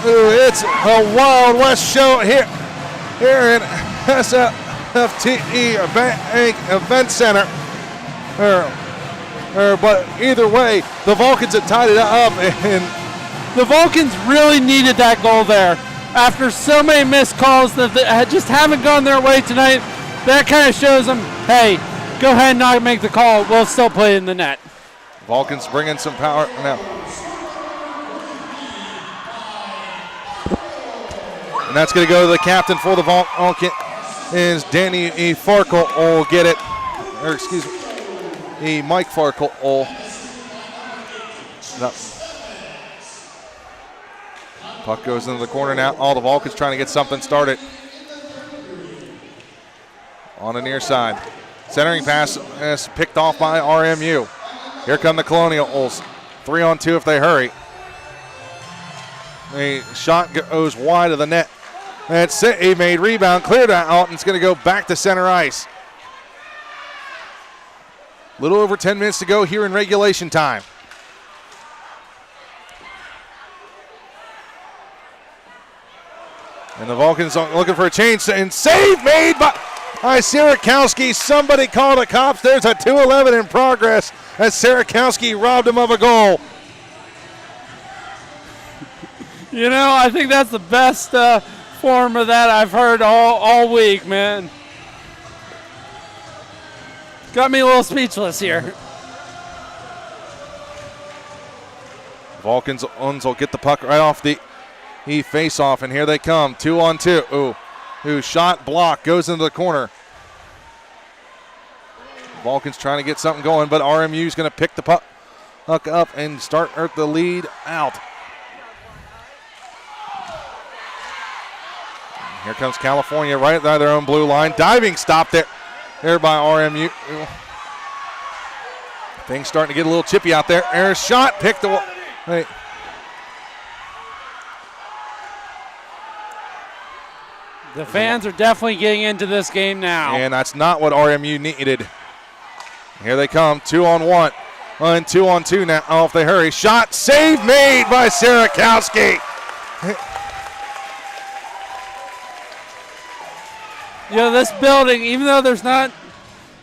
It's a Wild West show here in SFTE Event Center. But either way, the Vulcans have tied it up. And the Vulcans really needed that goal there. After so many missed calls that just haven't gone their way tonight, that kind of shows them, hey, go ahead and not make the call. We'll still play in the net. Vulcans bringing some power now. And that's going to go to the captain for the Vulcans. Is Danny Farkle will get it. Or excuse me, Mike Farkle will. No. Puck goes into the corner now. All the Vulcans trying to get something started. On the near side. Centering pass is picked off by RMU. Here come the Colonials. 3-on-2 if they hurry. A shot goes wide of the net. That's it. He made rebound, cleared out, and it's going to go back to center ice. A little over 10 minutes to go here in regulation time. And the Vulcans are looking for a change, and save made by Sierakowski. Somebody call the cops. There's a 2-11 in progress as Sierakowski robbed him of a goal. You know, I think that's the best form of that I've heard all week, man. Got me a little speechless here. Vulcans will get the puck right off the face off, and here they come. 2-on-2. Ooh, shot block goes into the corner. Vulcans trying to get something going, but RMU's going to pick the puck up and start the lead out. Here comes California right by their own blue line. Diving stop there by RMU. Things starting to get a little chippy out there. There's a shot, picked the. Hey. The fans are definitely getting into this game now. And that's not what RMU needed. Here they come, 2-on-1. And 2-on-2 now. Oh, if they hurry. Shot, save made by Sierakowski. You know, this building, even though there's not,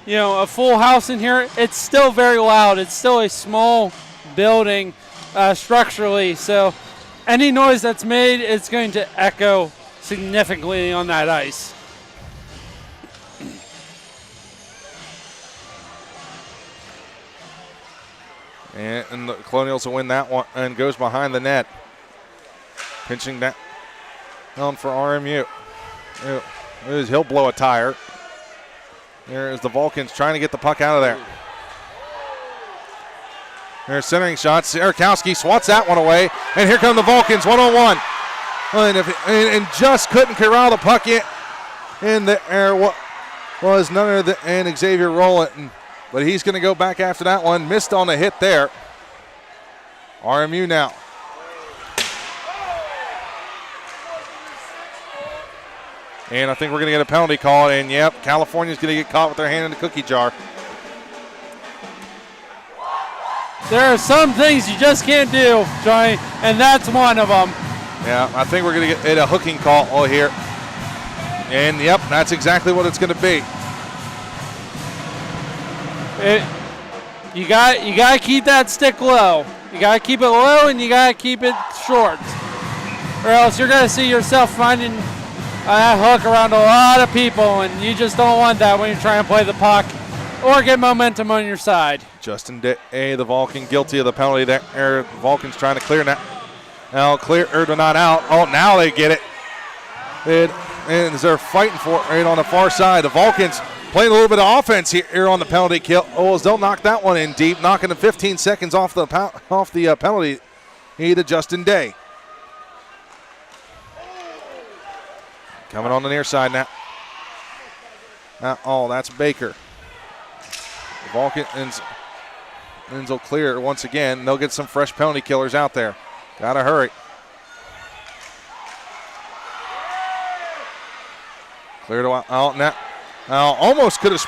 a full house in here, it's still very loud. It's still a small building structurally. So any noise that's made, it's going to echo significantly on that ice. And the Colonials will win that one and goes behind the net. Pinching down for RMU. He'll blow a tire. There's the Vulcans trying to get the puck out of there. There's centering shots. Sierakowski swats that one away. And here come the Vulcans, one-on-one. And just couldn't corral the puck in the air. Was none other than Xavier Rowland. But he's going to go back after that one. Missed on the hit there. RMU now. And I think we're going to get a penalty call. And, yep, California's going to get caught with their hand in the cookie jar. There are some things you just can't do, Johnny, and that's one of them. Yeah, I think we're going to get a hooking call here. And, yep, that's exactly what it's going to be. You got to keep that stick low. You got to keep it low, and you got to keep it short. Or else you're going to see yourself finding that hook around a lot of people, and you just don't want that when you're trying to play the puck or get momentum on your side. Justin Day, the Vulcan, guilty of the penalty there. Vulcan's trying to clear now. Now clear, or not out. Oh, now they get it. And they're fighting for it right on the far side. The Vulcans playing a little bit of offense here on the penalty kill. Oh, as they'll knock that one in deep, knocking the 15 seconds off the penalty to Justin Day. Coming on the near side now. That's Baker. The Vulcans will clear once again. They'll get some fresh penalty killers out there. Gotta hurry. Cleared out now. Almost could have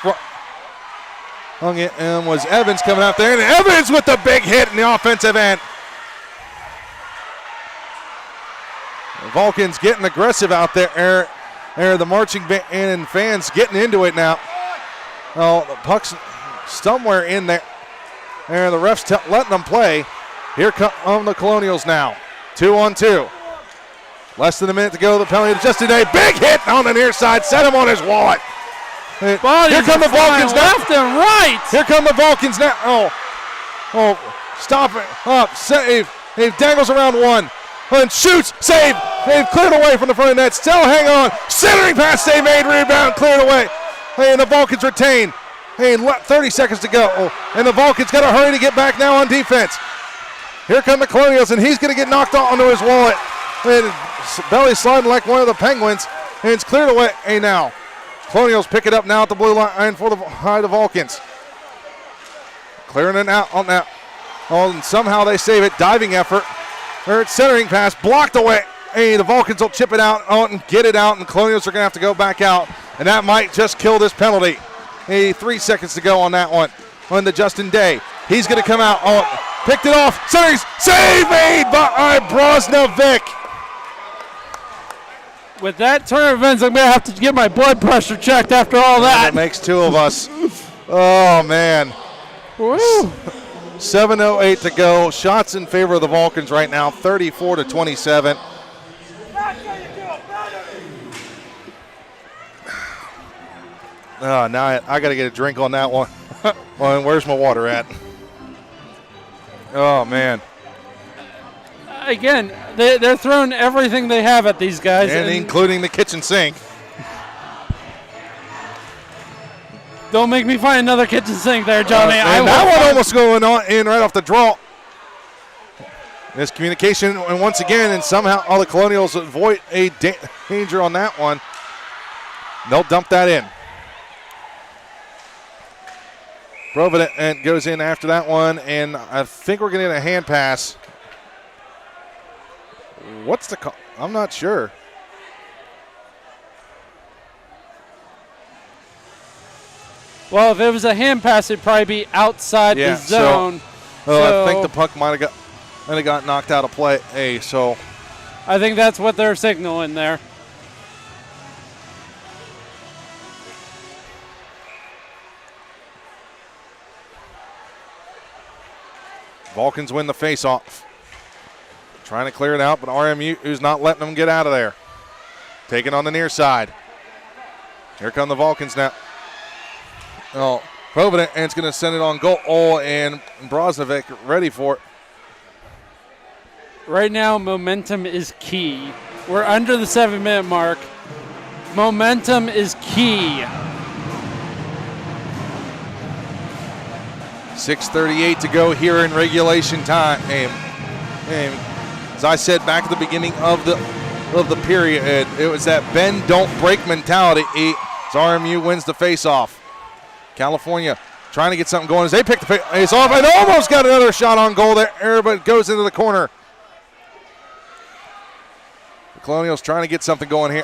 hung it, and was Evans coming out there. And Evans with the big hit in the offensive end. The Vulcans getting aggressive out there. The marching band and fans getting into it now. Oh, the puck's somewhere in there. The ref's letting them play. Here come the Colonials now. 2-on-2. Less than a minute to go. The penalty to Justin Day. Big hit on the near side. Set him on his wallet. Here come the Vulcans now. Left and right. Here come the Vulcans now. Oh, stop it. Up, save. He dangles around one. And shoots, save. They've cleared away from the front of the net. Still hang on. Centering pass, they made, rebound, cleared away. And the Vulcans retain. 30 seconds to go. And the Vulcans got to hurry to get back now on defense. Here come the Colonials, and he's going to get knocked onto his wallet. And belly sliding like one of the Penguins. And it's cleared away now. Colonials pick it up now at the blue line for the Vulcans. Clearing it out on that. And somehow they save it. Diving effort. Centering pass blocked away. The Vulcans will chip it out and get it out, and the Colonials are going to have to go back out. And that might just kill this penalty. 3 seconds to go on that one. On the Justin Day. He's going to come out. Picked it off. Centering save made by Brosnovic. With that turn of events, I'm going to have to get my blood pressure checked after all that. That makes two of us. Oh, man. Woo. 7:08 to go. Shots in favor of the Vulcans right now, 34-27. Now I got to get a drink on that one. Well, where's my water at? Oh, man. Again, they're throwing everything they have at these guys. And including the kitchen sink. Don't make me find another kitchen sink there, Johnny. And that one almost going on in right off the draw. Miscommunication, and once again, and somehow all the Colonials avoid a danger on that one. They'll dump that in. Provident goes in after that one, and I think we're going to get a hand pass. What's the call? I'm not sure. Well, if it was a hand pass, it'd probably be outside the zone. I think the puck might have got knocked out of play. So I think that's what they're signaling there. Vulcans win the face-off. Trying to clear it out, but RMU is not letting them get out of there. taken on the near side. Here come the Vulcans now. Oh, Provident, and it's going to send it on goal. Oh, and Brozovich ready for it. Right now, momentum is key. We're under the 7-minute mark. Momentum is key. 6:38 to go here in regulation time. And as I said back at the beginning of the period, it was that bend, don't break mentality. As RMU wins the faceoff. California trying to get something going as they pick the face off and almost got another shot on goal there, but it goes into the corner. The Colonials trying to get something going here.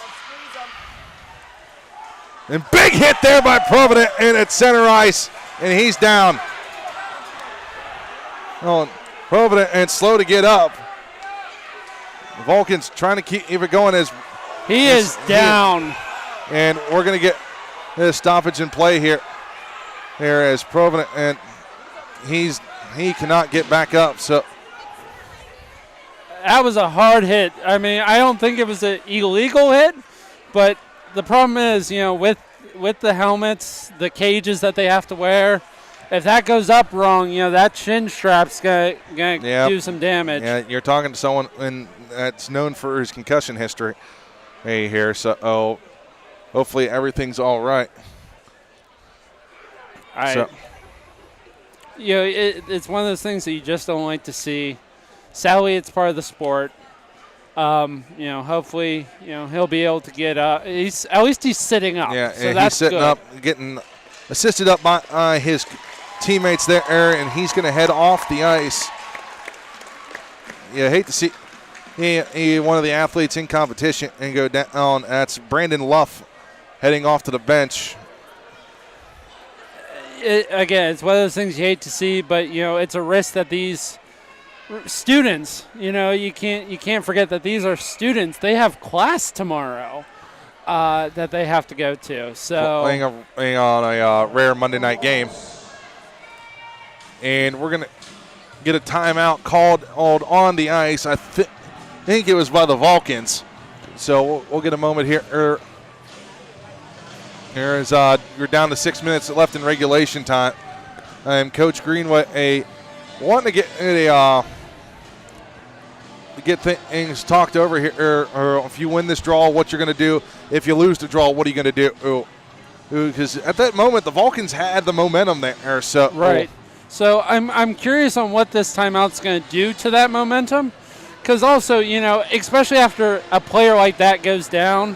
And big hit there by Provident and at center ice, and he's down. Oh, Provident and slow to get up. The Vulcans trying to keep it going as he is down. And we're going to get a stoppage in play here. Here as Provident, and he cannot get back up. So that was a hard hit. I mean, I don't think it was an illegal hit, but the problem is, with the helmets, the cages that they have to wear, if that goes up wrong, that chin strap's gonna do some damage. Yeah, you're talking to someone that's known for his concussion history here. So, hopefully everything's all right. It's one of those things that you just don't like to see. Sadly, it's part of the sport. Hopefully, he'll be able to get up. At least he's sitting up. Yeah, so that's he's sitting good. up, getting assisted up by his teammates there, and he's going to head off the ice. Yeah, hate to see one of the athletes in competition and go down. That's Brandon Luff heading off to the bench. Again, it's one of those things you hate to see, but it's a risk that these students, you can't forget that these are students. They have class tomorrow that they have to go to. So playing on a rare Monday night game, and we're gonna get a timeout called on the ice. I think it was by the Vulcans. So we'll get a moment here. Here's we're down to 6 minutes left in regulation time. Coach Greenway wanting to get things talked over here. Or if you win this draw, what you're going to do. If you lose the draw, what are you going to do? Because at that moment, the Vulcans had the momentum there. So right. So I'm curious on what this timeout's going to do to that momentum. Because also, especially after a player like that goes down,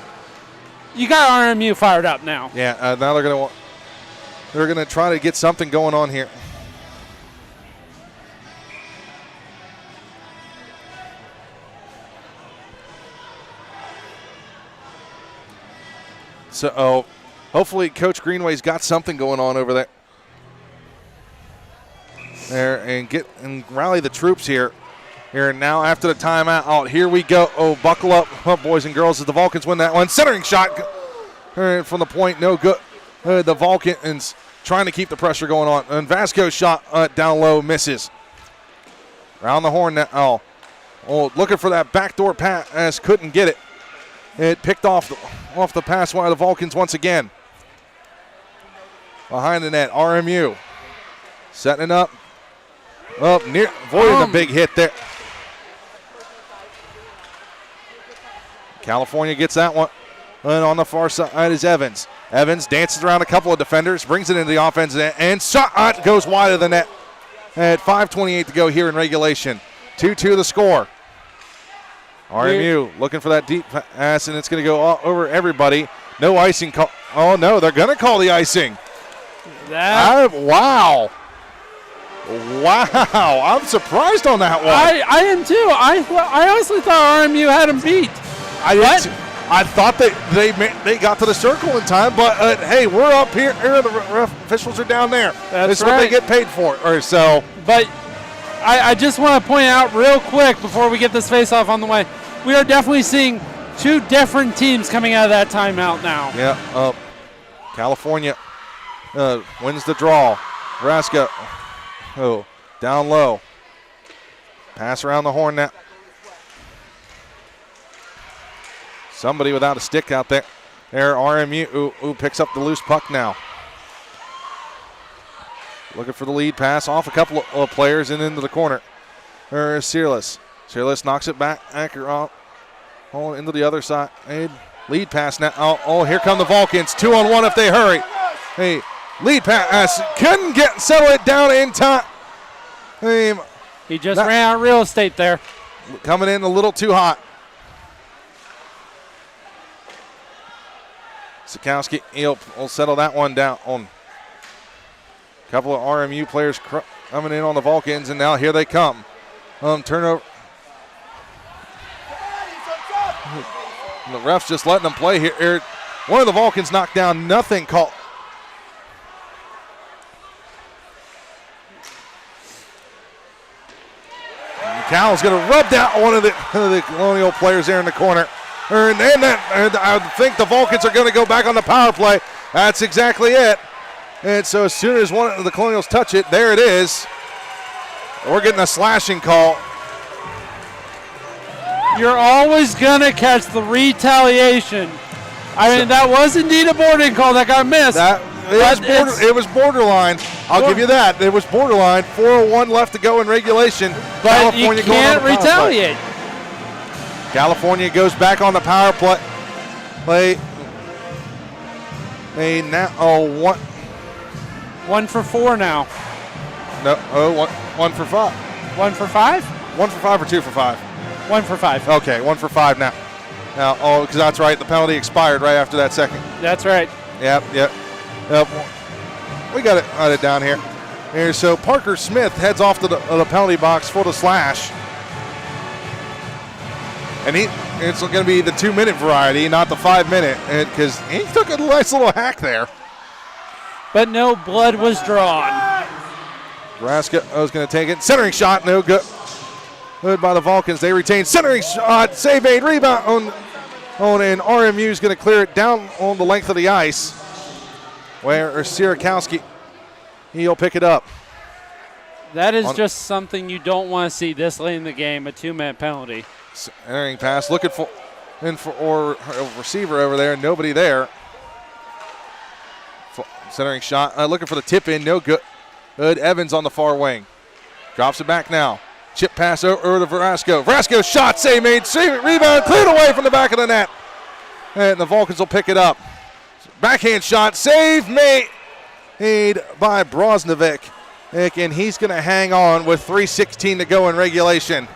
you got RMU fired up now. Yeah, now they're gonna try to get something going on here. So, hopefully, Coach Greenway's got something going on over there, and rally the troops here. Here now after the timeout, here we go. Oh, buckle up, boys and girls, as the Vulcans win that one. Centering shot from the point, no good. The Vulcans trying to keep the pressure going on. And Vasco's shot down low misses. Around the horn now. Oh, looking for that backdoor pass, couldn't get it. It picked off the pass by the Vulcans once again. Behind the net, RMU setting it up. Up near, avoiding a big hit there. California gets that one. And on the far side is Evans. Evans dances around a couple of defenders, brings it into the offense, and shot goes wide of the net. At 5:28 to go here in regulation. 2-2 the score. RMU looking for that deep pass, and it's going to go all over everybody. No icing call. Oh, no, they're going to call the icing. Wow. Wow, I'm surprised on that one. I am too. I honestly thought RMU had him beat. I thought they got to the circle in time, but hey, we're up here. The ref officials are down there. That's what they get paid for. But I just want to point out real quick before we get this face-off on the way, we are definitely seeing two different teams coming out of that timeout now. Yeah, California wins the draw. Nebraska, down low. Pass around the horn now. Somebody without a stick out there. There, RMU who picks up the loose puck now. Looking for the lead pass off a couple of players and into the corner. There's Searless. Searless knocks it back. Anchor off. Oh, into the other side. Hey, lead pass now. Oh, here come the Vulcans. 2-on-1 if they hurry. Hey, lead pass. Couldn't settle it down in time. Hey, he just ran out of real estate there. Coming in a little too hot. Sikowski, will settle that one down on a couple of RMU players coming in on the Vulcans, and now here they come. Turnover. The ref's just letting them play here. One of the Vulcans knocked down, nothing called. Cal's going to rub down one of the Colonial players there in the corner. And I think the Vulcans are going to go back on the power play. That's exactly it. And so as soon as one of the Colonials touch it, there it is. We're getting a slashing call. You're always going to catch the retaliation. I mean, that was indeed a boarding call that got missed. It was borderline. I'll give you that. It was borderline. 4:01 left to go in regulation. But California you can't retaliate. California goes back on the power play. They now one. 1 for 4 now. No, 1 for 5. 1 for 5? 1 for 5 or 2 for 5? 1 for 5. Okay, 1 for 5 now. Because that's right. The penalty expired right after that second. That's right. Yep. We got it down here. So Parker Smith heads off to the penalty box for the slash. And it's going to be the 2-minute variety, not the 5-minute, because he took a nice little hack there. But no blood was drawn. Raska was going to take it. Centering shot, no good. Good by the Vulcans. They retain centering shot. Save made. Rebound and RMU is going to clear it down on the length of the ice. Where Sierakowski, he'll pick it up. That is just something you don't want to see this late in the game, a 2-minute penalty. Centering pass, looking for a receiver over there, nobody there. Centering shot, looking for the tip in, no good. Good. Evans on the far wing. Drops it back now. Chip pass over to Verasco. Verasco shot, save made, save it, rebound, cleared away from the back of the net. And the Vulcans will pick it up. Backhand shot, save made by Brosnovic. And he's going to hang on with 3:16 to go in regulation.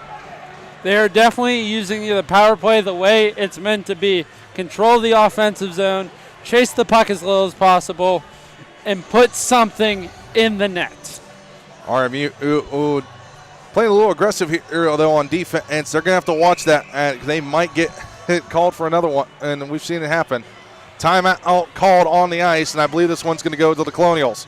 They're definitely using the power play the way it's meant to be. Control the offensive zone, chase the puck as little as possible, and put something in the net. RMU playing a little aggressive here, though, on defense. They're going to have to watch that. They might get called for another one, and we've seen it happen. Timeout called on the ice, and I believe this one's going to go to the Colonials.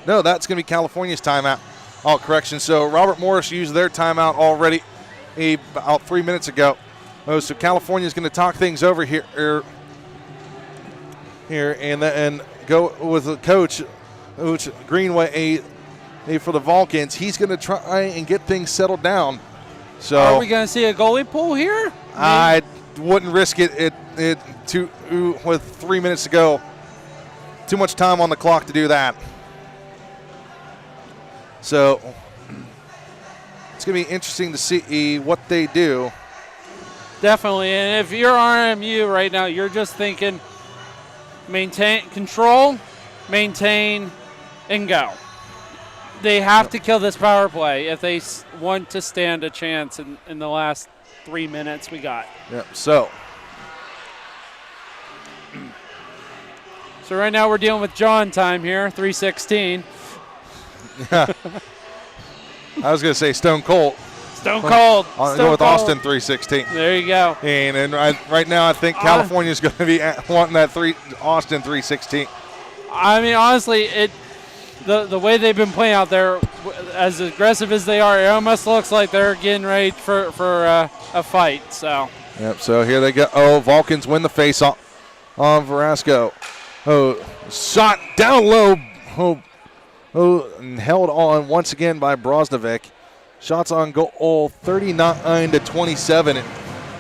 No, that's going to be California's timeout. Oh, correction. So Robert Morris used their timeout already about 3 minutes ago. So California's going to talk things over here and go with the coach Greenway for the Vulcans. He's going to try and get things settled down. So are we going to see a goalie pull here? I wouldn't risk it with 3 minutes to go. Too much time on the clock to do that. So it's going to be interesting to see what they do. Definitely. And if you're RMU right now, you're just thinking control, maintain, and go. They have to kill this power play if they want to stand a chance in the last 3 minutes we got. Yep. So right now we're dealing with John time here, 3:16. Yeah. I was going to say Stone Cold. Stone Cold. I'll go with Austin 3:16. There you go. And right now I think California's going to be wanting that Austin 3:16. I mean, honestly, the way they've been playing out there, as aggressive as they are, it almost looks like they're getting ready for a fight. So. Yep. So here they go. Oh, Vulcans win the face-off on Verasco. Oh, shot down low. And held on once again by Brosnovic. Shots on goal 39-27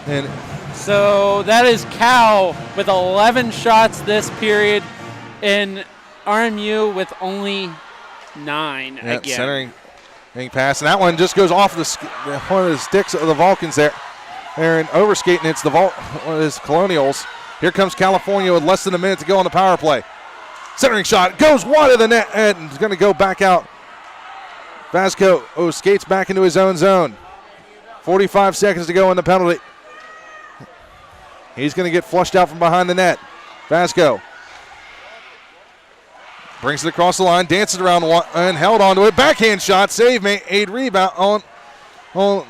And So that is Cal with 11 shots this period, and RMU with only 9 again. Centering pass, and that one just goes off one of the sticks of the Vulcans there. They're overskating. It's the Colonials. Here comes California with less than a minute to go on the power play. Centering shot goes wide of the net and is going to go back out. Vasco skates back into his own zone. 45 seconds to go in the penalty. He's going to get flushed out from behind the net. Vasco brings it across the line, dances around one, and held onto it. Backhand shot, save, aid rebound on.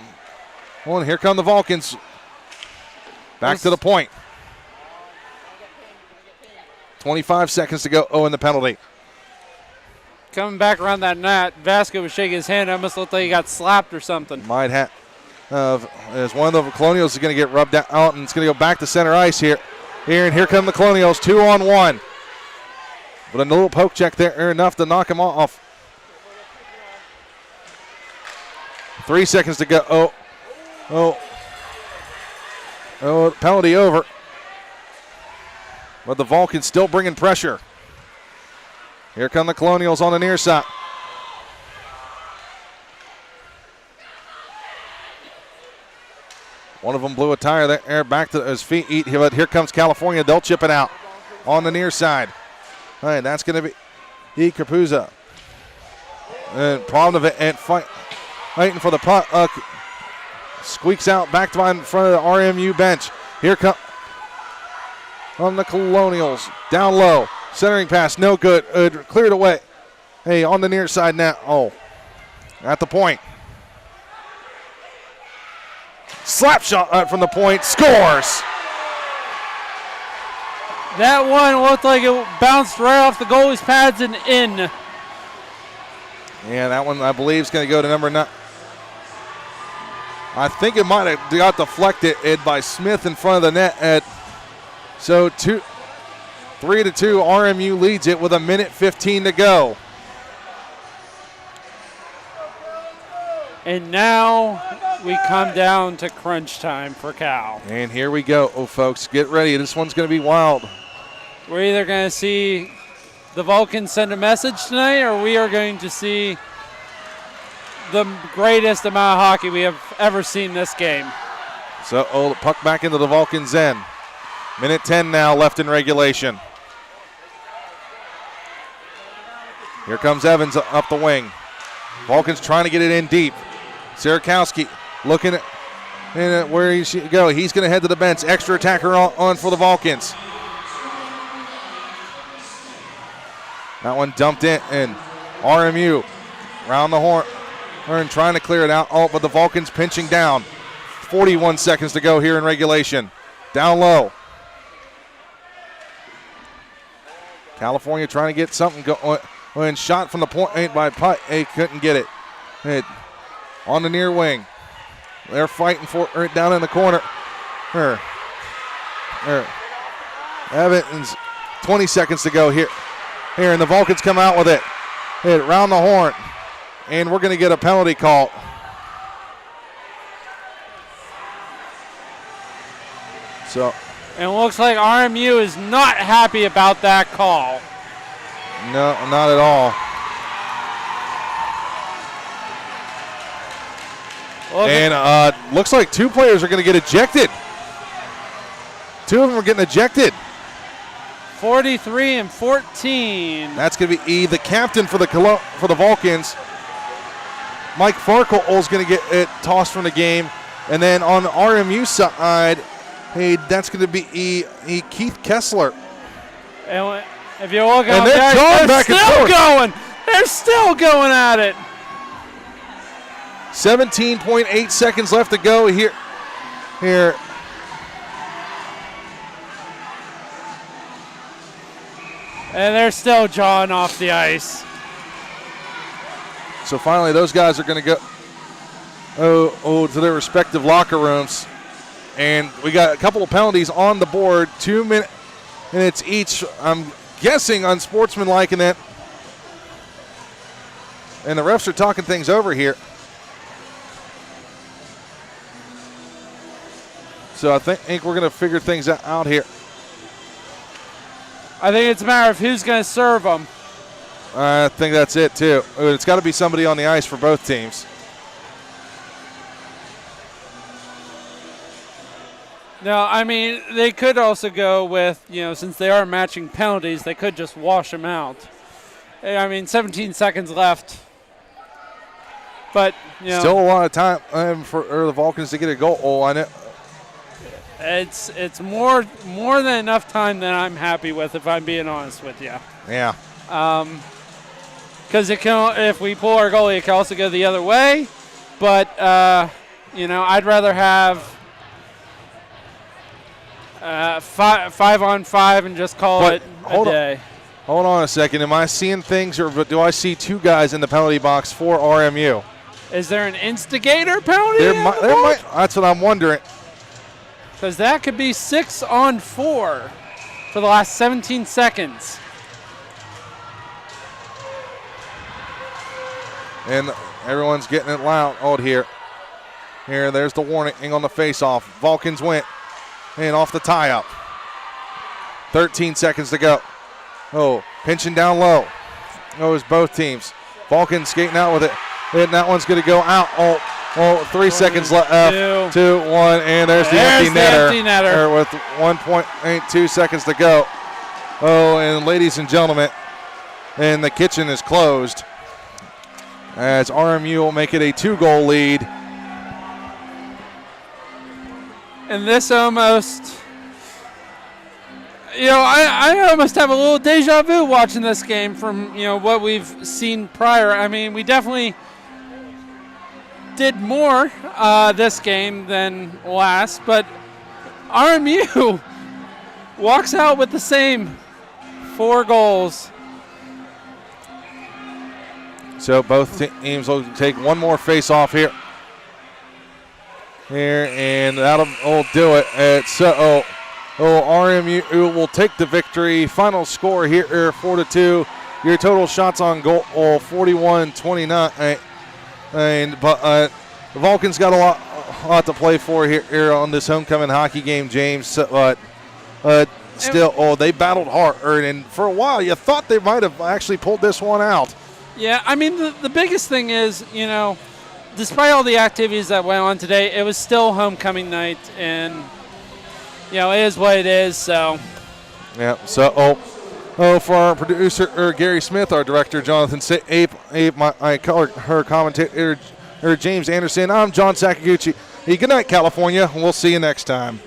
Here come the Vulcans. Back to the point. 25 seconds to go. In the penalty. Coming back around that net, Vasco was shaking his hand. It almost looked like he got slapped or something. Might have. As one of the Colonials is going to get rubbed out, and it's going to go back to center ice here. And here come the Colonials, 2-on-1. But a little poke check there, enough to knock him off. 3 seconds to go. Penalty over. But the Vulcans still bringing pressure. Here come the Colonials on the near side. One of them blew a tire there, back to his feet. But here comes California. They'll chip it out on the near side. All right, that's going to be Capuzza. And Pavlov and fighting for the puck. Squeaks out back to in front of the RMU bench. Here come on the Colonials. Down low. Centering pass, no good. Cleared away. Hey, on the near side now. At the point. Slap shot from the point. Scores. That one looked like it bounced right off the goalie's pads and in. Yeah, that one I believe is going to go to number 9. I think it might have got deflected by Smith in front of the net. So 3-2, RMU leads it with 1:15 to go. And now we come down to crunch time for Cal. And here we go, folks. Get ready. This one's going to be wild. We're either going to see the Vulcans send a message tonight, or we are going to see the greatest amount of hockey we have ever seen this game. So, puck back into the Vulcans' end. Minute 10 now left in regulation. Here comes Evans up the wing. Vulcans trying to get it in deep. Sierakowski looking at where he should go. He's going to head to the bench. Extra attacker on for the Vulcans. That one dumped in, and RMU round the horn trying to clear it out. But the Vulcans pinching down. 41 seconds to go here in regulation. Down low. California trying to get something going. Shot from the point by Putt. Couldn't get it. On the near wing. They're fighting for it down in the corner. Evans, 20 seconds to go here. And the Vulcans come out with it. Hit round the horn. And we're going to get a penalty call. So. And it looks like RMU is not happy about that call. No, not at all. And looks like 2 players are going to get ejected. 2 of them are getting ejected. 43 and 14. That's going to be the captain for the Vulcans. Mike Farkle is going to get it tossed from the game. And then on the RMU side, that's going to be Keith Kessler. And if you look and out they're there, back and still forth. going. They're still going at it. 17.8 seconds left to go here. And they're still jawing off the ice. So finally, those guys are going to go to their respective locker rooms. And we got a couple of penalties on the board, 2 minutes each. I'm guessing unsportsmanlike in that. And the refs are talking things over here. So I think we're going to figure things out here. I think it's a matter of who's going to serve them. I think that's it, too. It's got to be somebody on the ice for both teams. No, I mean, they could also go with, since they are matching penalties, they could just wash them out. I mean, 17 seconds left. But, still a lot of time for the Vulcans to get a goal. Oh, I know. It's more than enough time that I'm happy with, if I'm being honest with you. Yeah. Because if we pull our goalie, it can also go the other way. But, I'd rather have 5-on-5 and just call it a day. Hold on a second. Am I seeing things, or do I see two guys in the penalty box for RMU? Is there an instigator penalty? There might. That's what I'm wondering. Because that could be 6-on-4 for the last 17 seconds. And everyone's getting it loud here. There's the warning on the face-off. Vulcans went and off the tie-up. 13 seconds to go. Oh, pinching down low. It's both teams. Vulcans skating out with it. And that one's going to go out. 3 seconds left. 2, 1, and there's the empty netter. With 1.82 seconds to go. And ladies and gentlemen, and the kitchen is closed as RMU will make it a 2-goal lead. And this almost, I almost have a little deja vu watching this game from, what we've seen prior. I mean, we definitely did more this game than last, but RMU walks out with the same 4 goals. So both teams will take one more face-off here. And that'll do it. RMU will take the victory. Final score here, 4-2. Your total shots on goal, 41-29. But the Vulcans got a lot to play for here on this homecoming hockey game, James. But still, they battled hard. And for a while, you thought they might have actually pulled this one out. Yeah, I mean, the biggest thing is, despite all the activities that went on today, it was still homecoming night, and it is what it is. So, yeah. So, for our producer Gary Smith, our director Jonathan Ape, her commentator James Anderson. I'm John Sakaguchi. Hey, good night, California. We'll see you next time.